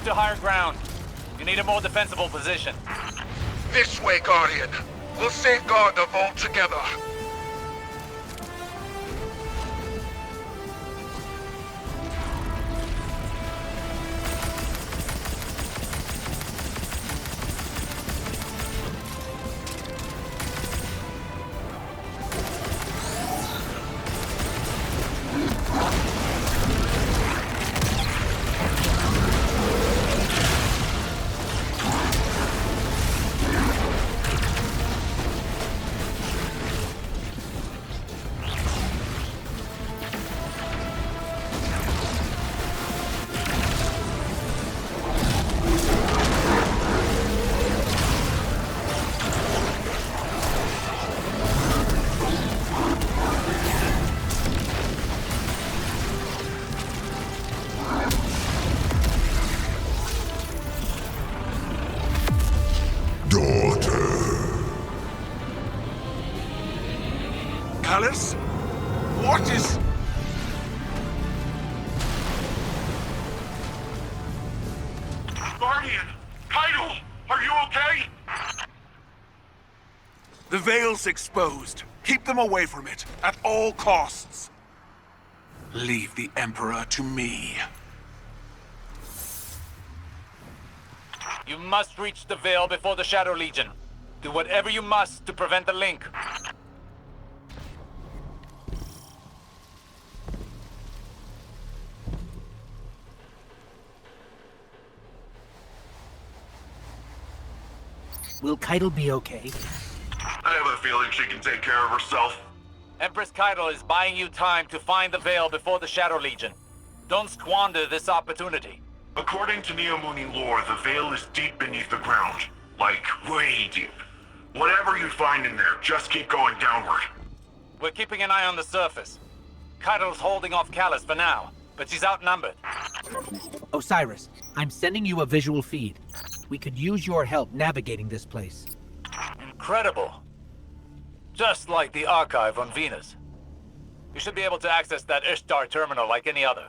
To higher ground. You need a more defensible position. This way, Guardian. We'll safeguard the vault together. Alice? What is... Guardian! Keitel! Are you okay? The Veil's exposed. Keep them away from it, at all costs. Leave the Emperor to me. You must reach the Veil before the Shadow Legion. Do whatever you must to prevent the link. Will Keitel be okay? I have a feeling she can take care of herself. Empress Keitel is buying you time to find the Veil before the Shadow Legion. Don't squander this opportunity. According to Neomuni lore, the Veil is deep beneath the ground. Like, way deep. Whatever you find in there, just keep going downward. We're keeping an eye on the surface. Keitel's holding off Callus for now, but she's outnumbered. Osiris, I'm sending you a visual feed. We could use your help navigating this place. Incredible. Just like the archive on Venus. You should be able to access that Ishtar terminal like any other.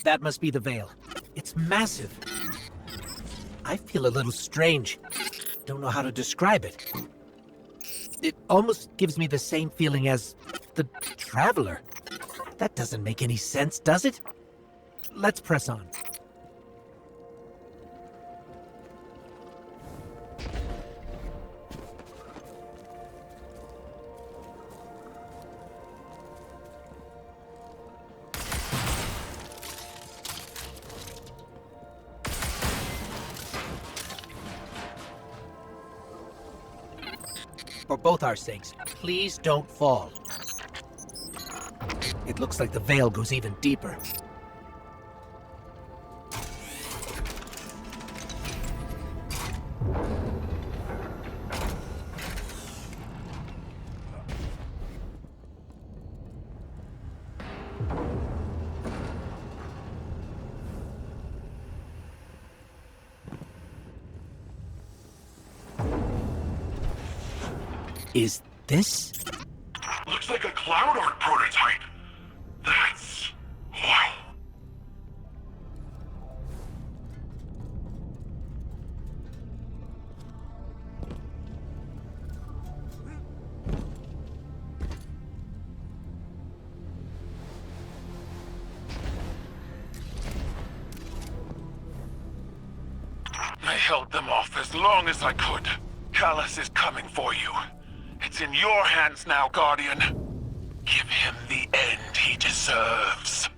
That must be the Veil. It's massive. I feel a little strange. Don't know how to describe it. It almost gives me the same feeling as the Traveler. That doesn't make any sense, does it? Let's press on. For both our sakes, please don't fall. It looks like the Veil goes even deeper. Is this? Looks like a cloud art prototype. That's... wow. I held them off as long as I could. Callus is coming for you. It's in your hands now, Guardian. Give him the end he deserves.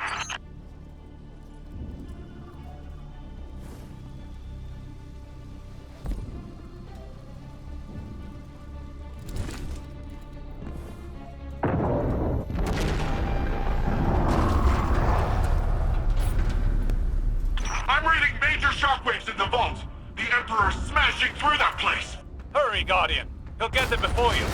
I'm reading major shockwaves in the vault. The Emperor's smashing through that place. Hurry, Guardian. He'll get there before you.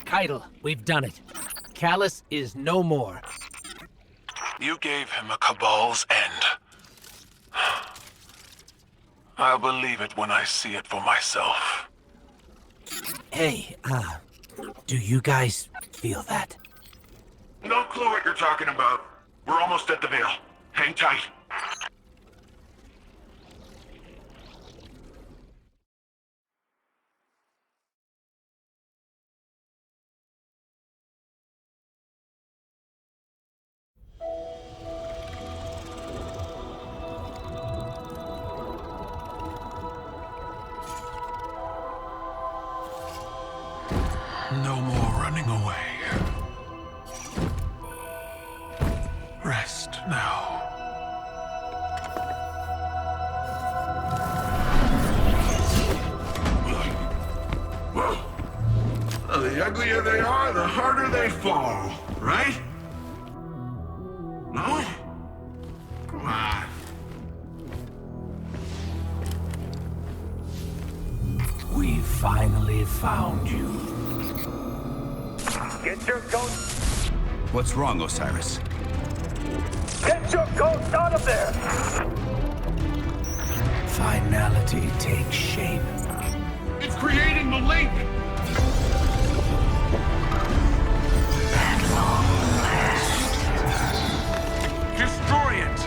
Keitel, we've done it. Callus is no more. You gave him a Cabal's end. I'll believe it when I see it for myself. Hey, do you guys feel that? No clue what you're talking about. We're almost at the Veil. Hang tight. No more running away. Rest now. Well, the uglier they are, the harder they fall, right? No? Come on. We finally found you. Get your ghost! What's wrong, Osiris? Get your ghost out of there! Finality takes shape. It's creating the link! At long last. Destroy it!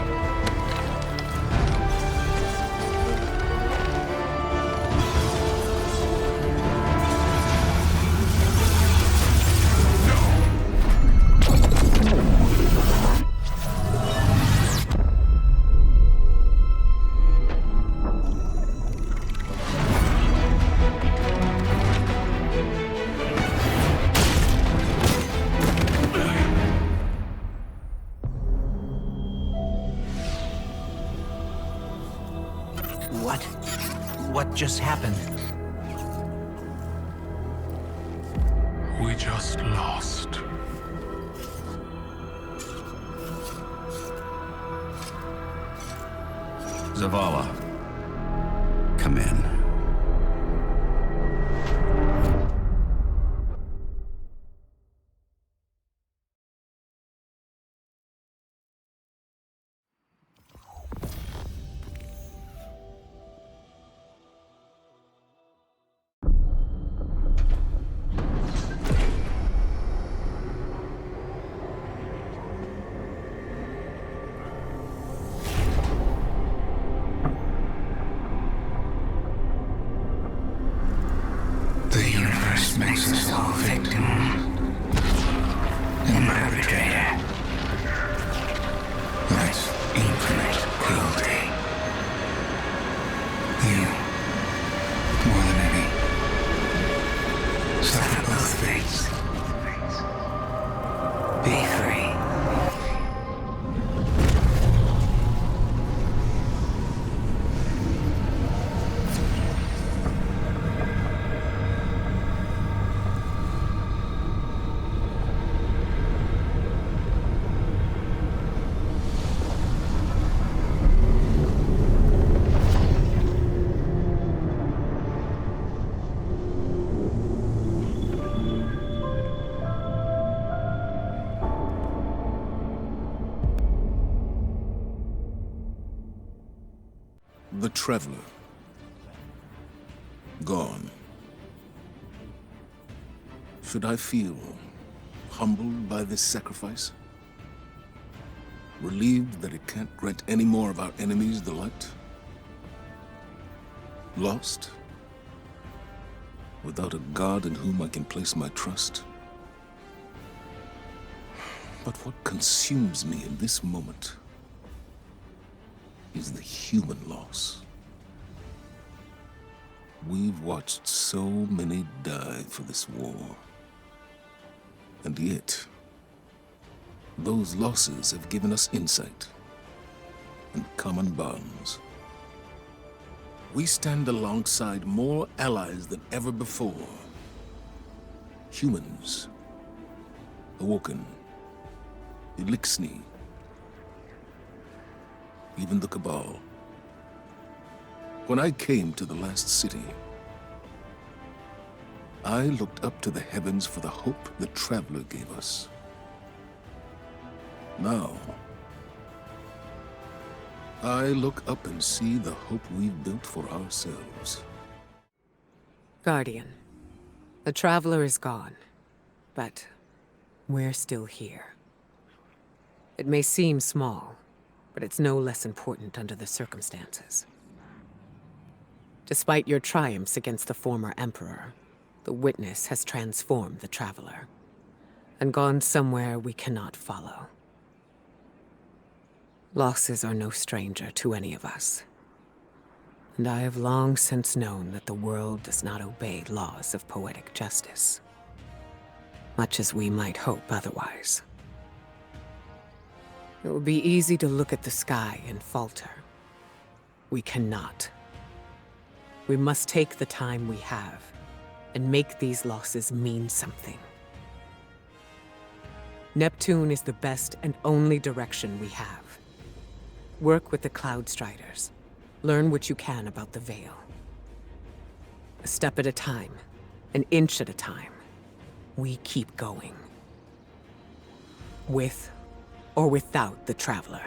What just happened? We just lost. Zavala, come in. The universe makes us all victim and perpetrator. That's infinite cruelty. You, more than any, suffer both fates. Be free. The Traveler. Gone. Should I feel humbled by this sacrifice? Relieved that it can't grant any more of our enemies the light? Lost? Without a god in whom I can place my trust? But what consumes me in this moment is the human loss. We've watched so many die for this war. And yet, those losses have given us insight and common bonds. We stand alongside more allies than ever before. Humans, Awoken, Elixni, even the Cabal. When I came to the last city, I looked up to the heavens for the hope the Traveler gave us. Now, I look up and see the hope we've built for ourselves. Guardian, the Traveler is gone, but we're still here. It may seem small, but it's no less important under the circumstances. Despite your triumphs against the former Emperor, the Witness has transformed the Traveler, and gone somewhere we cannot follow. Losses are no stranger to any of us, and I have long since known that the world does not obey laws of poetic justice, much as we might hope otherwise. It would be easy to look at the sky and falter. We cannot. We must take the time we have and make these losses mean something. Neptune is the best and only direction we have. Work with the Cloud Striders. Learn what you can about the Veil. A step at a time, an inch at a time, we keep going. With or without the Traveler.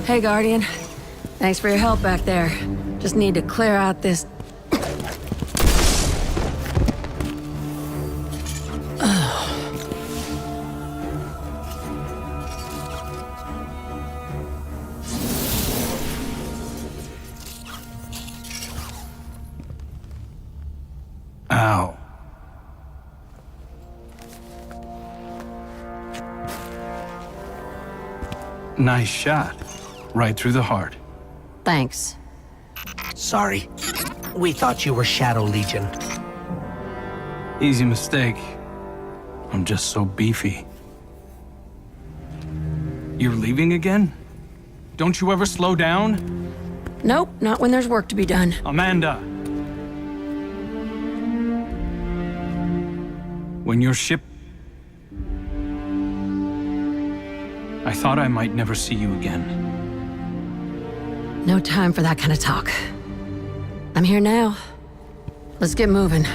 Hey, Guardian. Thanks for your help back there. Just need to clear out this... Ow. Nice shot. Right through the heart. Thanks. Sorry. We thought you were Shadow Legion. Easy mistake. I'm just so beefy. You're leaving again? Don't you ever slow down? Nope, not when there's work to be done. Amanda! When your ship... I thought I might never see you again. No time for that kind of talk. I'm here now. Let's get moving.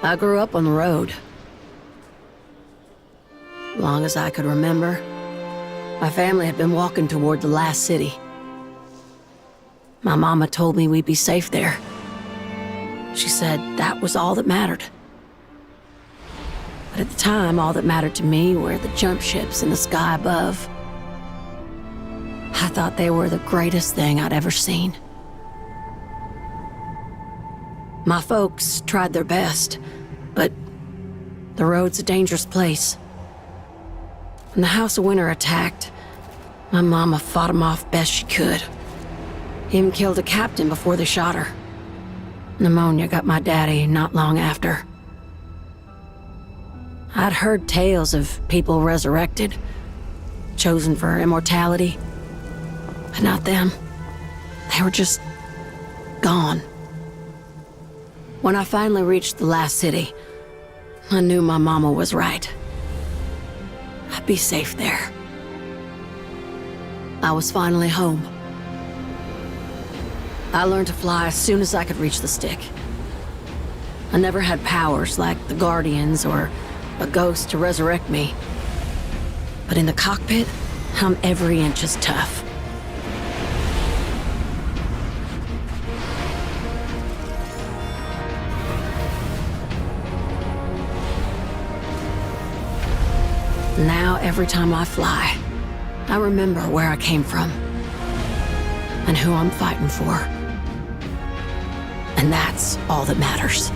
I grew up on the road. Long as I could remember, my family had been walking toward the last city. My mama told me we'd be safe there. She said that was all that mattered. But at the time, all that mattered to me were the jump ships in the sky above. I thought they were the greatest thing I'd ever seen. My folks tried their best, but the road's a dangerous place. When the House of Winter attacked, my mama fought them off best she could. Even killed a captain before they shot her. Pneumonia got my daddy not long after. I'd heard tales of people resurrected, chosen for immortality, but not them. They were just gone. When I finally reached the last city, I knew my mama was right. I'd be safe there. I was finally home. I learned to fly as soon as I could reach the stick. I never had powers like the Guardians or a ghost to resurrect me. But in the cockpit, I'm every inch as tough. Now, every time I fly, I remember where I came from and who I'm fighting for. And that's all that matters.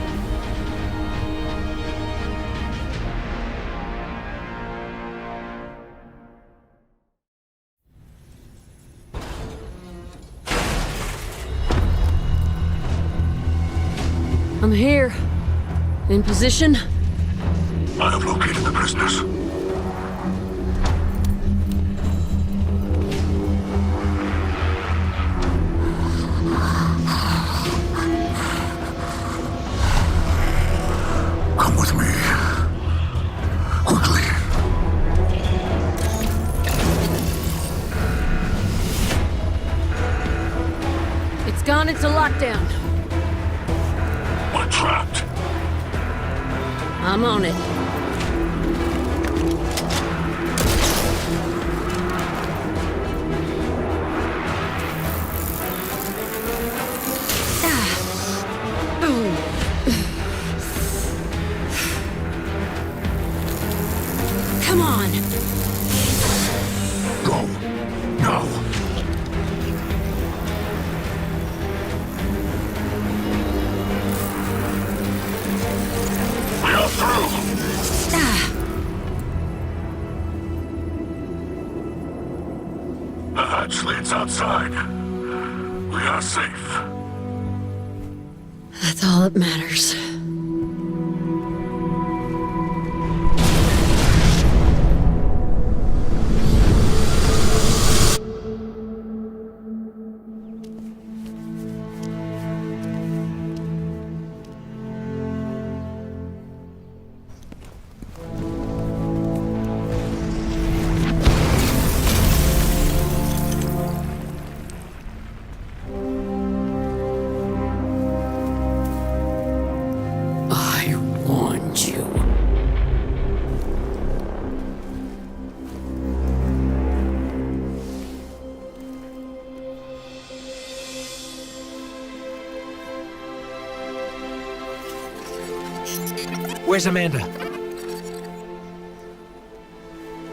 I'm here. In position. I have located the prisoners. with me. Quickly. It's gone into lockdown. We're trapped. I'm on it. Come on. Go. Now. We are through. The hatch leads outside. We are safe. That's all that matters. Where's Amanda?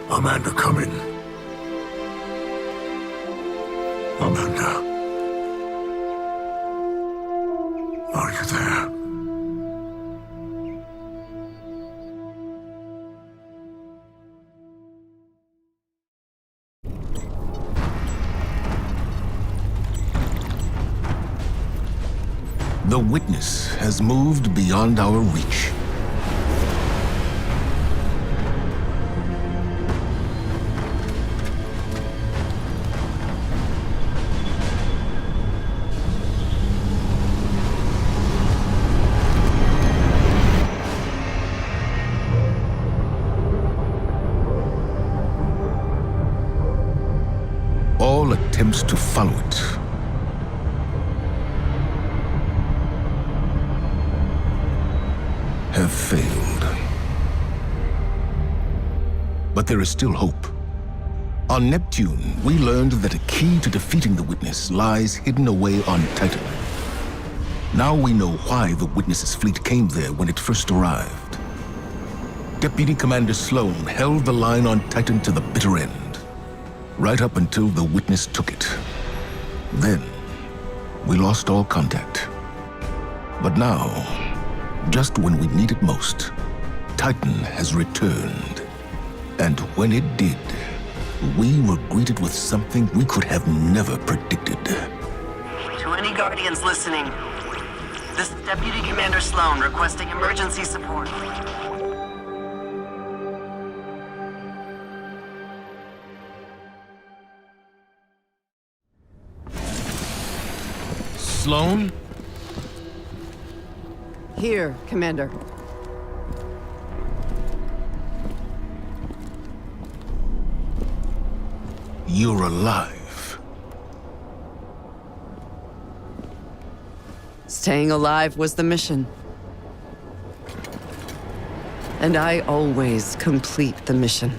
Amanda, come in. Amanda. Are you there? The witness has moved beyond our reach. All attempts to follow it have failed. But there is still hope. On Neptune, we learned that a key to defeating the Witness lies hidden away on Titan. Now we know why the Witness's fleet came there when it first arrived. Deputy Commander Sloan held the line on Titan to the bitter end, right up until the Witness took it. Then, we lost all contact. But now, just when we need it most, Titan has returned. And when it did, we were greeted with something we could have never predicted. To any Guardians listening, this is Deputy Commander Sloan requesting emergency support. Sloan? Here, Commander. You're alive. Staying alive was the mission. And I always complete the mission.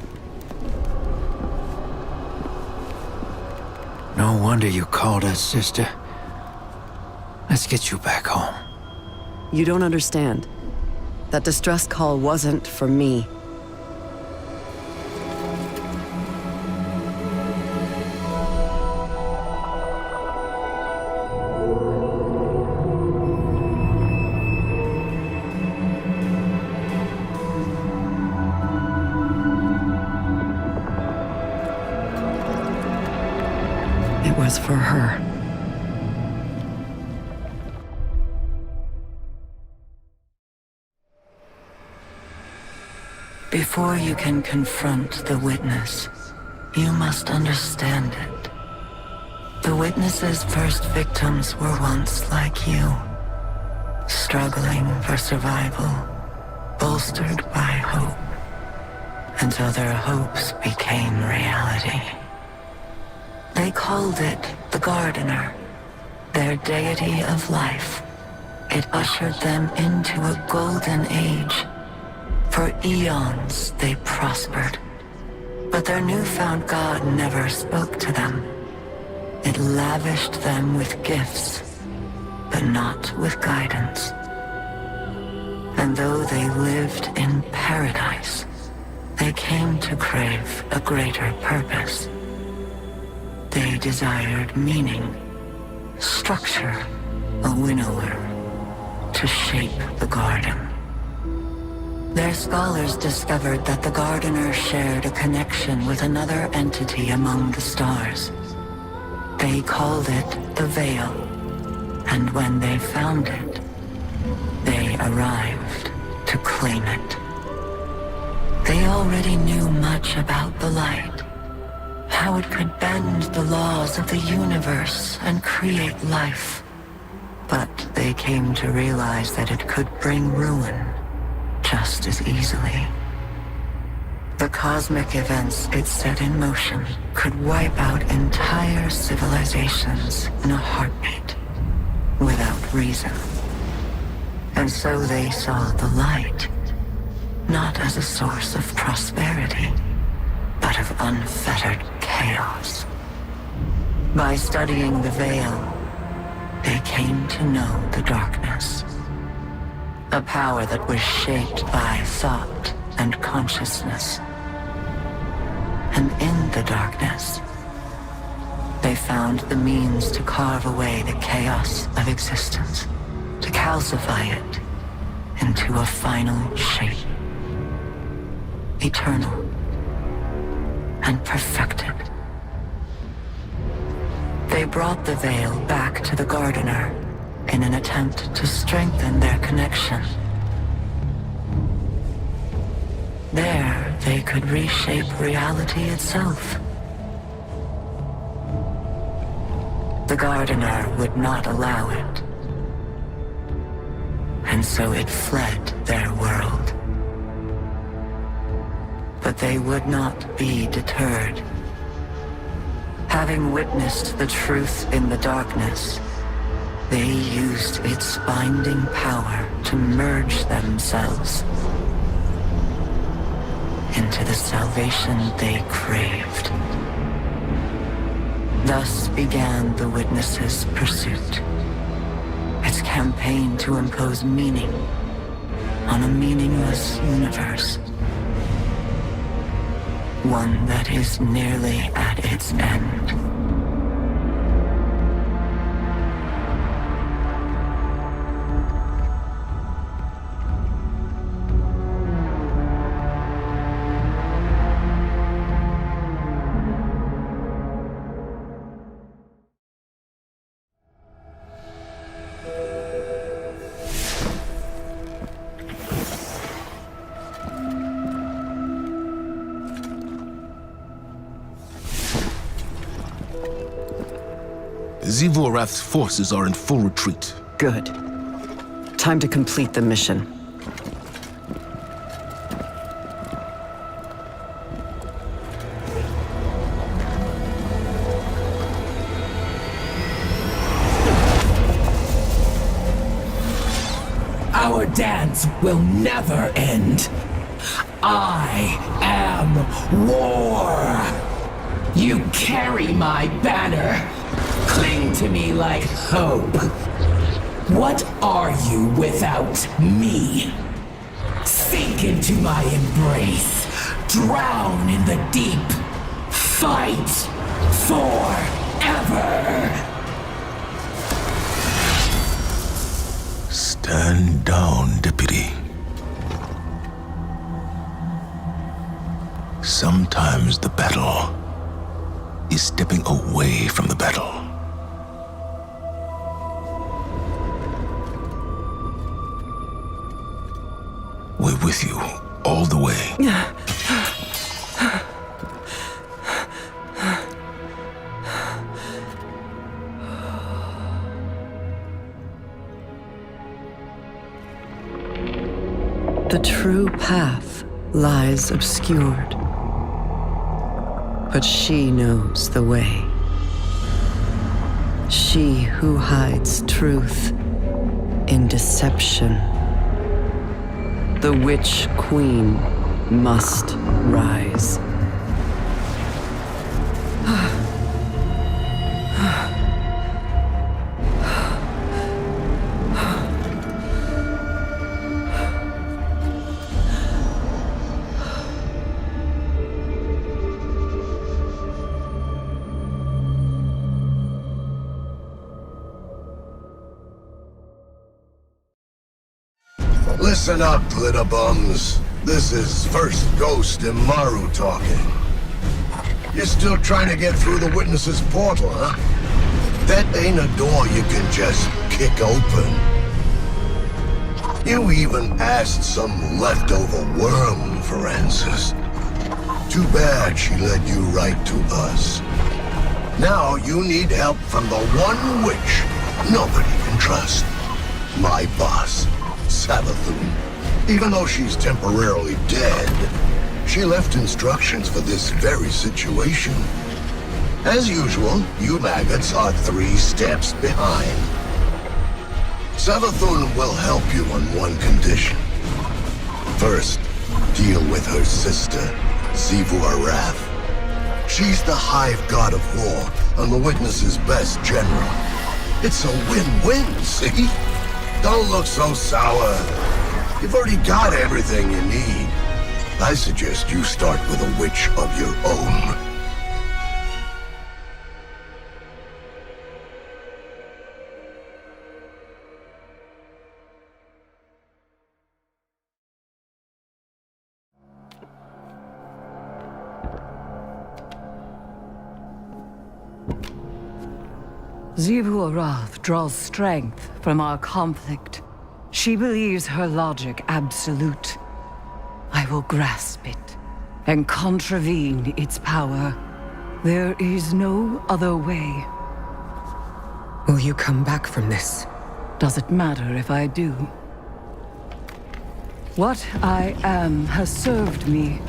No wonder you called us, sister. Let's get you back home. You don't understand. That distress call wasn't for me. It was for her. Before you can confront the Witness, you must understand it. The Witness's first victims were once like you, struggling for survival, bolstered by hope, until their hopes became reality. They called it the Gardener, their deity of life. It ushered them into a golden age. For eons they prospered, but their newfound god never spoke to them. It lavished them with gifts, but not with guidance. And though they lived in paradise, they came to crave a greater purpose. They desired meaning, structure, a winnower, to shape the garden. Their scholars discovered that the Gardener shared a connection with another entity among the stars. They called it the Veil, and when they found it, they arrived to claim it. They already knew much about the light, how it could bend the laws of the universe and create life. But they came to realize that it could bring ruin just as easily. The cosmic events it set in motion could wipe out entire civilizations in a heartbeat, without reason. And so they saw the light, not as a source of prosperity, but of unfettered chaos. By studying the Veil, they came to know the darkness. A power that was shaped by thought and consciousness. And in the darkness, they found the means to carve away the chaos of existence, to calcify it into a final shape. Eternal and perfected. They brought the Veil back to the Gardener in an attempt to strengthen their connection. There, they could reshape reality itself. The Gardener would not allow it, and so it fled their world. But they would not be deterred. Having witnessed the truth in the darkness, they used its binding power to merge themselves into the salvation they craved. Thus began the Witness's pursuit, its campaign to impose meaning on a meaningless universe. One that is nearly at its end. Zivorath's forces are in full retreat. Good. Time to complete the mission. Our dance will never end. I am war. You carry my banner. Cling to me like hope. What are you without me? Sink into my embrace. Drown in the deep. Fight forever. Stand down, Deputy. Sometimes the battle is stepping away from the battle. We're with you all the way. The true path lies obscured, but she knows the way. She who hides truth in deception. The Witch Queen must rise. Listen up, glitter bums. This is First Ghost and Maru talking. You're still trying to get through the witness's portal, huh? That ain't a door you can just kick open. You even asked some leftover worm for answers. Too bad she led you right to us. Now you need help from the one witch nobody can trust. My boss, Savathun. Even though she's temporarily dead, she left instructions for this very situation. As usual, you maggots are 3 steps behind. Savathun will help you on one condition. First, deal with her sister, Xivu Arath. She's the hive god of war and the witness's best general. It's a win-win, see? Don't look so sour. You've already got everything you need. I suggest you start with a witch of your own. Xivu Arath draws strength from our conflict. She believes her logic absolute. I will grasp it and contravene its power. There is no other way. Will you come back from this? Does it matter if I do? What I am has served me,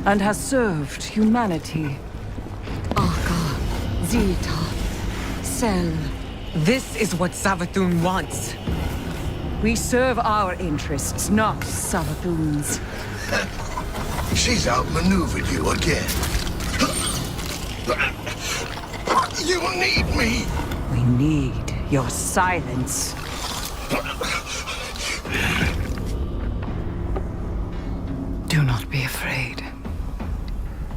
and has served humanity. Aka, Zita, Sel. This is what Savathun wants. We serve our interests, not Savathun's. She's outmaneuvered you again. You need me! We need your silence. Do not be afraid.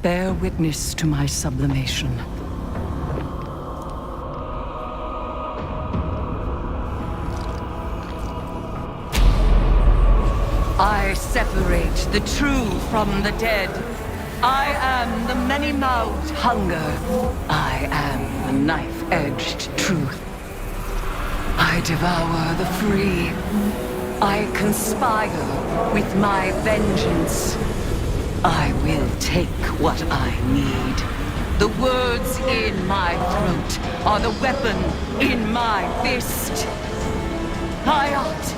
Bear witness to my sublimation. I separate the true from the dead. I am the many-mouthed hunger. I am the knife-edged truth. I devour the free. I conspire with my vengeance. I will take what I need. The words in my throat are the weapon in my fist. Hayat!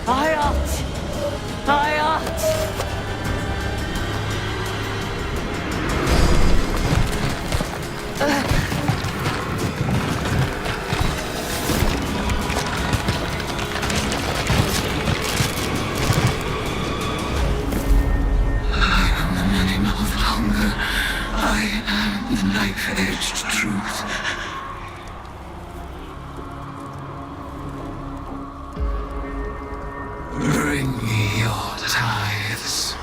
Hayat! Hayat! Knife-edged truth. Bring me your tithes.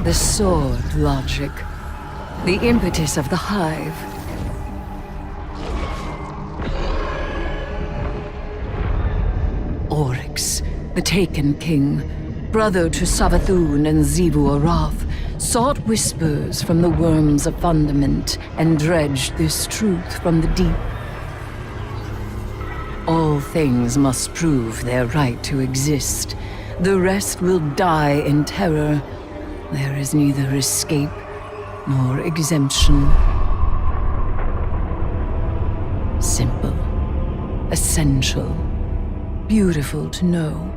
The sword logic. The impetus of the hive. Oryx, the Taken King, brother to Savathun and Xivu Arath, sought whispers from the worms of fundament and dredged this truth from the deep. All things must prove their right to exist. The rest will die in terror. There is neither escape nor exemption. Simple, essential, beautiful to know.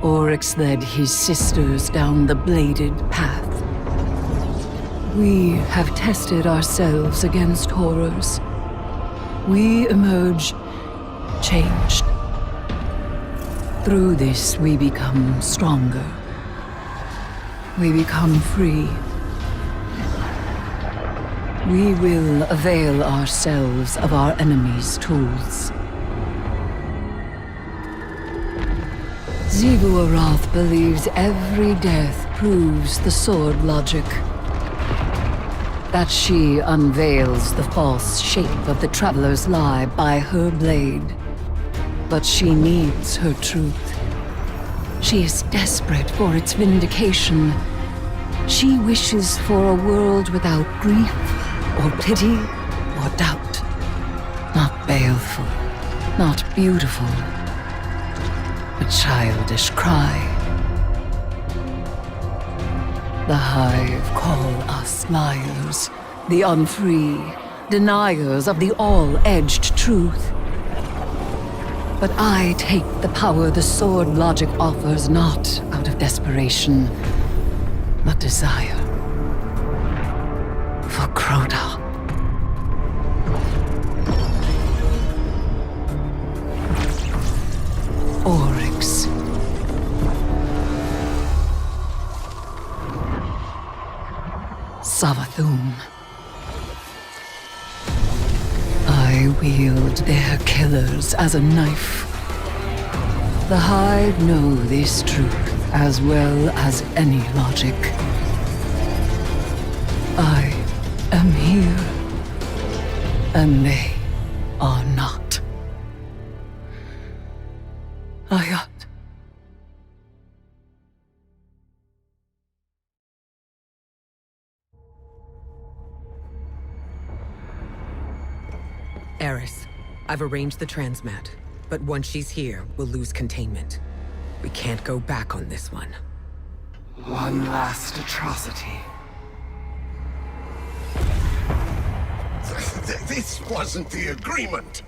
Oryx led his sisters down the bladed path. We have tested ourselves against horrors. We emerge changed. Through this, we become stronger. We become free. We will avail ourselves of our enemy's tools. Xivu Arath believes every death proves the sword logic. That she unveils the false shape of the Traveler's lie by her blade. But she needs her truth. She is desperate for its vindication. She wishes for a world without grief, or pity, or doubt. Not baleful, not beautiful. A childish cry. The Hive call us liars, the unfree, deniers of the all-edged truth. But I take the power the sword logic offers not out of desperation, but desire. For Crota. Oryx. Savathun. I wield their killers as a knife. The Hive know this truth as well as any logic. I am here, and they are not. Ayat. Eris, I've arranged the transmat, but once she's here, we'll lose containment. We can't go back on this one. One last atrocity. This wasn't the agreement.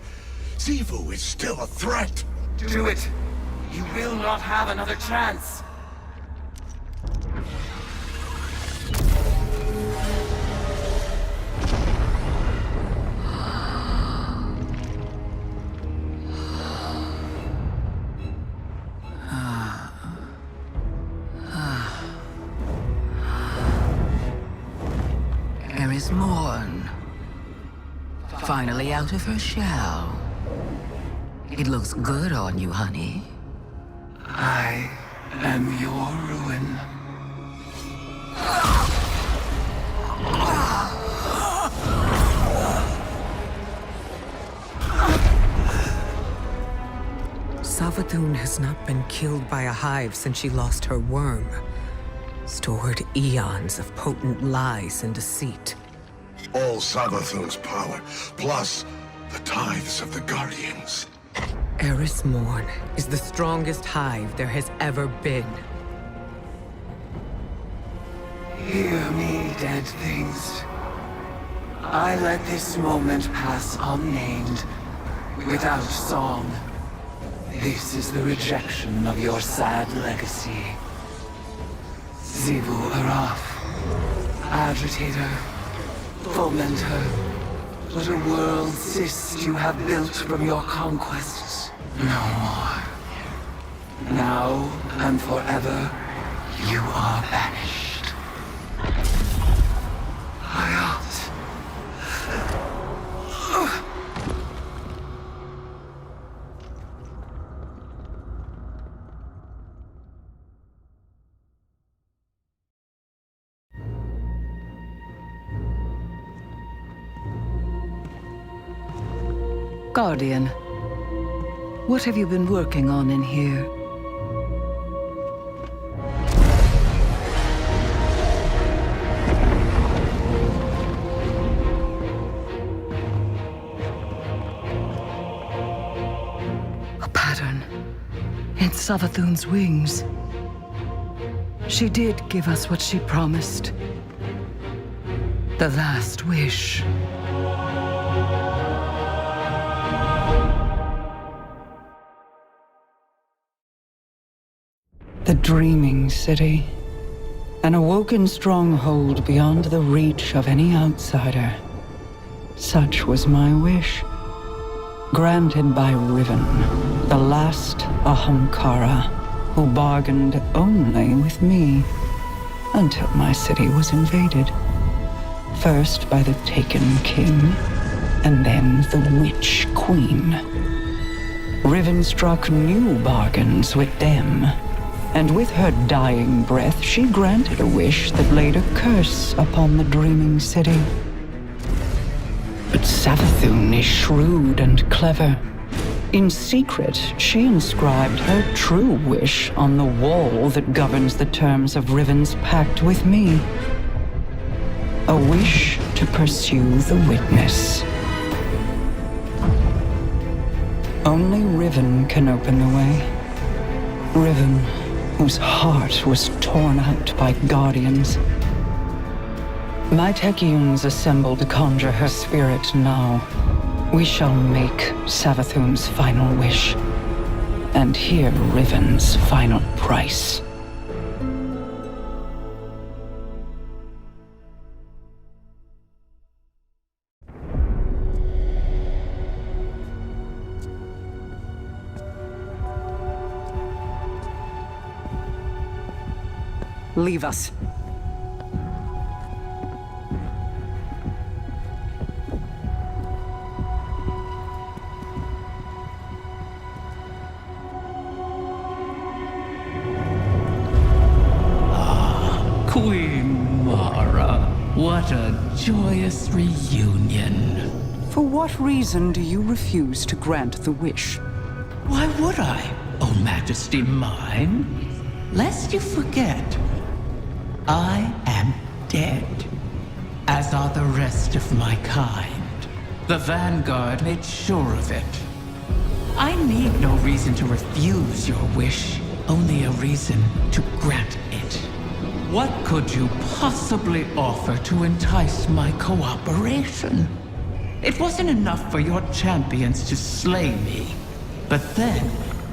Xivu is still a threat. Do it. You will not have another chance. Eris Morn. Finally out of her shell. It looks good on you, honey. I am your ruin. Savathun has not been killed by a hive since she lost her worm. Stored eons of potent lies and deceit. All Savathun's power, plus the tithes of the Guardians. Eris Morn is the strongest hive there has ever been. Hear me, dead things. I let this moment pass unnamed, without song. This is the rejection of your sad legacy. Xivu Arath, agitator, fomenter, what a world cyst you have built from your conquests. No more. Now and forever, you are banished. Hayat. Guardian, what have you been working on in here? A pattern in Savathun's wings. She did give us what she promised. The last wish. The Dreaming City. An awoken stronghold beyond the reach of any outsider. Such was my wish. Granted by Riven, the last Ahamkara, who bargained only with me, until my city was invaded. First by the Taken King, and then the Witch Queen. Riven struck new bargains with them, and with her dying breath she granted a wish that laid a curse upon the Dreaming City. But Savathun is shrewd and clever. In secret, she inscribed her true wish on the wall that governs the terms of Riven's pact with me. A wish to pursue the Witness. Only Riven can open the way. Riven, whose heart was torn out by Guardians. My Techeuns assemble to conjure her spirit now. We shall make Savathun's final wish, and hear Riven's final price. Leave us. Queen Mara, what a joyous reunion. For what reason do you refuse to grant the wish? Why would I, O Majesty mine? Lest you forget, I am dead, as are the rest of my kind. The Vanguard made sure of it. I need no reason to refuse your wish, only a reason to grant it. What could you possibly offer to entice my cooperation? It wasn't enough for your champions to slay me, but then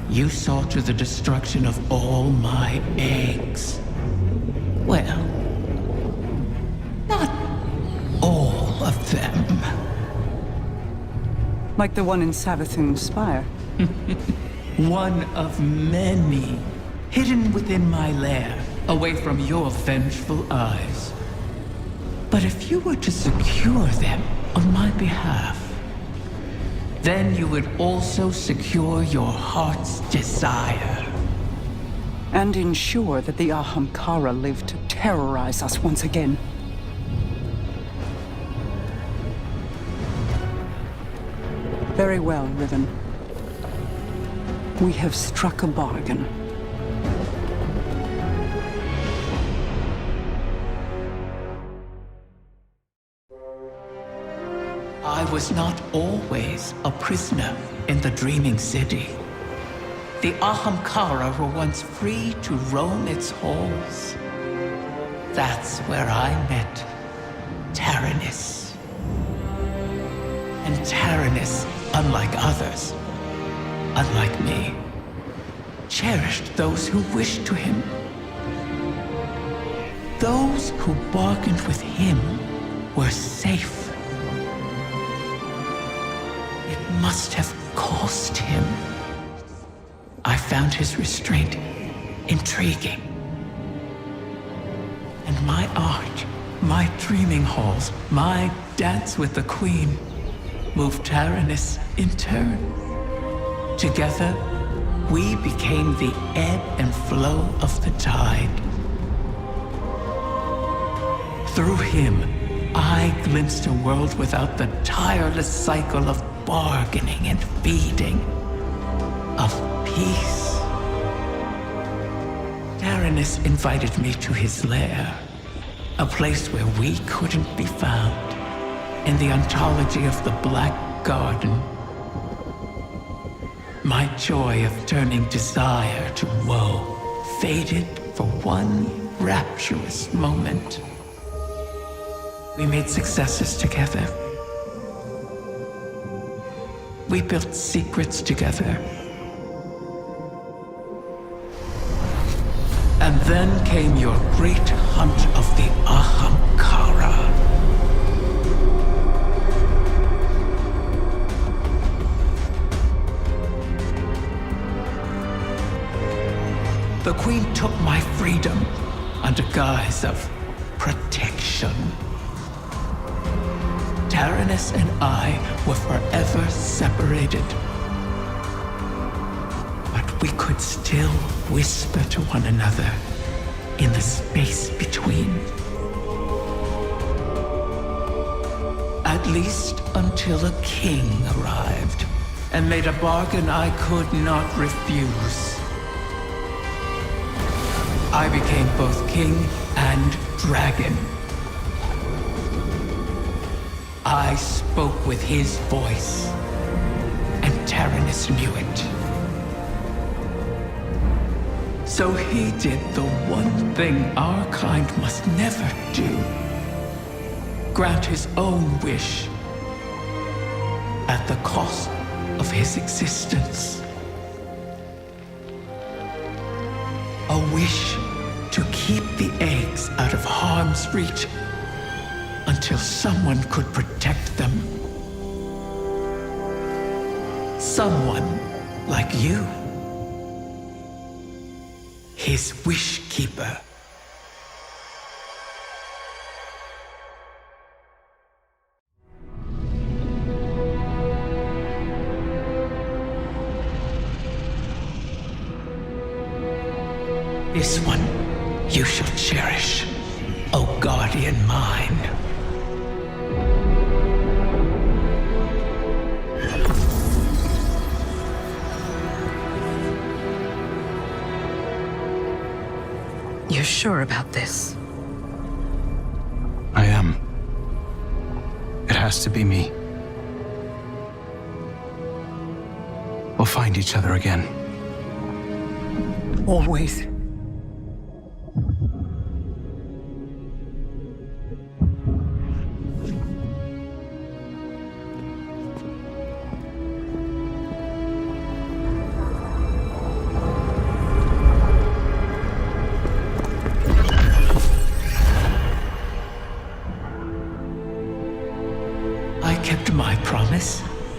you saw to the destruction of all my eggs. Well, not all of them. Like the one in Savathun's spire? One of many, hidden within my lair, away from your vengeful eyes. But if you were to secure them on my behalf, then you would also secure your heart's desire. And ensure that the Ahamkara live to terrorize us once again. Very well, Riven. We have struck a bargain. I was not always a prisoner in the Dreaming City. The Ahamkara were once free to roam its halls. That's where I met Taranis. And Taranis, unlike others, unlike me, cherished those who wished to him. Those who bargained with him were safe. It must have cost him. I found his restraint intriguing. And my art, my dreaming halls, my dance with the Queen moved Taranis in turn. Together, we became the ebb and flow of the tide. Through him, I glimpsed a world without the tireless cycle of bargaining and feeding, of peace. Taranis invited me to his lair, a place where we couldn't be found, in the ontology of the Black Garden. My joy of turning desire to woe faded for one rapturous moment. We made successes together. We built secrets together. And then came your great hunt of the Ahamkara. The Queen took my freedom under guise of protection. Taranis and I were forever separated. But we could still whisper to one another in the space between. At least until a king arrived and made a bargain I could not refuse. I became both king and dragon. I spoke with his voice, and Taranis knew it. So he did the one thing our kind must never do. Grant his own wish at the cost of his existence. A wish to keep the eggs out of harm's reach until someone could protect them. Someone like you. His wish keeper. This one you shall cherish, O guardian mine. You're sure about this? I am. It has to be me. We'll find each other again. Always.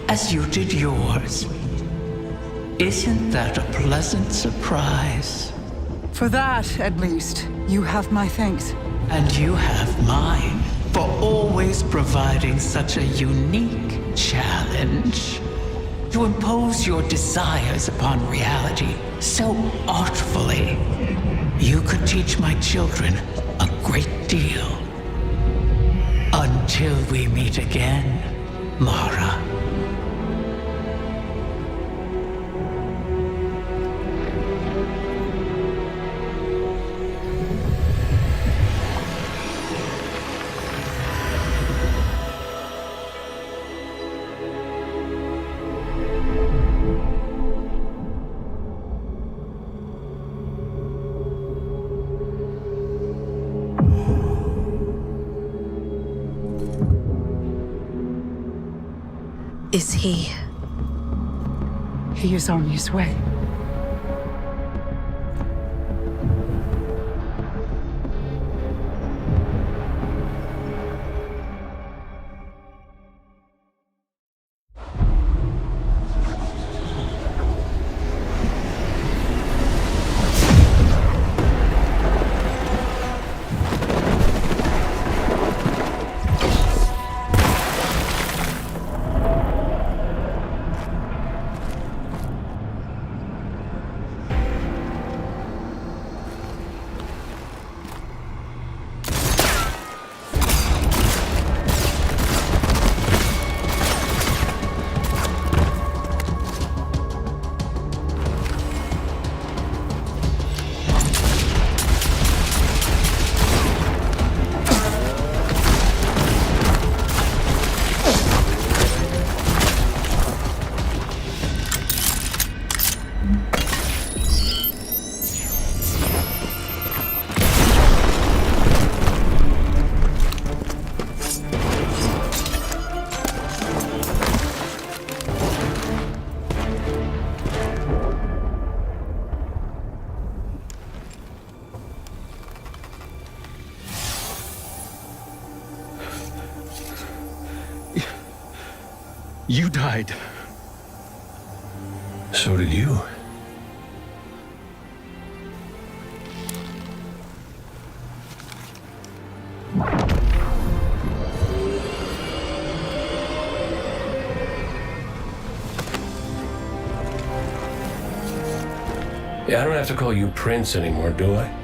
As you did yours. Isn't that a pleasant surprise? For that, at least, you have my thanks. And you have mine for always providing such a unique challenge. To impose your desires upon reality so artfully. You could teach my children a great deal. Until we meet again, Mara. Is he? He is on his way. You died. So did you. Yeah, I don't have to call you Prince anymore, do I?